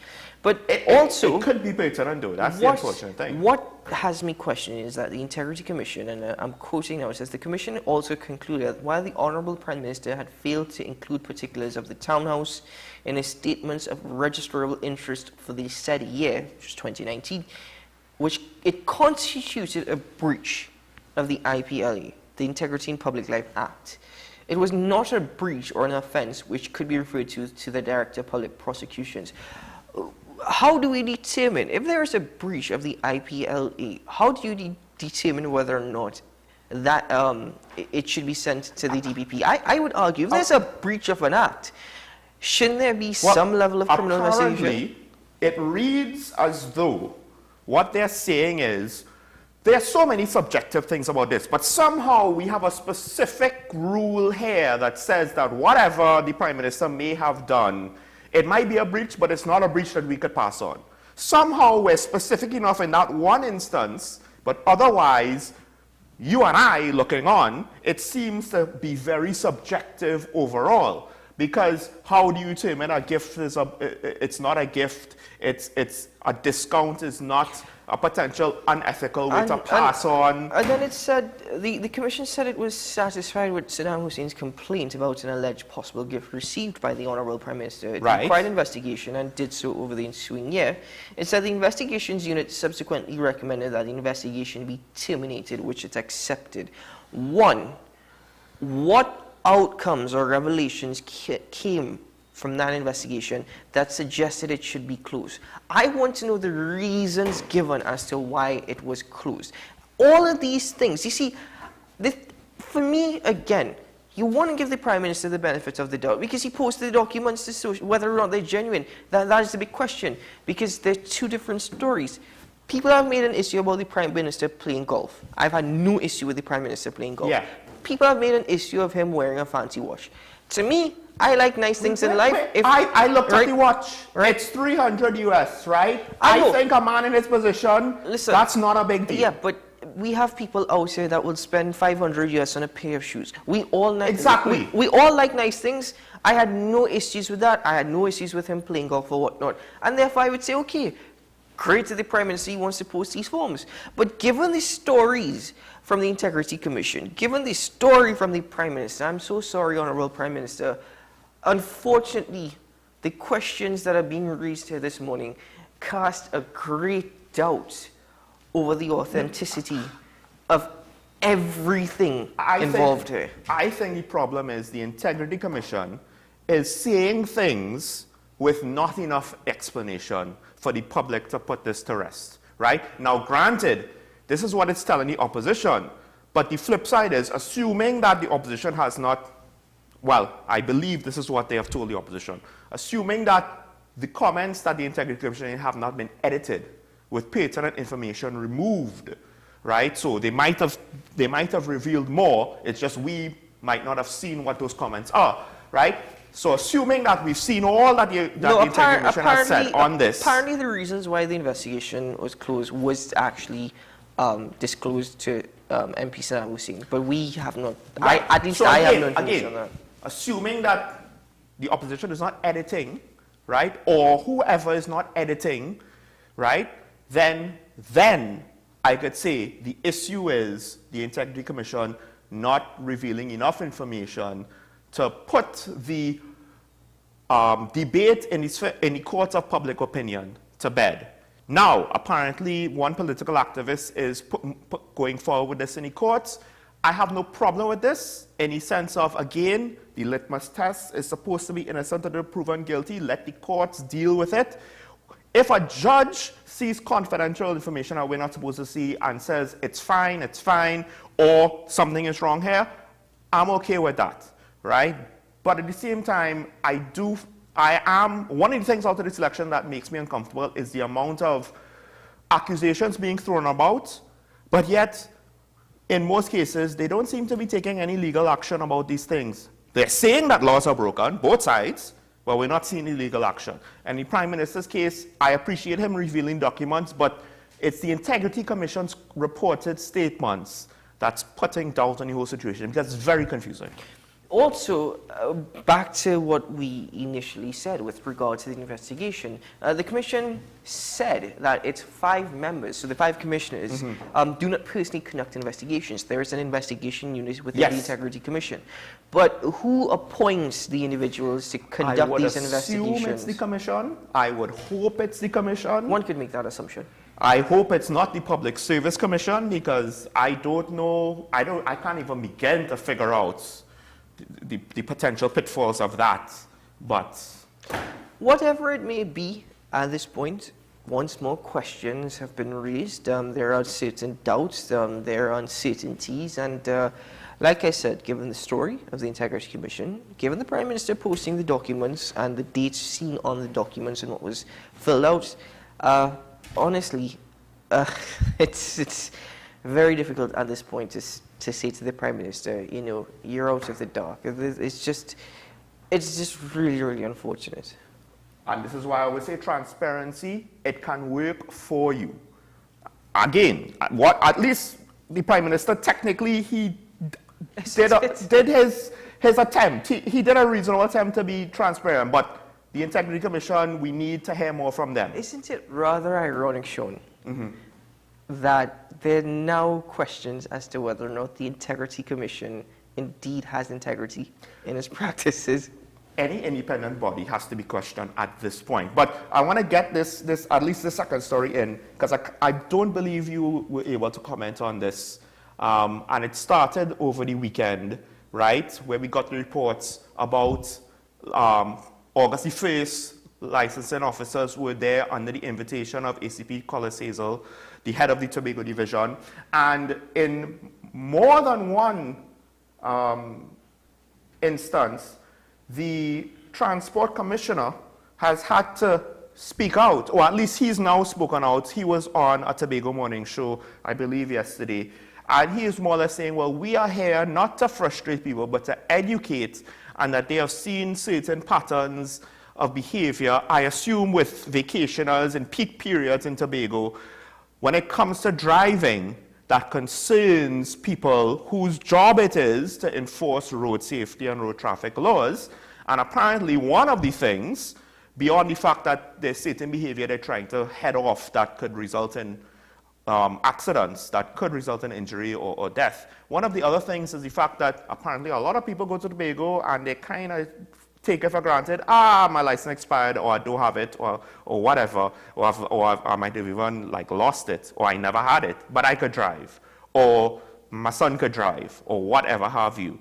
But it could be better than though. That's the unfortunate thing. What has me questioning is that the Integrity Commission, and I'm quoting now, it says, the Commission also concluded that while the Honourable Prime Minister had failed to include particulars of the townhouse in his statements of registrable interest for the said year, which was 2019, which it constituted a breach of the IPLA, the Integrity in Public Life Act. It was not a breach or an offence which could be referred to the Director of Public Prosecutions. How do we determine, if there is a breach of the IPLA, how do you determine whether or not that it should be sent to the DPP? I would argue, if there's a breach of an act, shouldn't there be some level of criminal investigation? It reads as though what they're saying is, There are so many subjective things about this, but somehow we have a specific rule here that says that whatever the Prime Minister may have done, it might be a breach, but it's not a breach that we could pass on. Somehow we're specific enough in that one instance, but otherwise, you and I looking on, it seems to be very subjective overall. Because how do you determine a gift is it's not a gift, it's a discount is not a potential unethical way to pass on. And then it said, the Commission said it was satisfied with Saddam Hussein's complaint about an alleged possible gift received by the Honourable Prime Minister. It required investigation and did so over the ensuing year. It said the investigations unit subsequently recommended that the investigation be terminated, which it accepted. One, what outcomes or revelations came from that investigation that suggested it should be closed? I want to know the reasons given as to why it was closed. All of these things, you see, for me, again, you want to give the Prime Minister the benefit of the doubt because he posted the documents to social, whether or not they're genuine. That is the big question, because they're two different stories. People have made an issue about the Prime Minister playing golf. I've had no issue with the Prime Minister playing golf. Yeah. People have made an issue of him wearing a fancy watch. To me, I like nice things in life. I looked at the watch. Right? It's 300 US, right? I think a man in his position, that's not a big deal. Yeah, but we have people out here that would spend 500 US on a pair of shoes. We all we all like nice things. I had no issues with that. I had no issues with him playing golf or whatnot. And therefore, I would say, okay, great that the Prime Minister he wants to post these forms. But given the stories from the Integrity Commission, given the story from the Prime Minister, I'm so sorry, Honourable Prime Minister, unfortunately, the questions that are being raised here this morning cast a great doubt over the authenticity of everything involved here. I think the problem is the Integrity Commission is saying things with not enough explanation for the public to put this to rest, right? Now, granted, this is what it's telling the opposition, but the flip side is, assuming that the opposition has not, well, I believe this is what they have told the opposition, assuming that the comments that the Integrity Commission have not been edited with pertinent information removed, right? So they might have revealed more, it's just we might not have seen what those comments are, right? So assuming that we've seen all that the Integrity Commission has said on this. Apparently the reasons why the investigation was closed was actually disclosed to MP Saddam Hussein, but we have not, right. I have no information on that. Assuming that the opposition is not editing, right, or whoever is not editing, right, then I could say the issue is the Integrity Commission not revealing enough information to put the debate in the courts of public opinion to bed. Now, apparently, one political activist is going forward with this in the courts. I have no problem with this in the sense of, again, the litmus test is supposed to be innocent until proven guilty. Let the courts deal with it. If a judge sees confidential information that we're not supposed to see and says it's fine, or something is wrong here, I'm okay with that, right? But at the same time, one of the things out of this election that makes me uncomfortable is the amount of accusations being thrown about, but yet, in most cases, they don't seem to be taking any legal action about these things. They're saying that laws are broken, both sides, but we're not seeing any legal action. And in the Prime Minister's case, I appreciate him revealing documents, but it's the Integrity Commission's reported statements that's putting doubt on the whole situation, because it's very confusing. Also, back to what we initially said with regard to the investigation, the Commission said that its 5 members, so the 5 commissioners, do not personally conduct investigations. There is an investigation unit within the Integrity Commission. But who appoints the individuals to conduct these investigations? I would assume it's the Commission. I would hope it's the Commission. One could make that assumption. I hope it's not the Public Service Commission, because I don't know, I can't even begin to figure out the potential pitfalls of that, but whatever it may be at this point, once more questions have been raised. There are certain doubts, there are uncertainties, and like I said, given the story of the Integrity Commission, given the Prime Minister posting the documents and the dates seen on the documents and what was filled out, honestly, it's very difficult at this point to say to the Prime Minister, you know, you're out of the dark. It's just really, really unfortunate. And this is why I always say transparency, it can work for you. Again, at least the Prime Minister, technically, he did his attempt. He did a reasonable attempt to be transparent, but the Integrity Commission, we need to hear more from them. Isn't it rather ironic, Sean, that there are now questions as to whether or not the Integrity Commission indeed has integrity in its practices? Any independent body has to be questioned at this point. But I want to get this at least the second story in, because I don't believe you were able to comment on this. And it started over the weekend, right, where we got the reports about August the 1st, licensing officers were there under the invitation of ACP Collis Hazel, the head of the Tobago Division. And in more than one instance, the Transport Commissioner has had to speak out, or at least he's now spoken out. He was on a Tobago morning show, I believe yesterday, and he is more or less saying, well, we are here not to frustrate people, but to educate, and that they have seen certain patterns of behavior, I assume with vacationers in peak periods in Tobago, when it comes to driving, that concerns people whose job it is to enforce road safety and road traffic laws. And apparently one of the things, beyond the fact that there's certain behavior they're trying to head off that could result in accidents, that could result in injury or death, one of the other things is the fact that apparently a lot of people go to Tobago and they kind of take it for granted, my license expired, or I don't have it, or whatever, or I might have even like lost it, or I never had it, but I could drive, or my son could drive, or whatever have you.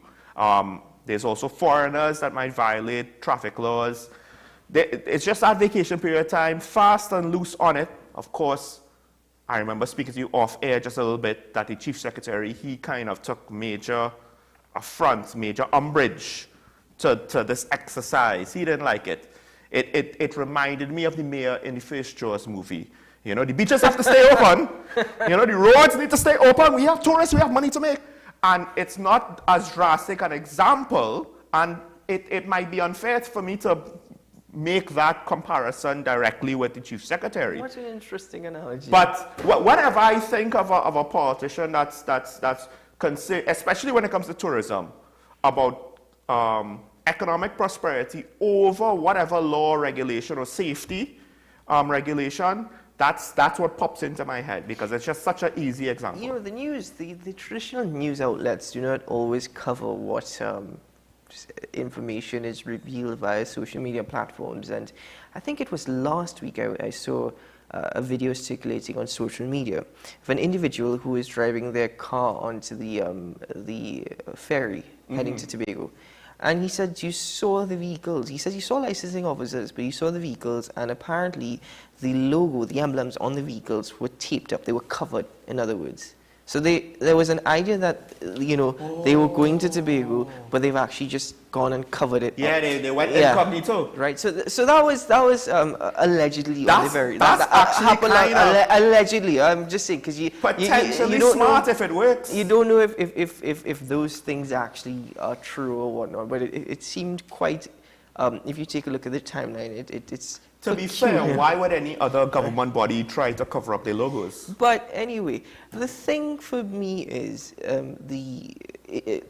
There's also foreigners that might violate traffic laws. It's just that vacation period time, fast and loose on it. Of course, I remember speaking to you off air just a little bit that the Chief Secretary, he kind of took major affront, major umbrage to this exercise. He didn't like it. It reminded me of the mayor in the First Jaws movie. You know, the beaches have to stay open. You know, the roads need to stay open. We have tourists, we have money to make. And it's not as drastic an example, and it might be unfair for me to make that comparison directly with the Chief Secretary. What an interesting analogy. But whenever I think of a politician that's concerned, especially when it comes to tourism, about economic prosperity over whatever law, regulation, or safety regulation, that's what pops into my head, because it's just such an easy example. You know, the news, the traditional news outlets do not always cover what information is revealed via social media platforms. And I think it was last week I saw a video circulating on social media of an individual who is driving their car onto the ferry heading to Tobago. And he said, you saw the vehicles. He says you saw licensing officers, but you saw the vehicles, and apparently the logo, the emblems on the vehicles were taped up. They were covered, in other words. So there was an idea that, you know, they were going to Tobago, but they've actually just gone and covered it. Yeah, they went incognito. Right. So that was allegedly That's, on the very. That's actually happened allegedly. I'm just saying, because you potentially you don't smart know, if it works. You don't know if those things actually are true or whatnot. But it seemed quite. If you take a look at the timeline, it's. To be fair, why would any other government body try to cover up their logos? But anyway, the thing for me is the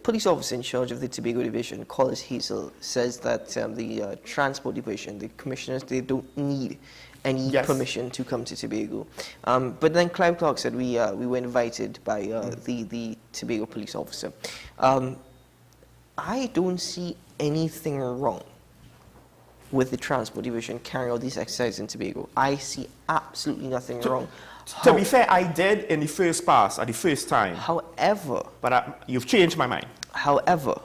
police officer in charge of the Tobago Division, Collis Hazel, says that the Transport Division, the commissioners, they don't need any permission to come to Tobago. But then Clive Clark said we were invited by the Tobago police officer. I don't see anything wrong with the Transport Division carrying out these exercises in Tobago. I see absolutely nothing wrong. To be fair, I did in the first pass, at the first time. However... But you've changed my mind. However,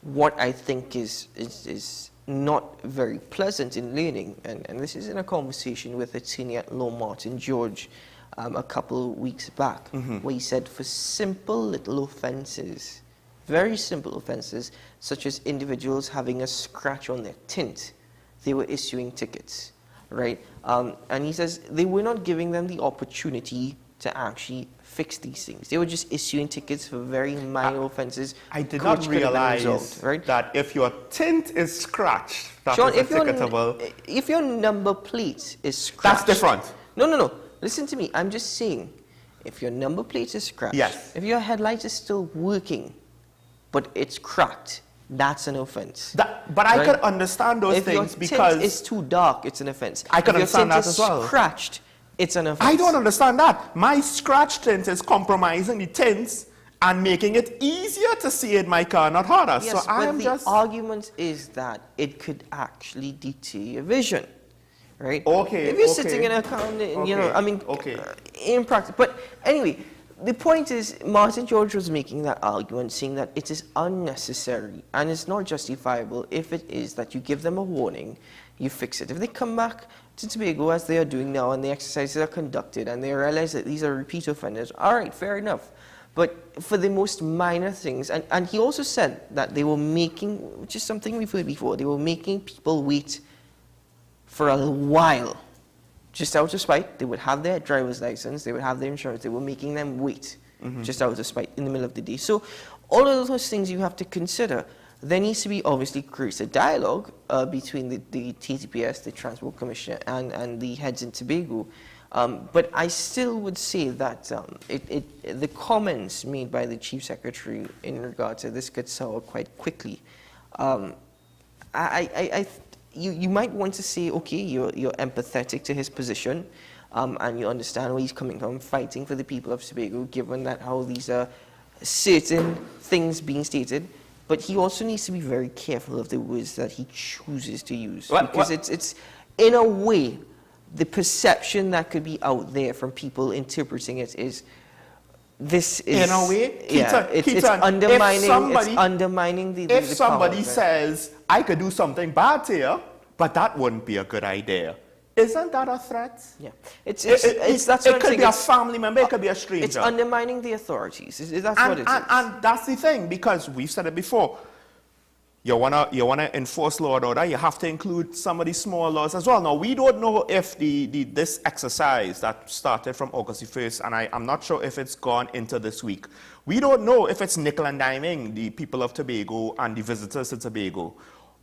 what I think is not very pleasant in learning, and this is in a conversation with attorney at law Martin George a couple of weeks back, where he said for simple little offences, very simple offences, such as individuals having a scratch on their tint, they were issuing tickets, right? And he says they were not giving them the opportunity to actually fix these things. They were just issuing tickets for very minor offences. I did not realize that if your tint is scratched, that Sean, is a ticketable. If your number plate is scratched... That's different. No. Listen to me. I'm just saying, if your number plate is scratched, yes. If your headlight is still working, but it's cracked, that's an offence. But I could understand those things because... If your tint is too dark, it's an offence. I can understand that as well. If your tint is scratched, it's an offence. I don't understand that. My scratch tint is compromising the tints and making it easier to see in my car, not harder. Yes, so I am the argument is that it could actually deter your vision, right? Okay. If you're sitting in a car, you know, I mean, in practice. But anyway, the point is, Martin George was making that argument, saying that it is unnecessary and it's not justifiable if it is that you give them a warning, you fix it. If they come back to Tobago as they are doing now and the exercises are conducted and they realize that these are repeat offenders, all right, fair enough. But for the most minor things, and he also said that they were making, which is something we've heard before, they were making people wait for a while. Just out of spite, they would have their driver's license, they would have their insurance, they were making them wait just out of spite in the middle of the day. So all of those things you have to consider. There needs to be obviously create a dialogue between the TTPS, the Transport Commission, and the heads in Tobago. But I still would say that the comments made by the Chief Secretary in regard to this could sour quite quickly. You might want to say, okay, you're empathetic to his position, and you understand where he's coming from, fighting for the people of Tobago, given that how these are certain things being stated. But he also needs to be very careful of the words that he chooses to use, because it's in a way, the perception that could be out there from people interpreting it is, this is... In a way, it's undermining the If somebody power, says, I could do something bad to you, but that wouldn't be a good idea, isn't that a threat? Yeah. It could be a family member, it could be a stranger. It's undermining the authorities. That's what it is. And that's the thing, because we've said it before. You wanna enforce law and order, you have to include some of these small laws as well. Now, we don't know if this exercise that started from August 1st, and I'm not sure if it's gone into this week, we don't know if it's nickel and diming the people of Tobago and the visitors to Tobago.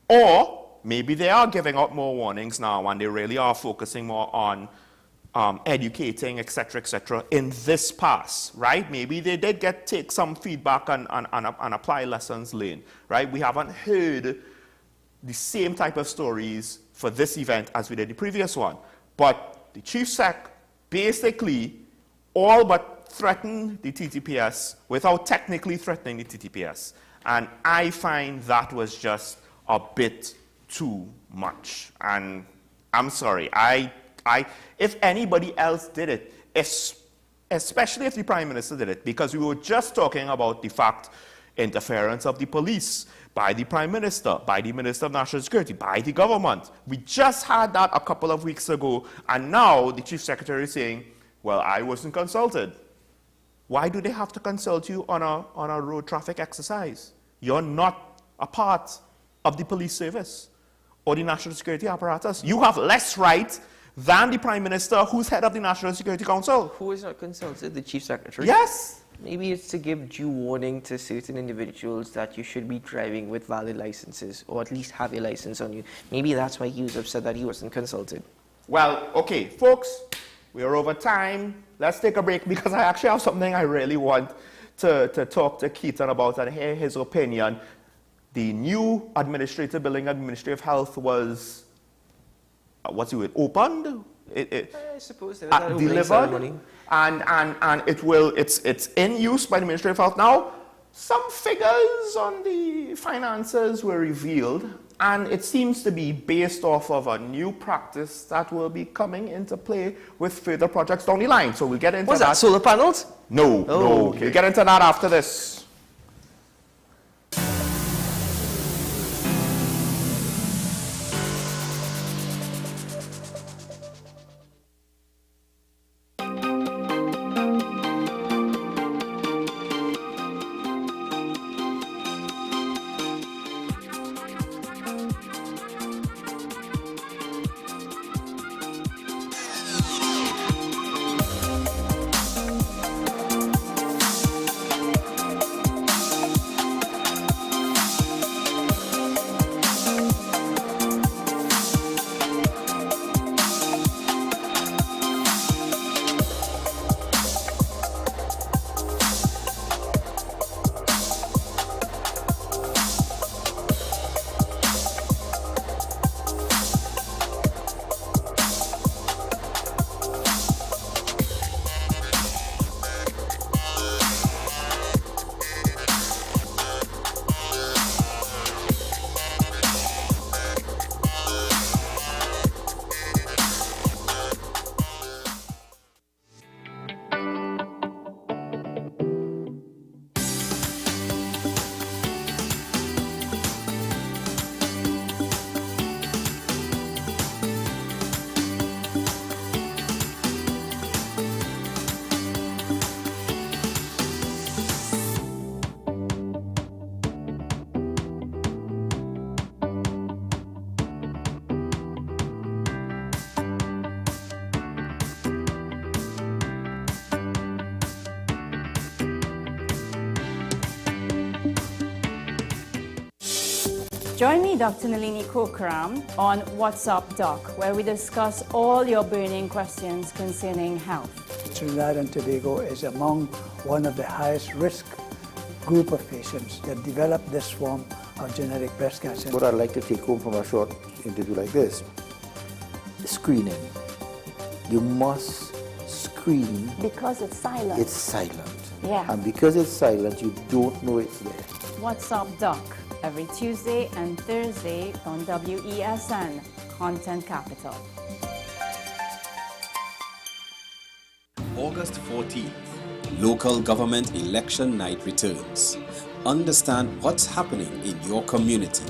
Or maybe they are giving out more warnings now and they really are focusing more on educating, etc., in this pass, right? Maybe they did take some feedback and apply lessons learned, right? We haven't heard the same type of stories for this event as we did the previous one. But the Chief Sec basically all but threatened the TTPS without technically threatening the TTPS. And I find that was just a bit too much. And I'm sorry, if anybody else did it, especially if the Prime Minister did it, because we were just talking about the fact interference of the police by the Prime Minister, by the Minister of National Security, by the government. We just had that a couple of weeks ago, and now the Chief Secretary is saying, well, I wasn't consulted. Why do they have to consult you on a road traffic exercise? You're not a part of the police service or the national security apparatus. You have less right than the Prime Minister, who's head of the National Security Council. Who is not consulted? The Chief Secretary? Yes. Maybe it's to give due warning to certain individuals that you should be driving with valid licenses, or at least have a license on you. Maybe that's why he was upset that he wasn't consulted. Well, okay, folks, we are over time. Let's take a break, because I actually have something I really want to talk to Keaton about and hear his opinion. The new administrative building at Ministry of Health was, opened? I suppose there was an opening delivered, ceremony. and it's in use by the Ministry of Health now. Some figures on the finances were revealed, and it seems to be based off of a new practice that will be coming into play with further projects down the line. So we'll get into that. Was that solar panels? No, no. Okay. We'll get into that after this. Join me, Dr. Nalini Kokram, on What's Up Doc, where we discuss all your burning questions concerning health. Trinidad and Tobago is among one of the highest risk group of patients that develop this form of genetic breast cancer. What I'd like to take home from a short interview like this, screening. You must screen. Because it's silent. It's silent. Yeah. And because it's silent, you don't know it's there. What's Up Doc, every Tuesday and Thursday on WESN, Content Capital. August 14th, local government election night returns. Understand what's happening in your community.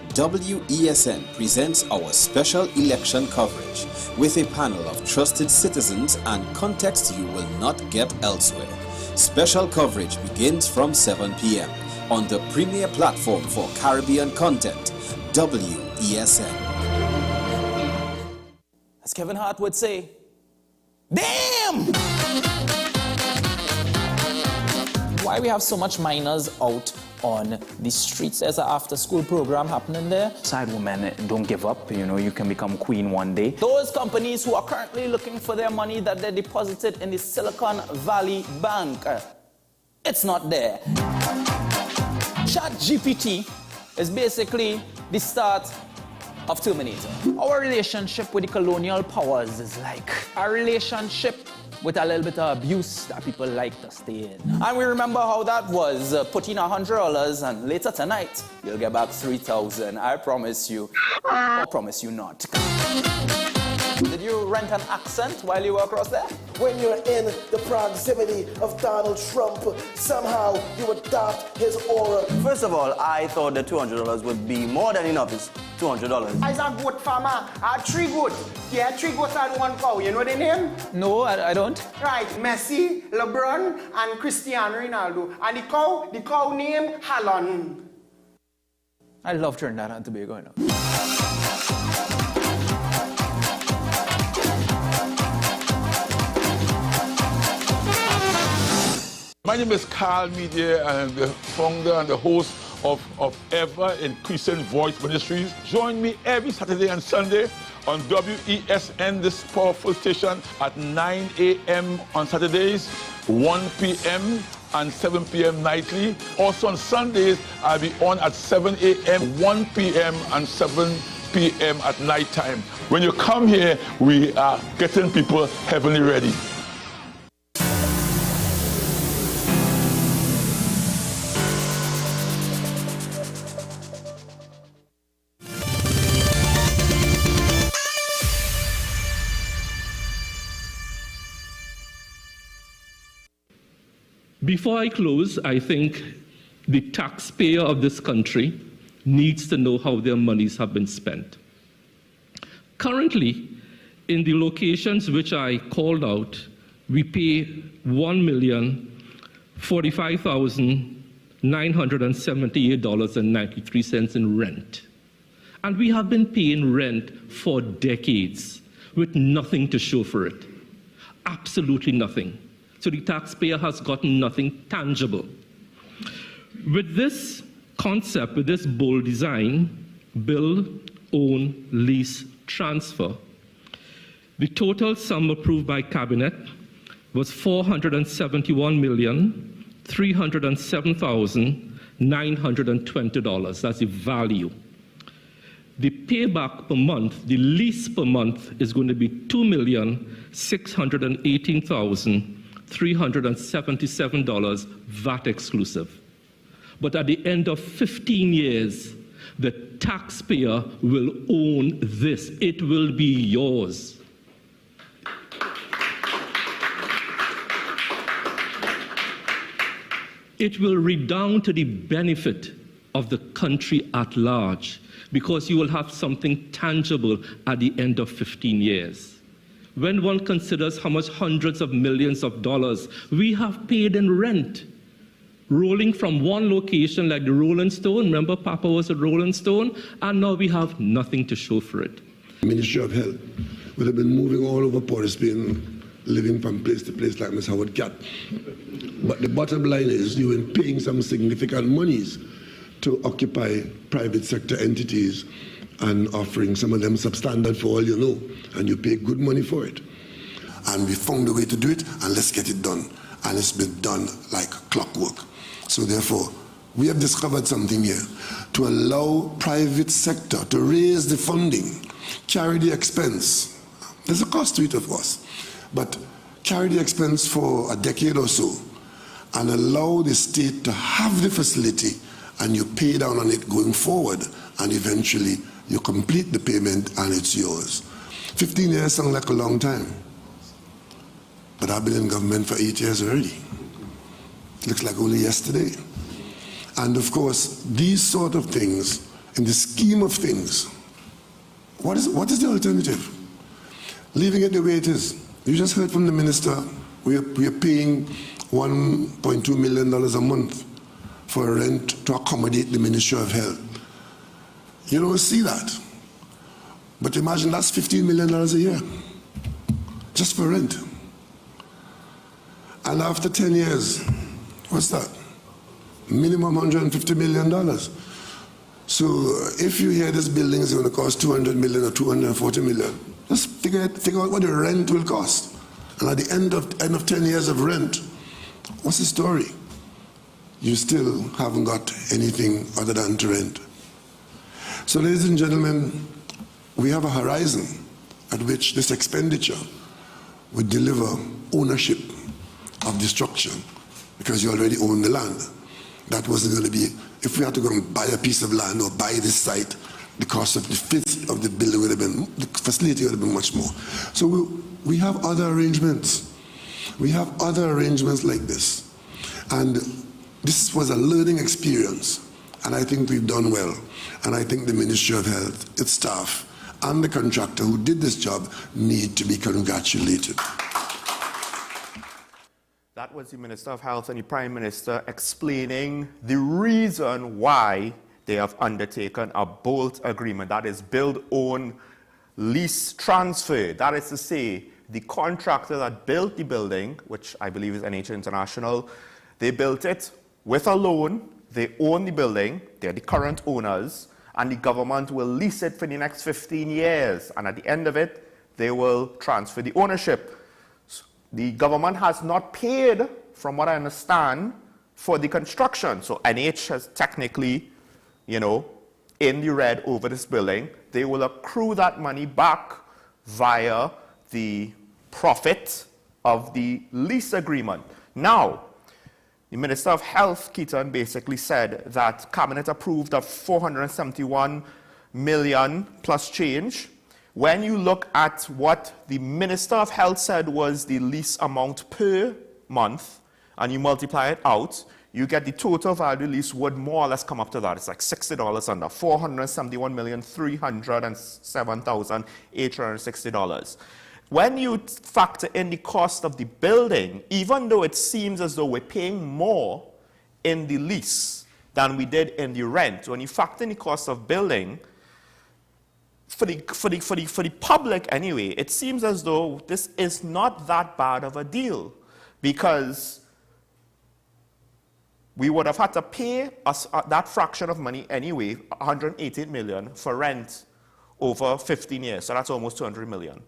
WESN presents our special election coverage with a panel of trusted citizens and context you will not get elsewhere. Special coverage begins from 7 p.m. on the premier platform for Caribbean content, WESN. As Kevin Hart would say, damn! Why we have so much minors out on the streets? There's an after-school program happening there. Side women, don't give up. You know, you can become queen one day. Those companies who are currently looking for their money that they deposited in the Silicon Valley Bank, it's not there. ChatGPT is basically the start of Terminator. Our relationship with the colonial powers is like a relationship with a little bit of abuse that people like to stay in. And we remember how that was. Put in $100 and later tonight, you'll get back $3,000. I promise you. I promise you not. Did you rent an accent while you were across there? When you're in the proximity of Donald Trump, somehow you adopt his aura. First of all, I thought the $200 would be more than enough. It's $200. As a goat farmer, I have 3 goats. Yeah, 3 goats and 1 cow. You know the name? No, I don't. Right, Messi, LeBron, and Cristiano Ronaldo. And the cow named Haaland. I love Trinidad and Tobago, you know. My name is Carl Media, and I'm the founder and the host of Ever Increasing Voice Ministries. Join me every Saturday and Sunday on WESN, this powerful station, at 9 a.m. on Saturdays, 1 p.m. and 7 p.m. nightly. Also on Sundays, I'll be on at 7 a.m., 1 p.m. and 7 p.m. at night time. When you come here, we are getting people heavenly ready. Before I close, I think the taxpayer of this country needs to know how their monies have been spent. Currently, in the locations which I called out, we pay $1,045,978.93 in rent. And we have been paying rent for decades with nothing to show for it. Absolutely nothing. So the taxpayer has gotten nothing tangible. With this concept, with this bold design, build, own, lease, transfer, the total sum approved by Cabinet was $471,307,920. That's the value. The payback per month, the lease per month, is going to be $2,618,377, VAT exclusive. But at the end of 15 years, the taxpayer will own this. It will be yours. It will redound to the benefit of the country at large, because you will have something tangible at the end of 15 years. When one considers how much hundreds of millions of dollars we have paid in rent, rolling from one location like the Rolling Stone, remember Papa was a Rolling Stone, and now we have nothing to show for it. Ministry of Health would have been moving all over Port of Spain, living from place to place like Miss Howard Cat. But the bottom line is you've been paying some significant monies to occupy private sector entities and offering some of them substandard for all you know, and you pay good money for it. And we found a way to do it, and let's get it done. And it's been done like clockwork. So therefore, we have discovered something here to allow private sector to raise the funding, carry the expense. There's a cost to it, of course, but carry the expense for a decade or so and allow the state to have the facility, and you pay down on it going forward, and eventually you complete the payment and it's yours. 15 years sounds like a long time, but I've been in government for 8 years already. Looks like only yesterday. And of course, these sort of things, in the scheme of things, what is the alternative? Leaving it the way it is. You just heard from the minister, we are paying $1.2 million a month for rent to accommodate the Ministry of Health. You don't see that. But imagine that's $15 million a year, just for rent. And after 10 years, what's that? Minimum $150 million. So if you hear this building is going to cost $200 million or $240 million, just figure out what the rent will cost. And at the end of 10 years of rent, what's the story? You still haven't got anything other than to rent. So ladies and gentlemen, we have a horizon at which this expenditure would deliver ownership of the structure, because you already own the land. That wasn't going to be, if we had to go and buy a piece of land or buy this site, the cost of the fit of the building would have been, the facility would have been much more. So we have other arrangements. We have other arrangements like this. And this was a learning experience, and I think we've done well. And I think the Ministry of Health, its staff, and the contractor who did this job need to be congratulated. That was the Minister of Health and the Prime Minister explaining the reason why they have undertaken a BOLT agreement, that is build, own, lease, transfer. That is to say, the contractor that built the building, which I believe is NH International, they built it with a loan, they own the building, they're the current owners, and the government will lease it for the next 15 years. And at the end of it, they will transfer the ownership. The government has not paid, from what I understand, for the construction. So NH has technically, in the red over this building. They will accrue that money back via the profit of the lease agreement. Now, the Minister of Health, Keaton, basically said that Cabinet approved of $471 million plus change. When you look at what the Minister of Health said was the lease amount per month, and you multiply it out, you get the total value lease would more or less come up to that. It's like $60 under, $471,307,860. When you factor in the cost of the building, even though it seems as though we're paying more in the lease than we did in the rent, when you factor in the cost of building, for the public anyway, it seems as though this is not that bad of a deal, because we would have had to pay us that fraction of money anyway, $188 million for rent over 15 years. So that's almost $200 million.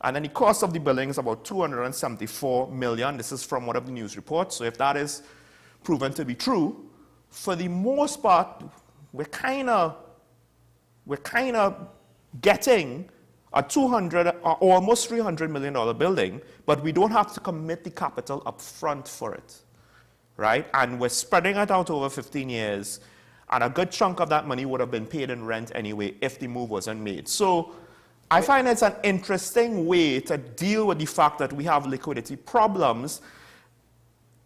And then the cost of the building is about $274 million. This is from one of the news reports. So if that is proven to be true, for the most part, we're kind of getting a $200 or almost $300 million building, but we don't have to commit the capital up front for it, right? And we're spreading it out over 15 years, and a good chunk of that money would have been paid in rent anyway if the move wasn't made. So I find it's an interesting way to deal with the fact that we have liquidity problems.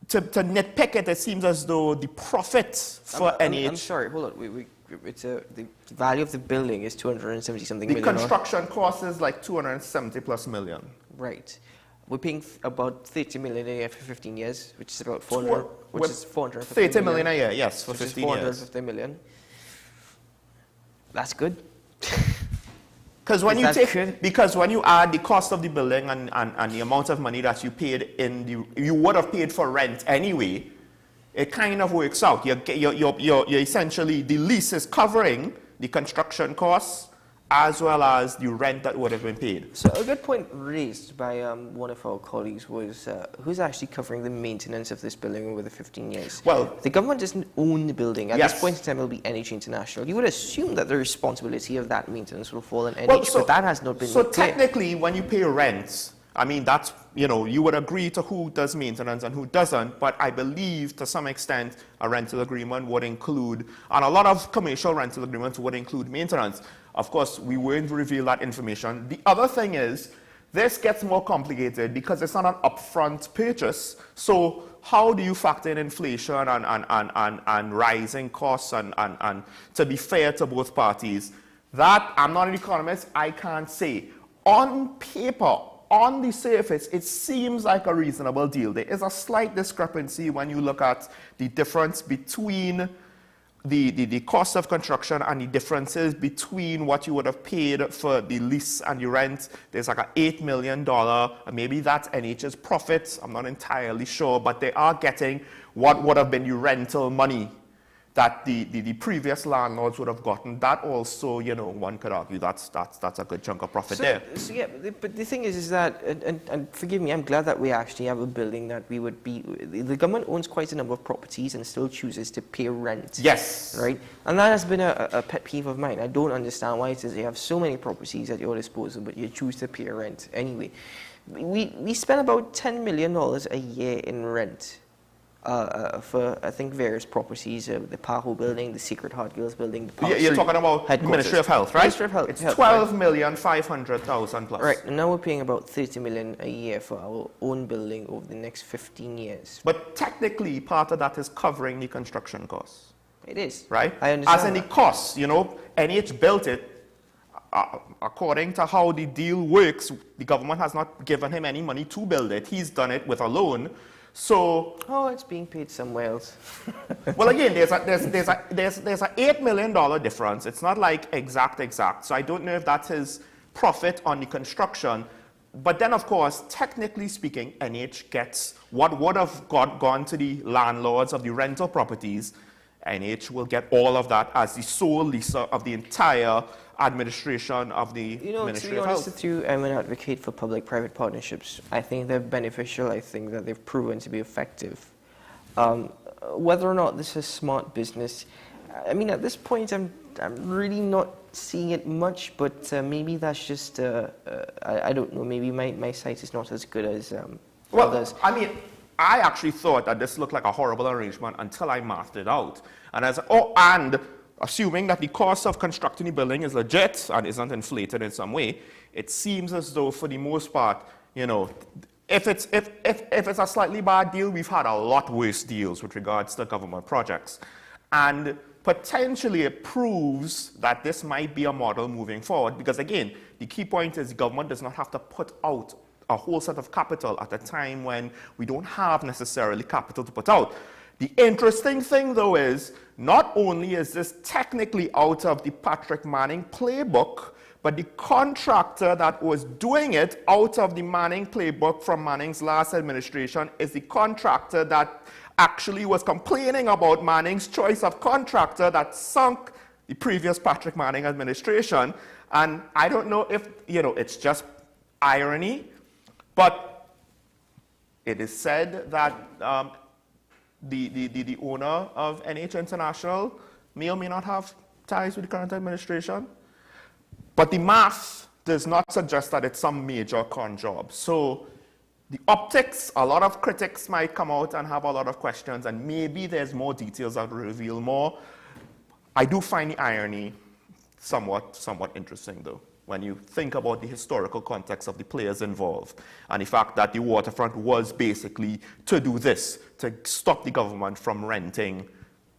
To nitpick it, it seems as though the profit for NH... I'm sorry, hold on. The value of the building is 270-something million. The construction cost is like 270 plus million. Right. We're paying about $30 million a year for 15 years, which is about 450 million a year, yes, for 15 years. 450 million. That's good. Because when you add the cost of the building and the amount of money that you paid you would have paid for rent anyway, it kind of works out. You're essentially, the lease is covering the construction costs as well as the rent that would have been paid. So a good point raised by one of our colleagues was who's actually covering the maintenance of this building over the 15 years? Well, the government doesn't own the building. At yes. this point in time, it will be NH International. You would assume that the responsibility of that maintenance will fall on NH, but that has not been So made clear. technically, when you pay rent, I mean, that's, you would agree to who does maintenance and who doesn't, but I believe to some extent a rental agreement would include, and a lot of commercial rental agreements would include maintenance. Of course, we won't reveal that information. The other thing is, this gets more complicated because it's not an upfront purchase. So how do you factor in inflation and rising costs and to be fair to both parties? That, I'm not an economist, I can't say. On paper, on the surface, it seems like a reasonable deal. There is a slight discrepancy when you look at the difference between the cost of construction and the differences between what you would have paid for the lease and the rent. There's like $8 million, maybe that's NH's profits, I'm not entirely sure, but they are getting what would have been the rental money that the previous landlords would have gotten. That also, one could argue that's a good chunk of profit there. So yeah, but the thing is that, and forgive me, I'm glad that we actually have a building that we would be, the government owns quite a number of properties and still chooses to pay rent. Yes. Right? And that has been a pet peeve of mine. I don't understand why it is you have so many properties at your disposal, but you choose to pay rent. Anyway, we spend about $10 million a year in rent. For, I think, various properties, the Paho building, the Secret Heart Girls building. The You're talking about Ministry of Health, right? Ministry of Health. It's $12,500,000 plus. Right, and now we're paying about $30 million a year for our own building over the next 15 years. But technically, part of that is covering the construction costs. It is. Right? I understand. As in the costs, NH built it. According to how the deal works, the government has not given him any money to build it. He's done it with a loan. So, it's being paid somewhere else. Well, again, there's a $8 million difference. It's not like exact. So I don't know if that's his profit on the construction. But then, of course, technically speaking, NH gets what would have gone to the landlords of the rental properties. NH will get all of that as the sole leaser of the entire administration of the Ministry of Health. To be honest with you, I'm an advocate for public-private partnerships. I think they're beneficial. I think that they've proven to be effective. Whether or not this is smart business, I mean, at this point, I'm really not seeing it much, but maybe that's just, I don't know, maybe my site is not as good as others. I mean, I actually thought that this looked like a horrible arrangement until I mathed it out. And I said, and assuming that the cost of constructing the building is legit and isn't inflated in some way, it seems as though for the most part, if it's a slightly bad deal, we've had a lot worse deals with regards to government projects. And potentially it proves that this might be a model moving forward, because again, the key point is the government does not have to put out a whole set of capital at a time when we don't have necessarily capital to put out. The interesting thing, though, is not only is this technically out of the Patrick Manning playbook, but the contractor that was doing it out of the Manning playbook from Manning's last administration is the contractor that actually was complaining about Manning's choice of contractor that sunk the previous Patrick Manning administration. And I don't know if, it's just irony, but it is said that the owner of NH International may or may not have ties with the current administration. But the math does not suggest that it's some major con job. So the optics, a lot of critics might come out and have a lot of questions, and maybe there's more details that will reveal more. I do find the irony somewhat interesting, though, when you think about the historical context of the players involved and the fact that the waterfront was basically to do this, to stop the government from renting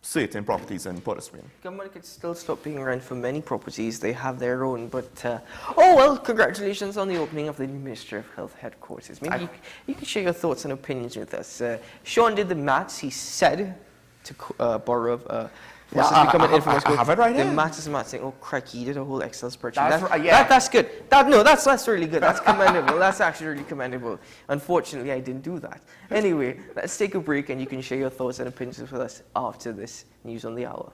certain properties in Port of Spain. Government could still stop paying rent for many properties. They have their own, but oh well, congratulations on the opening of the new Ministry of Health headquarters. Maybe you can share your thoughts and opinions with us. Sean did the maths. He said, to borrow Yeah, I have it right the here. maths is maths saying, oh, crikey, he did a whole Excel spreadsheet. That's right, yeah. That's good. That's really good. That's commendable. That's actually really commendable. Unfortunately, I didn't do that. Anyway, let's take a break and you can share your thoughts and opinions with us after this News on the Hour.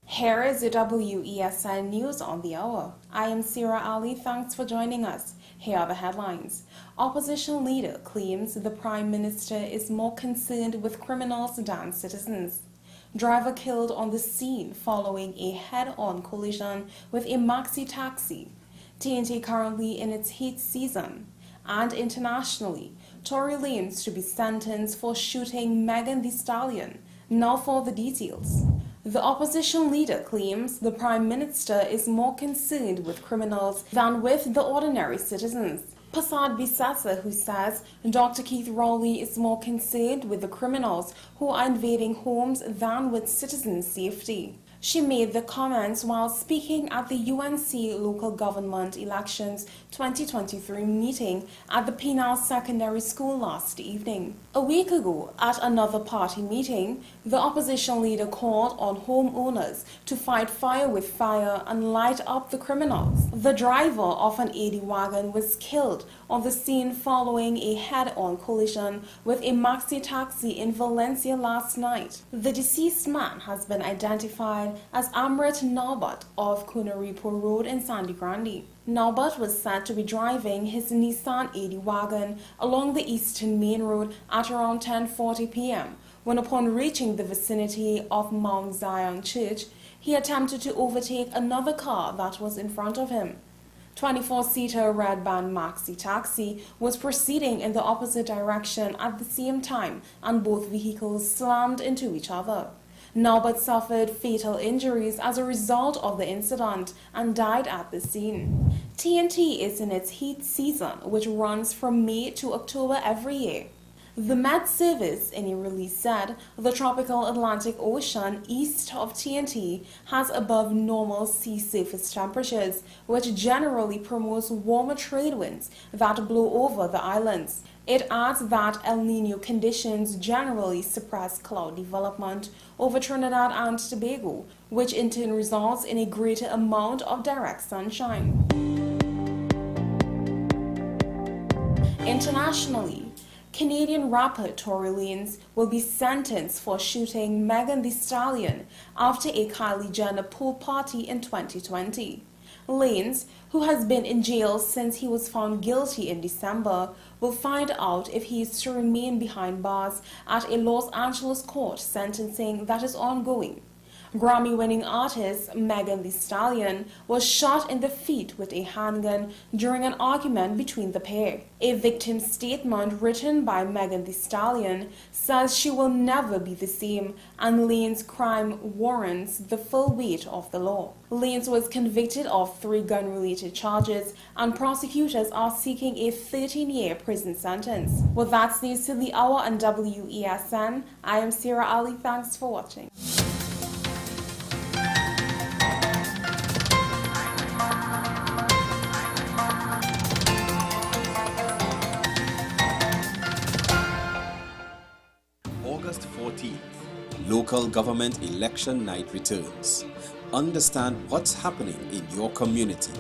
Here is the WESN News on the Hour. I am Sira Ali. Thanks for joining us. Here are the headlines. Opposition leader claims the Prime Minister is more concerned with criminals than citizens. Driver killed on the scene following a head-on collision with a maxi taxi. TNT currently in its heat season. And internationally, Tory Lanez to be sentenced for shooting Megan Thee Stallion. Now for the details. The opposition leader claims the Prime Minister is more concerned with criminals than with the ordinary citizens. Passad Bissessa, who says Dr. Keith Rowley is more concerned with the criminals who are invading homes than with citizen safety. She made the comments while speaking at the UNC Local Government Elections 2023 meeting at the Penal Secondary School last evening. A week ago, at another party meeting, the opposition leader called on homeowners to fight fire with fire and light up the criminals. The driver of an 80 wagon was killed on the scene following a head-on collision with a maxi taxi in Valencia last night. The deceased man has been identified as Amrit Naubat of Kunaripo Road in Sandy Grande. Naubat was said to be driving his Nissan 80 wagon along the Eastern Main Road at around 10:40 p.m. when, upon reaching the vicinity of Mount Zion Church, he attempted to overtake another car that was in front of him. 24-seater red band maxi taxi was proceeding in the opposite direction at the same time, and both vehicles slammed into each other. Naubat suffered fatal injuries as a result of the incident and died at the scene. TNT is in its heat season, which runs from May to October every year. The Met Service, in a release, said the tropical Atlantic Ocean east of TNT has above normal sea surface temperatures, which generally promotes warmer trade winds that blow over the islands. It adds that El Niño conditions generally suppress cloud development over Trinidad and Tobago, which in turn results in a greater amount of direct sunshine. Internationally, Canadian rapper Tory Lanez will be sentenced for shooting Megan Thee Stallion after a Kylie Jenner pool party in 2020. Lanez, who has been in jail since he was found guilty in December, will find out if he is to remain behind bars at a Los Angeles court sentencing that is ongoing. Grammy-winning artist Megan Thee Stallion was shot in the feet with a handgun during an argument between the pair. A victim statement written by Megan Thee Stallion says she will never be the same, and Lanez's crime warrants the full weight of the law. Lanez was convicted of 3 gun-related charges, and prosecutors are seeking a 13-year prison sentence. Well, that's news to the hour on WESN. I am Sira Ali. Thanks for watching. August 14th, local government election night returns. Understand what's happening in your community.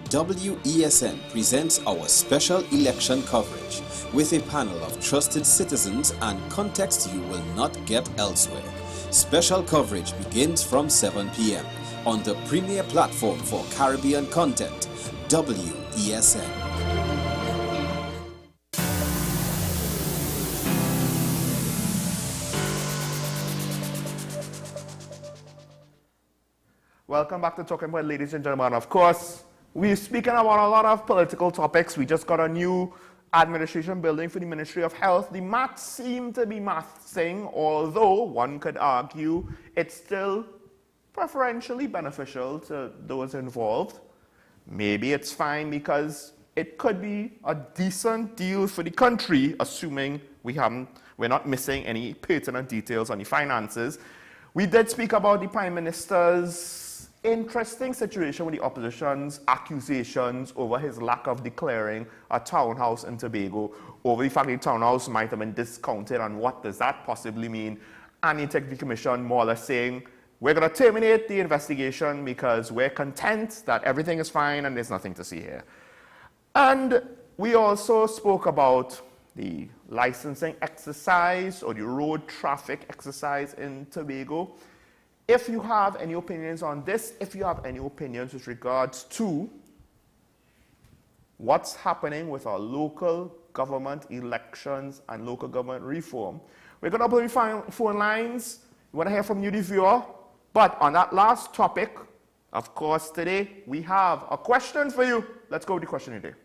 WESN presents our special election coverage with a panel of trusted citizens and context you will not get elsewhere. Special coverage begins from 7 p.m. on the premier platform for Caribbean content, WESN. Welcome back to Talking About, ladies and gentlemen. Of course, we're speaking about a lot of political topics. We just got a new administration building for the Ministry of Health. The maths seem to be mathsing, although one could argue it's still preferentially beneficial to those involved. Maybe it's fine because it could be a decent deal for the country, assuming we're not missing any pertinent details on the finances. We did speak about the Prime Minister's interesting situation with the opposition's accusations over his lack of declaring a townhouse in Tobago, over the fact that the townhouse might have been discounted, and what does that possibly mean? And the Integrity Commission more or less saying, we're going to terminate the investigation because we're content that everything is fine and there's nothing to see here. And we also spoke about the licensing exercise or the road traffic exercise in Tobago. If you have any opinions on this, if you have any opinions with regards to what's happening with our local government elections and local government reform, we're going to open the phone lines. We want to hear from you, the viewer. But on that last topic, of course, today we have a question for you. Let's go with the question today.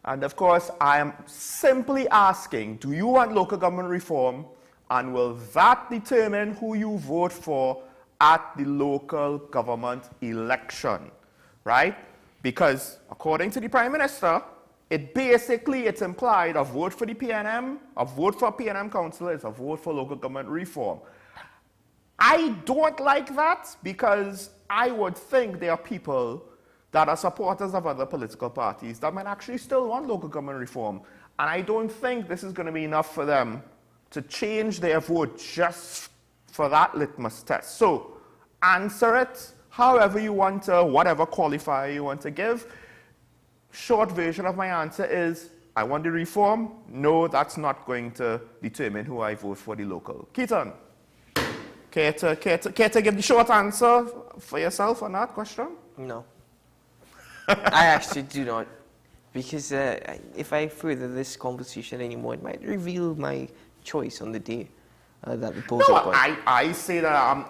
And of course, I am simply asking, do you want local government reform? And will that determine who you vote for at the local government election, right? Because according to the Prime Minister, it's implied a vote for the PNM, a vote for a PNM councillor is a vote for local government reform. I don't like that because I would think there are people that are supporters of other political parties that might actually still want local government reform. And I don't think this is going to be enough for them to change their vote just for that litmus test. So answer it however you want to, whatever qualifier you want to give. Short version of my answer is, I want the reform. No, that's not going to determine who I vote for the local. Keaton, care to give the short answer for yourself on that question? No. I actually do not. Because if I further this conversation anymore, it might reveal my choice on the day that the polls are going. I say that I'm...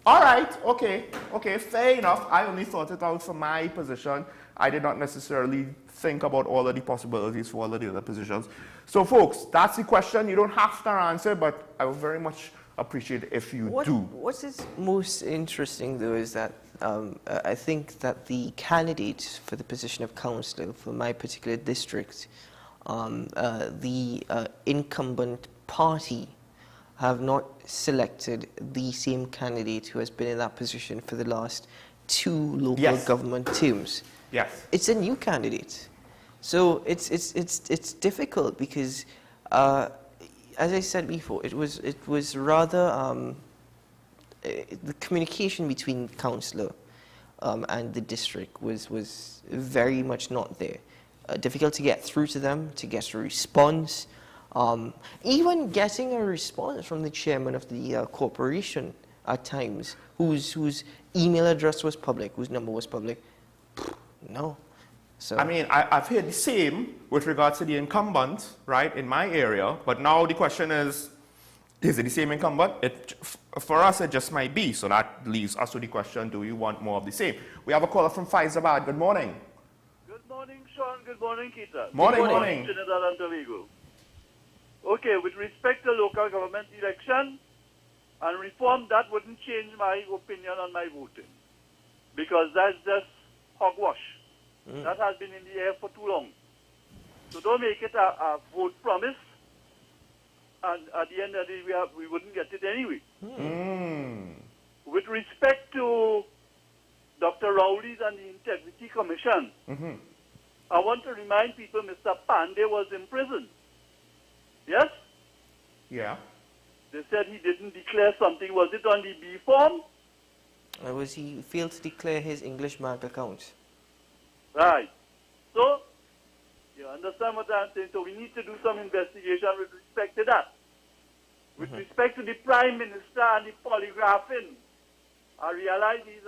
All right, okay, fair enough. I only thought it out from my position. I did not necessarily think about all of the possibilities for all of the other positions. So, folks, that's the question. You don't have to answer, but I would very much appreciate it if you do. What is most interesting, though, is that I think that the candidate for the position of councillor for my particular district, the incumbent party, have not selected the same candidate who has been in that position for the last 2 local government terms. Yes. It's a new candidate. So it's difficult because, as I said before, it was rather the communication between councillor and the district was very much not there. Difficult to get through to them, to get a response. Even getting a response from the chairman of the corporation at times, whose email address was public, whose number was public, no. So I mean, I've heard the same with regards to the incumbent, right, in my area, but now the question is it the same incumbent? For us, it just might be, so that leaves us with the question, do you want more of the same? We have a caller from Faizabad. Good morning. Good morning, Sean. Good morning, Keita. Morning. Trinidad and Tobago. Okay, with respect to local government election and reform, that wouldn't change my opinion on my voting. Because that's just hogwash. That has been in the air for too long. So don't make it a vote promise. And at the end of the day, we wouldn't get it anyway. With respect to Dr. Rowley's and the Integrity Commission, I want to remind people Mr. Pandey was in prison. Yes? Yeah. They said he didn't declare something. Was it on the B form? Or was he failed to declare his English bank account? Right. So, you understand what I'm saying? So we need to do some investigation with respect to that. With respect to the Prime Minister and the polygraphing, I realize he's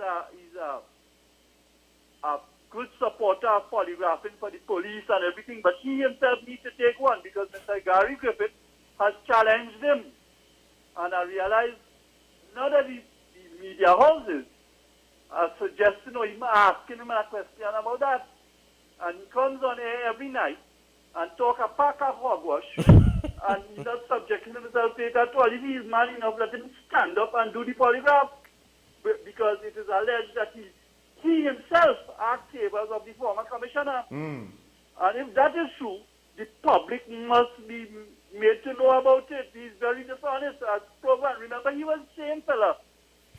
a good supporter of polygraphing for the police and everything, but he himself needs to take one because Mr. Gary Griffith has challenged him. And I realize none of the media houses are suggesting or even asking him a question about that. And he comes on air every night and talk a pack of hogwash and he's not subjecting himself to it at all. If he is man enough, let him stand up and do the polygraph because it is alleged that he himself asked favors of the former commissioner. And if that is true, the public must be made to know about it. He's very dishonest as proven. Remember, he was the same fella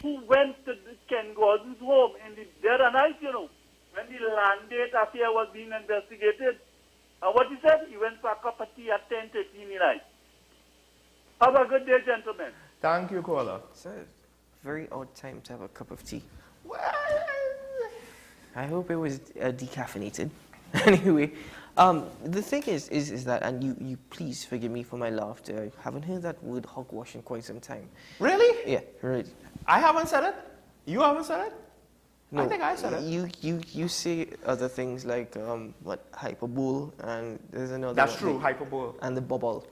who went to Ken Gordon's home in the dead of night, you know, when the land date affair was being investigated. And what he said, he went for a cup of tea at 10:13 in the night. Have a good day, gentlemen. Thank you, caller. It's a very odd time to have a cup of tea. I hope it was decaffeinated. Anyway, the thing is that, and you please forgive me for my laughter, I haven't heard that word hogwash in quite some time. Really? Yeah, really. I haven't said it? You haven't said it? No, I think I said it. You say other things like, what, hyperbole, and there's another That's one, true, like, hyperbole. And the bubble.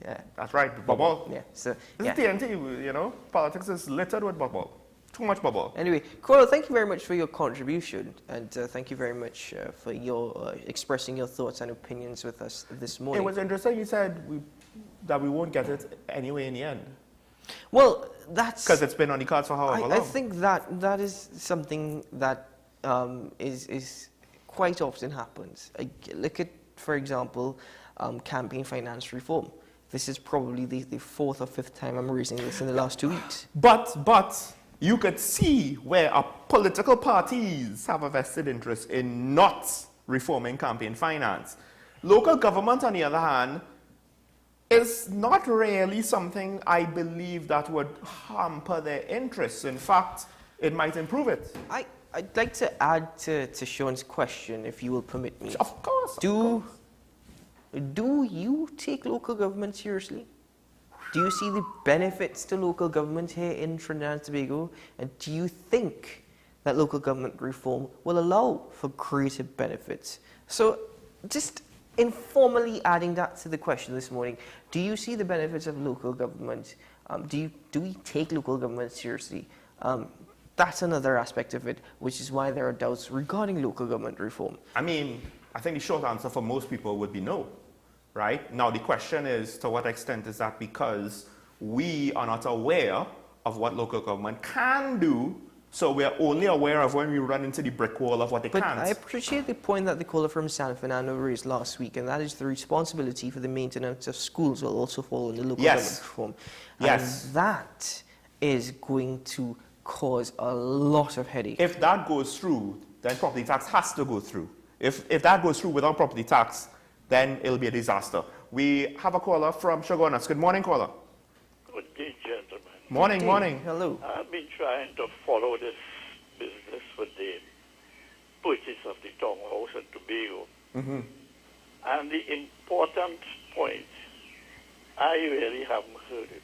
Yeah. That's right, the bubble. Yeah, so, This yeah. is TNT, you know, politics is littered with bubble. Too much bubble. Anyway, Cora, thank you very much for your contribution, and thank you very much for your expressing your thoughts and opinions with us this morning. It was interesting you said that we won't get it anyway in the end. Well, that's... Because it's been on the cards for however long. I think that is something that is quite often happens. Look at, for example, campaign finance reform. This is probably the fourth or fifth time I'm raising this in the last 2 weeks. But you could see where our political parties have a vested interest in not reforming campaign finance. Local government, on the other hand, is not really something I believe that would hamper their interests. In fact, it might improve it. I'd like to add to Sean's question, if you will permit me. Of course. Do you take local government seriously? Do you see the benefits to local government here in Trinidad and Tobago? And do you think that local government reform will allow for greater benefits? So just informally adding that to the question this morning, do you see the benefits of local government? Do we take local government seriously? That's another aspect of it, which is why there are doubts regarding local government reform. I mean, I think the short answer for most people would be no. Right? Now, the question is, to what extent is that because we are not aware of what local government can do, so we're only aware of when we run into the brick wall of what they can't? I appreciate the point that the caller from San Fernando raised last week, and that is the responsibility for the maintenance of schools will also fall in the local government reform. Yes. And that is going to cause a lot of headache. If that goes through, then property tax has to go through. If that goes through without property tax, then it'll be a disaster. We have a caller from Shogunas. Good morning, caller. Good day, gentlemen. Morning, morning. Hello. I've been trying to follow this business for the purchase of the townhouse in Tobago. Mm-hmm. And the important point, I really haven't heard it.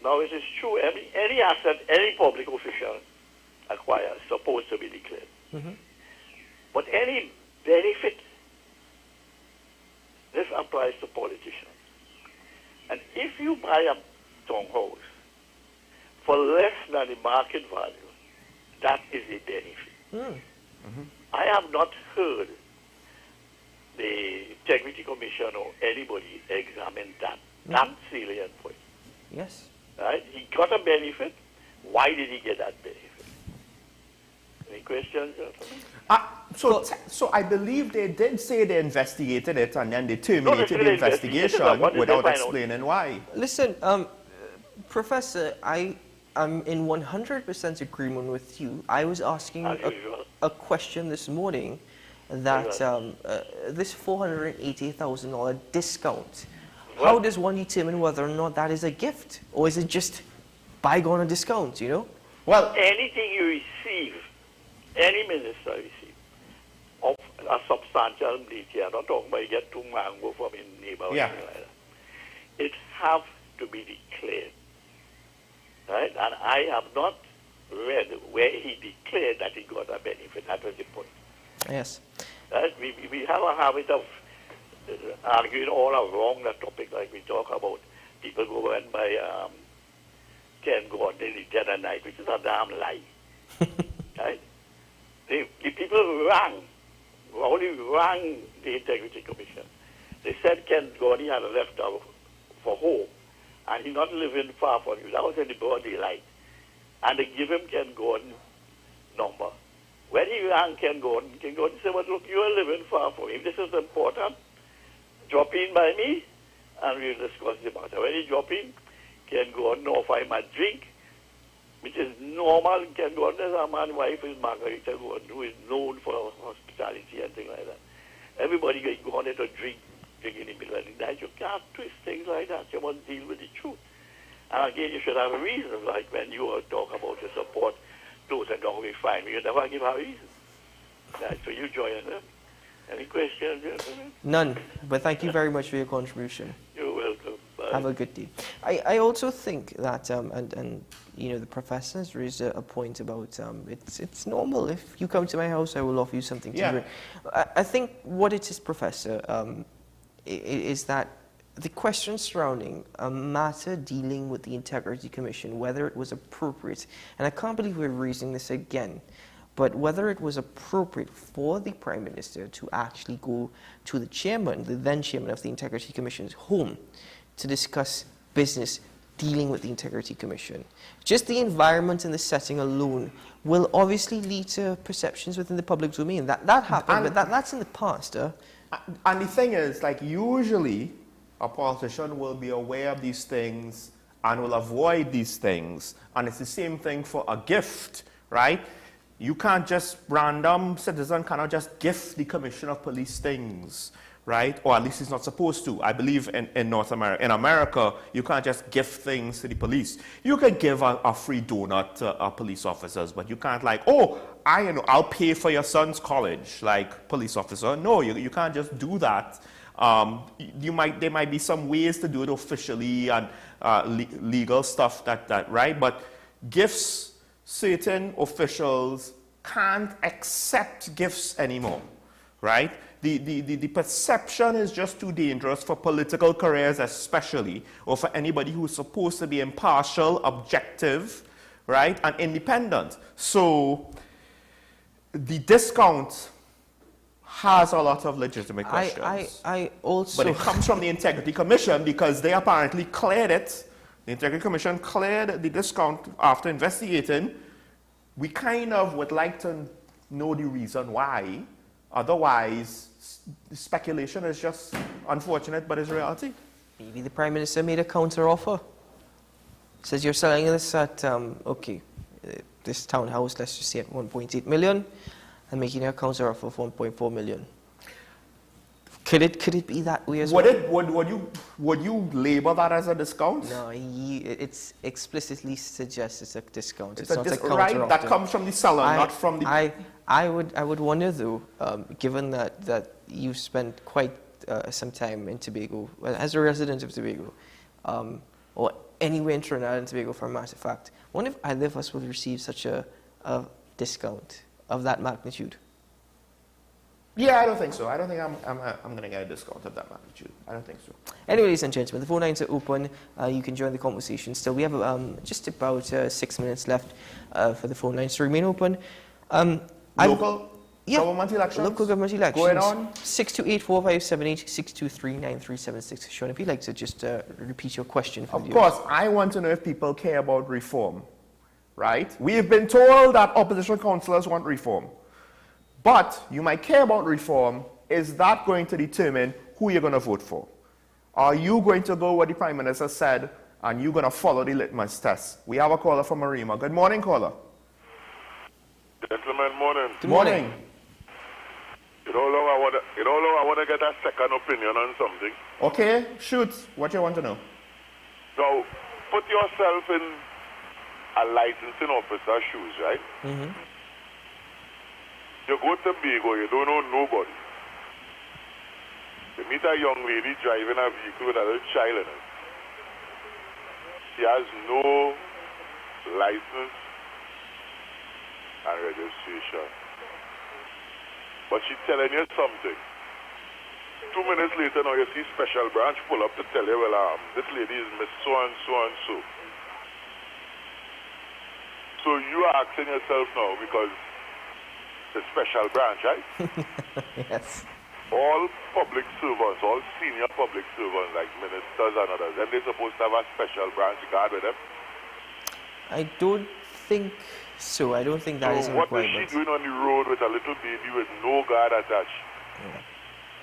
Now, it is true, any asset any public official acquires is supposed to be declared. Mm-hmm. But any benefit, this applies to politicians. And if you buy a townhouse for less than the market value, that is a benefit. Mm-hmm. I have not heard the Integrity Commission or anybody examine that salient point. Yes. Right? He got a benefit. Why did he get that benefit? Any questions? So I believe they did say they investigated it and then they terminated the investigation without explaining why. Listen, Professor, I am in 100% agreement with you. I was asking a question this morning that this $480,000 discount, how does one determine whether or not that is a gift? Or is it just bygone a discount, you know? Well, anything you receive, any minister receive, of a substantial nature, I'm not talking about you get 2 mango from a neighbor or something like that. It have to be declared. Right? And I have not read where he declared that he got a benefit. Yes. We have a habit of arguing all along that topic, like we talk about people go and buy Ken Gordon in the dead of night, which is a damn lie. Right? The people only rang the Integrity Commission. They said Ken Gordon had left out for home, and he's not living far from you. That was in the broad daylight. And they give him Ken Gordon's number. When he rang Ken Gordon said, well, look, you are living far from him. This is important. Drop in by me, and we'll discuss the matter. When he drop in, Ken Gordon offer him a drink, which is normal. Ken Gordon is a man, wife is Margarita Gordon, who is known for hospitality and things like that. Everybody go on to drink in the middle of the night. You can't twist things like that. You must deal with the truth. And again, you should have a reason, like when you talk about your support those that don't be fine. You never give a reason. Right, so you join them. Any questions? None, but thank you very much for your contribution. You're welcome. Bye. Have a good day. I also think that, and you know, the professor has raised a point about it's normal. If you come to my house, I will offer you something to drink. I think what it is, Professor, is that the question surrounding a matter dealing with the Integrity Commission, whether it was appropriate, and I can't believe we're raising this again, but whether it was appropriate for the Prime Minister to actually go to the chairman, the then chairman of the Integrity Commission's home, to discuss business dealing with the Integrity Commission. Just the environment and the setting alone will obviously lead to perceptions within the public domain. That happened, but that's in the past. And the thing is, like, usually a politician will be aware of these things and will avoid these things. And it's the same thing for a gift, right? You can't just, random citizen cannot just gift the Commission of Police things, right? Or at least he's not supposed to. I believe in North America, in America, you can't just gift things to the police. You can give a free donut to police officers, but you can't like, oh, I'll pay for your son's college, like police officer. No, you can't just do that. There might be some ways to do it officially and legal stuff right? But gifts, certain officials can't accept gifts anymore, right? The perception is just too dangerous for political careers especially, or for anybody who's supposed to be impartial, objective, right, and independent. So the discount has a lot of legitimate questions. I also... But it comes from the Integrity Commission because they apparently cleared it. The Integrity Commission cleared the discount after investigating. We kind of would like to know the reason why. Otherwise, speculation is just unfortunate, but it's reality. Maybe the Prime Minister made a counter-offer. Says you're selling this at, this townhouse, let's just say at 1.8 million, and making a counter-offer of 1.4 million. Could it be that way as well? Would you label that as a discount? No, it's explicitly suggests it's a discount. It's not a counter-offer. right, that comes from the seller, not from the... I would wonder though, given that you've spent quite some time in Tobago, well, as a resident of Tobago, or anywhere in Trinidad and Tobago for a matter of fact, I wonder if either of us would receive such a discount of that magnitude. Yeah, I don't think so. I don't think I'm going to get a discount of that magnitude. I don't think so. Anyway, ladies and gentlemen, the phone lines are open. You can join the conversation still. We have just about 6 minutes left for the phone lines to remain open. Local government elections? Local government elections. Going on? 628-4578, 623-9376. Sean, if you'd like to just repeat your question. Of course, I want to know if people care about reform, right? We have been told that opposition councillors want reform. But you might care about reform. Is that going to determine who you're going to vote for? Are you going to go what the Prime Minister said and you're going to follow the litmus test? We have a caller from Marima. Good morning, caller. Gentlemen, morning. Good morning. You know I want to get a second opinion on something. Okay, shoot. What you want to know? Now, put yourself in a licensing officer's shoes, right? Mm-hmm. You go to Tobago, you don't know nobody. You meet a young lady driving a vehicle with a little child in it. She has no license and registration. but she's telling you something. 2 minutes later now you see special branch pull up to tell you, well, this lady is Miss so-and-so and so. So you are asking yourself now, because the special branch, right? Yes. All public servants, all senior public servants like ministers and others, then they're supposed to have a special branch guard with them? I don't think so. I don't think that is a what is requirement. she doing on the road with a little baby with no guard attached? Yeah.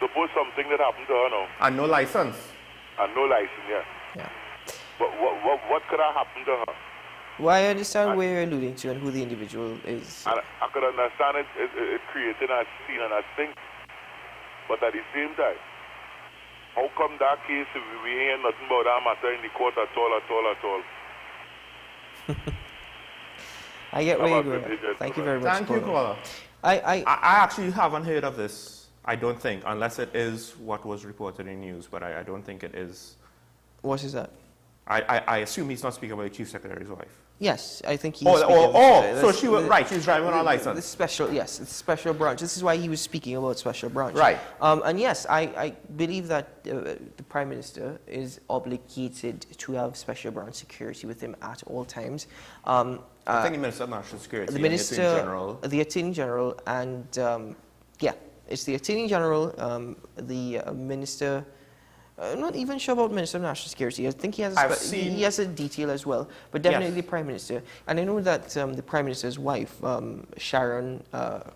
Suppose something that happened to her now. And no license. And no license, yeah. Yeah. But what could have happened to her? Well, I understand where you're alluding to and who the individual is. And I could understand it creating a scene and a thing. But at the same time, how come that case, we ain't nothing about that matter in the court at all? I get where you're going. Thank you very much. Thank you, caller. I actually haven't heard of this, I don't think, unless it is what was reported in news, but I don't think it is. What is that? I assume he's not speaking about the Chief Secretary's wife. Yes, I think he's so she was, right, she's driving on a license. The special, yes, it's special branch. This is why he was speaking about special branch. Right. And yes, I believe that the Prime Minister is obligated to have special branch security with him at all times. I think the Minister of National Security, the Minister, the Attorney General. The Attorney General, and yeah, it's the Attorney General, the Minister. I'm not even sure about Minister of National Security. I think he has a detail as well, but definitely the Prime Minister. And I know that the Prime Minister's wife, Sharon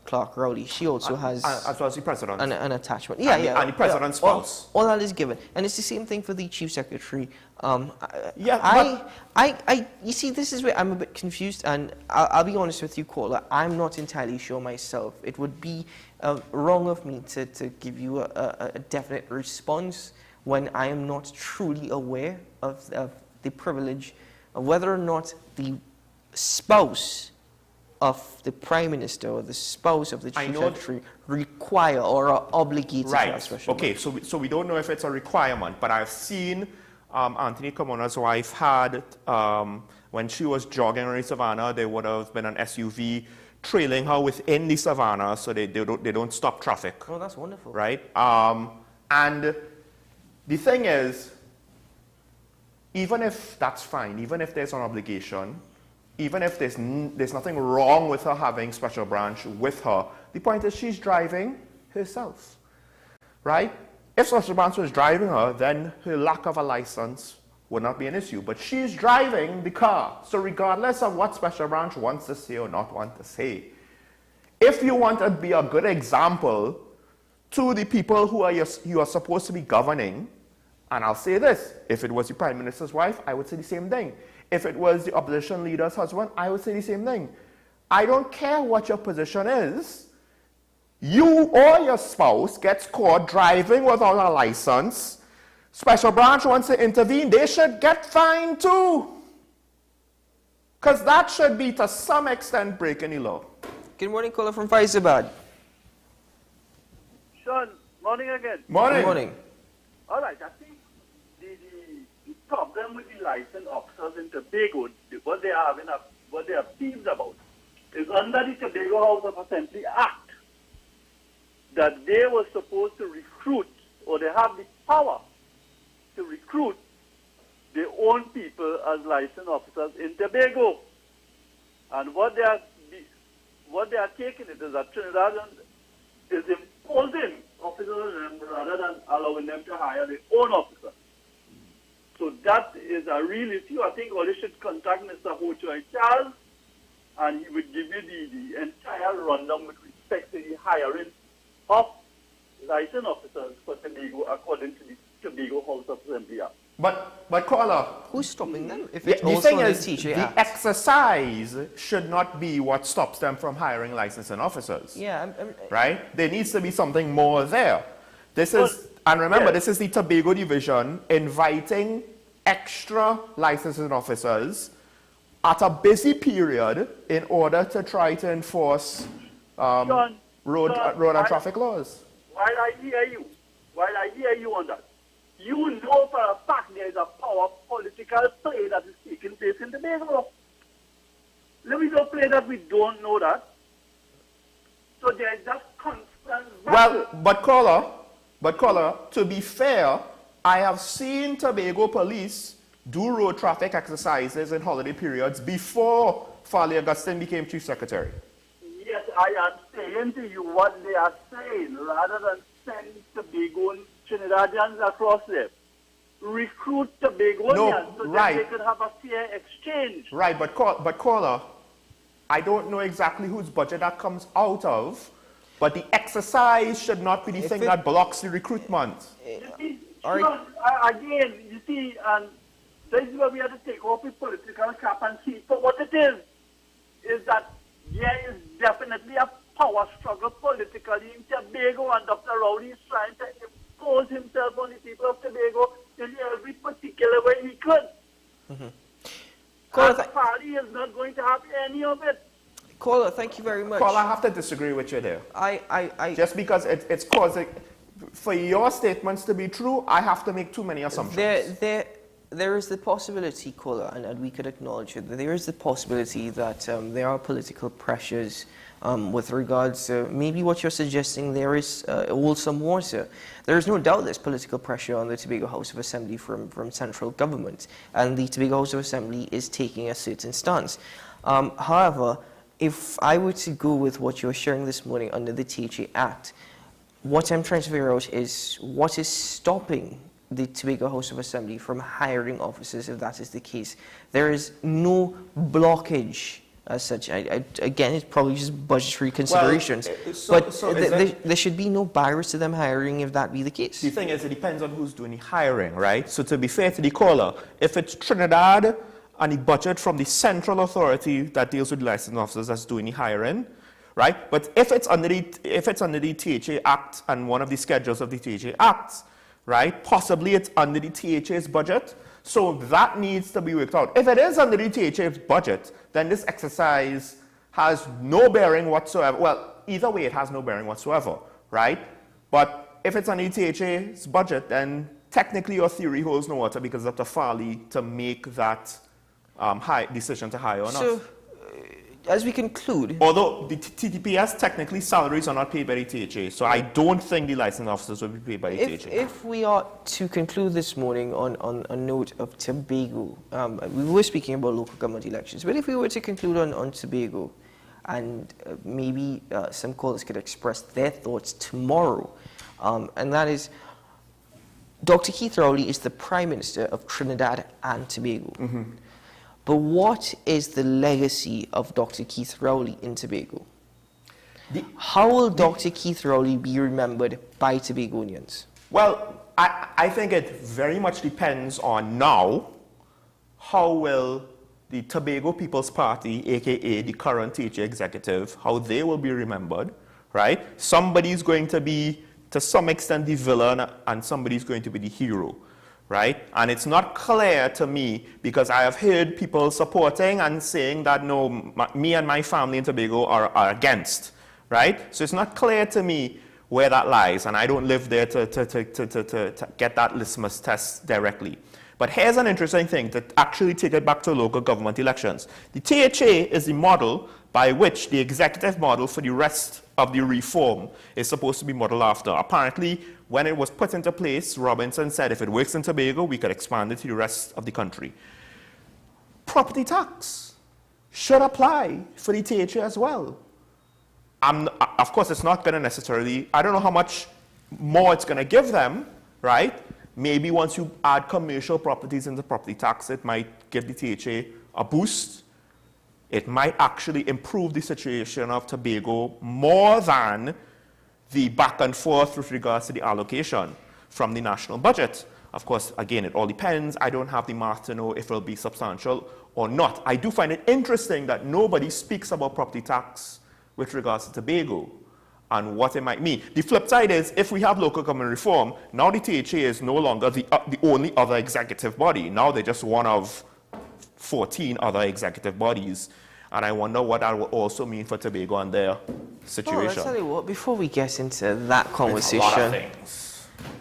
Clark Rowley, she also has as well as the President an attachment. And the President's spouse. All that is given, and it's the same thing for the Chief Secretary. You see, this is where I'm a bit confused, and I'll be honest with you, caller. I'm not entirely sure myself. It would be wrong of me to give you a definite response when I am not truly aware of the privilege of whether or not the spouse of the Prime Minister or the spouse of the Chief Secretary require or are obligated to have special branch. So we don't know if it's a requirement, but I've seen Anthony Carmona's wife had, when she was jogging around Savannah, there would have been an SUV trailing her within the Savannah so they don't stop traffic. Oh, that's wonderful. Right? And the thing is, even if that's fine, even if there's an obligation, even if there's nothing wrong with her having special branch with her, the point is she's driving herself, right? If special branch was driving her, then her lack of a license would not be an issue. But she's driving the car, so regardless of what special branch wants to say or not want to say, if you want to be a good example to the people who you are supposed to be governing, and I'll say this, if it was the Prime Minister's wife, I would say the same thing. If it was the opposition leader's husband, I would say the same thing. I don't care what your position is. You or your spouse gets caught driving without a license. Special branch wants to intervene, they should get fined too. Because that should be, to some extent, breaking the law. Good morning, caller from Faisabad. Sean, morning again. Morning. Good morning. All right, I think the problem with the licensed officers in Tobago, what they are peeved about, is under the Tobago House of Assembly Act, that they were supposed to recruit, or they have the power to recruit their own people as licensed officers in Tobago. And what they are taking it is that Trinidad is imposing officers on them rather than allowing them to hire their own officers. So that is a real issue. I think all you should contact Mr. Hochoy Charles, and he would give you the entire rundown with respect to the hiring of licensed officers for Tobago according to the Tobago House of Assembly Act. But caller, who's stopping them? If it's the also thing on is, the TJ the Act. exercise should not be what stops them from hiring licensed officers. Yeah, right? There needs to be something more there. This is, and remember, this is the Tobago Division inviting extra licensed officers at a busy period in order to try to enforce road and traffic laws. While I hear you on that, you know for a fact there is a power political play that is taking place in Tobago. Let me not play that we don't know that. So there is just constant Well, but caller, to be fair, I have seen Tobago police do road traffic exercises in holiday periods before Farley Augustine became Chief Secretary. Yes, I am saying to you what they are saying, rather than send Tobago Trinidadians across there. Recruit Tobagonians so that they could have a fair exchange. Right, but caller, I don't know exactly whose budget that comes out of, but the exercise should not be the thing that blocks the recruitment. Again, you see, and this is where we have to take off the political cap and see. But what it is that there is definitely a power struggle politically in Tobago, and Dr. Rowley is trying to impose himself on the people of Tobago in every particular way he could. And Farley is not going to have any of it. Caller, thank you very much. Caller, I have to disagree with you there. Just because it's causing, for your statements to be true, I have to make too many assumptions. There is the possibility, caller, and we could acknowledge it, that there is the possibility that there are political pressures with regards to maybe what you're suggesting there is also more so. There is no doubt there's political pressure on the Tobago House of Assembly from central government, and the Tobago House of Assembly is taking a certain stance. However, if I were to go with what you're sharing this morning under the THA Act, what I'm trying to figure out is what is stopping the Tobago House of Assembly from hiring officers, if that is the case. There is no blockage as such. Again, it's probably just budgetary considerations. There should be no barriers to them hiring if that be the case. The thing is, it depends on who's doing the hiring, right? So to be fair to the caller, if it's Trinidad and the budget from the central authority that deals with licensed officers that's doing the hiring, right? But if it's under the THA Act and one of the schedules of the THA Act, right? Possibly it's under the THA's budget. So that needs to be worked out. If it is under the THA's budget, then this exercise has no bearing whatsoever. Well, either way, it has no bearing whatsoever, right? But if it's under the THA's budget, then technically your theory holds no water because it's up to Farley to make that decision to hire or not. So, as we conclude... Although the TTPS, technically salaries are not paid by the THA, so I don't think the licensed officers will be paid by the THA. If we are to conclude this morning on a note of Tobago, we were speaking about local government elections, but if we were to conclude on Tobago, and maybe some callers could express their thoughts tomorrow, and that is, Dr. Keith Rowley is the Prime Minister of Trinidad and Tobago. But what is the legacy of Dr. Keith Rowley in Tobago? How will Dr. Keith Rowley be remembered by Tobagonians? Well, I think it very much depends on now how will the Tobago People's Party, aka the current THA executive, how they will be remembered, right? Somebody's going to be, to some extent, the villain and somebody's going to be the hero. Right? And it's not clear to me, because I have heard people supporting and saying that, no, me and my family in Tobago are against, right? So it's not clear to me where that lies, and I don't live there to get that litmus test directly. But here's an interesting thing, to actually take it back to local government elections. The THA is the model by which the executive model for the rest of the reform is supposed to be modeled after. Apparently, when it was put into place, Robinson said if it works in Tobago, we could expand it to the rest of the country. Property tax should apply for the THA as well. Of course, it's not going to necessarily, I don't know how much more it's going to give them, right? Maybe once you add commercial properties into property tax, it might give the THA a boost. It might actually improve the situation of Tobago more than the back and forth with regards to the allocation from the national budget. Of course, again, it all depends. I don't have the math to know if it will be substantial or not. I do find it interesting that nobody speaks about property tax with regards to Tobago and what it might mean. The flip side is, if we have local government reform, now the THA is no longer the only other executive body. Now they're just one of 14 other executive bodies. And I wonder what that will also mean for Tobago and their situation. I'll tell you what, before we get into that conversation,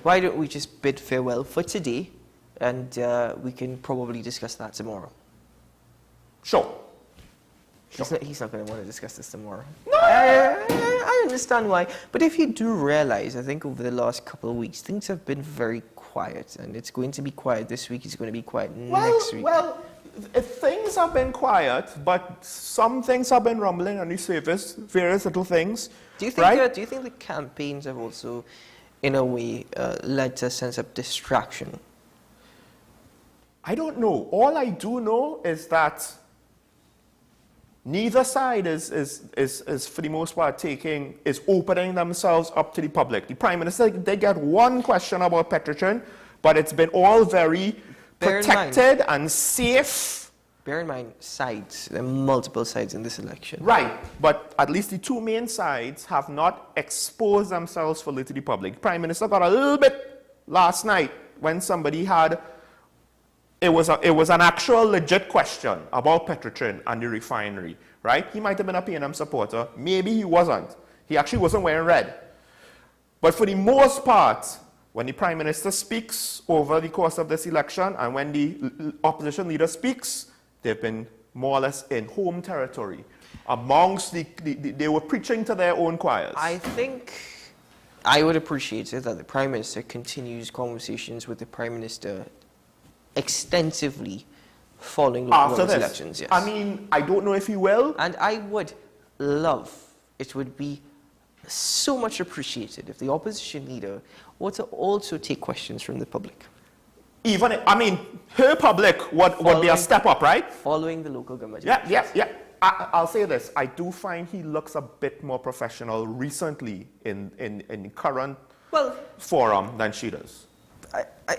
why don't we just bid farewell for today, and we can probably discuss that tomorrow. Sure. He's not going to want to discuss this tomorrow. No, I understand why. But if you do realize, I think over the last couple of weeks, things have been very quiet, and it's going to be quiet this week, it's going to be quiet next week. Well, things have been quiet, but some things have been rumbling on the surface, various little things. Do you think, right? do you think the campaigns have also, in a way, led to a sense of distraction? I don't know. All I do know is that neither side is for the most part is opening themselves up to the public. The Prime Minister, they get one question about Petrotrin, but it's been all very protected and safe. Bear in mind, sides. There are multiple sides in this election. Right, but at least the two main sides have not exposed themselves fully to the public. The Prime Minister got a little bit last night when somebody had, it was an actual legit question about Petrotrin and the refinery, right? He might have been a P&M supporter. Maybe he wasn't. He actually wasn't wearing red. But for the most part, when the Prime Minister speaks over the course of this election and when the opposition leader speaks, they've been more or less in home territory. Amongst they were preaching to their own choirs. I think I would appreciate it that the Prime Minister continues conversations with the Prime Minister extensively following local elections. Yes. I mean, I don't know if he will. And I would love, it would be so much appreciated if the opposition leader were to also take questions from the public. Even, I mean, her public would be a step up, right? Following the local government. Yeah. I'll say this. I do find he looks a bit more professional recently in current forum than she does.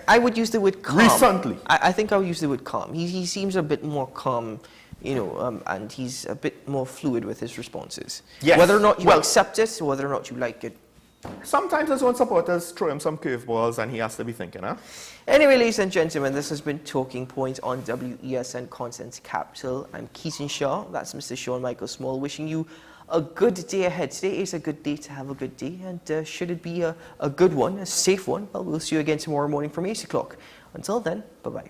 I would use the word calm. Recently. I think I would use the word calm. He seems a bit more calm, you know, and he's a bit more fluid with his responses. Yes. Whether or not you accept it, or whether or not you like it. Sometimes his own supporters throw him some curveballs and he has to be thinking, huh? Anyway, ladies and gentlemen, this has been Talking Point on WESN Content Capital. I'm Keaton Shaw. That's Mr. Sean Michael Small, wishing you a good day ahead. Today is a good day to have a good day, and should it be a good one, a safe one, well, we'll see you again tomorrow morning from 8 o'clock. Until then, bye-bye.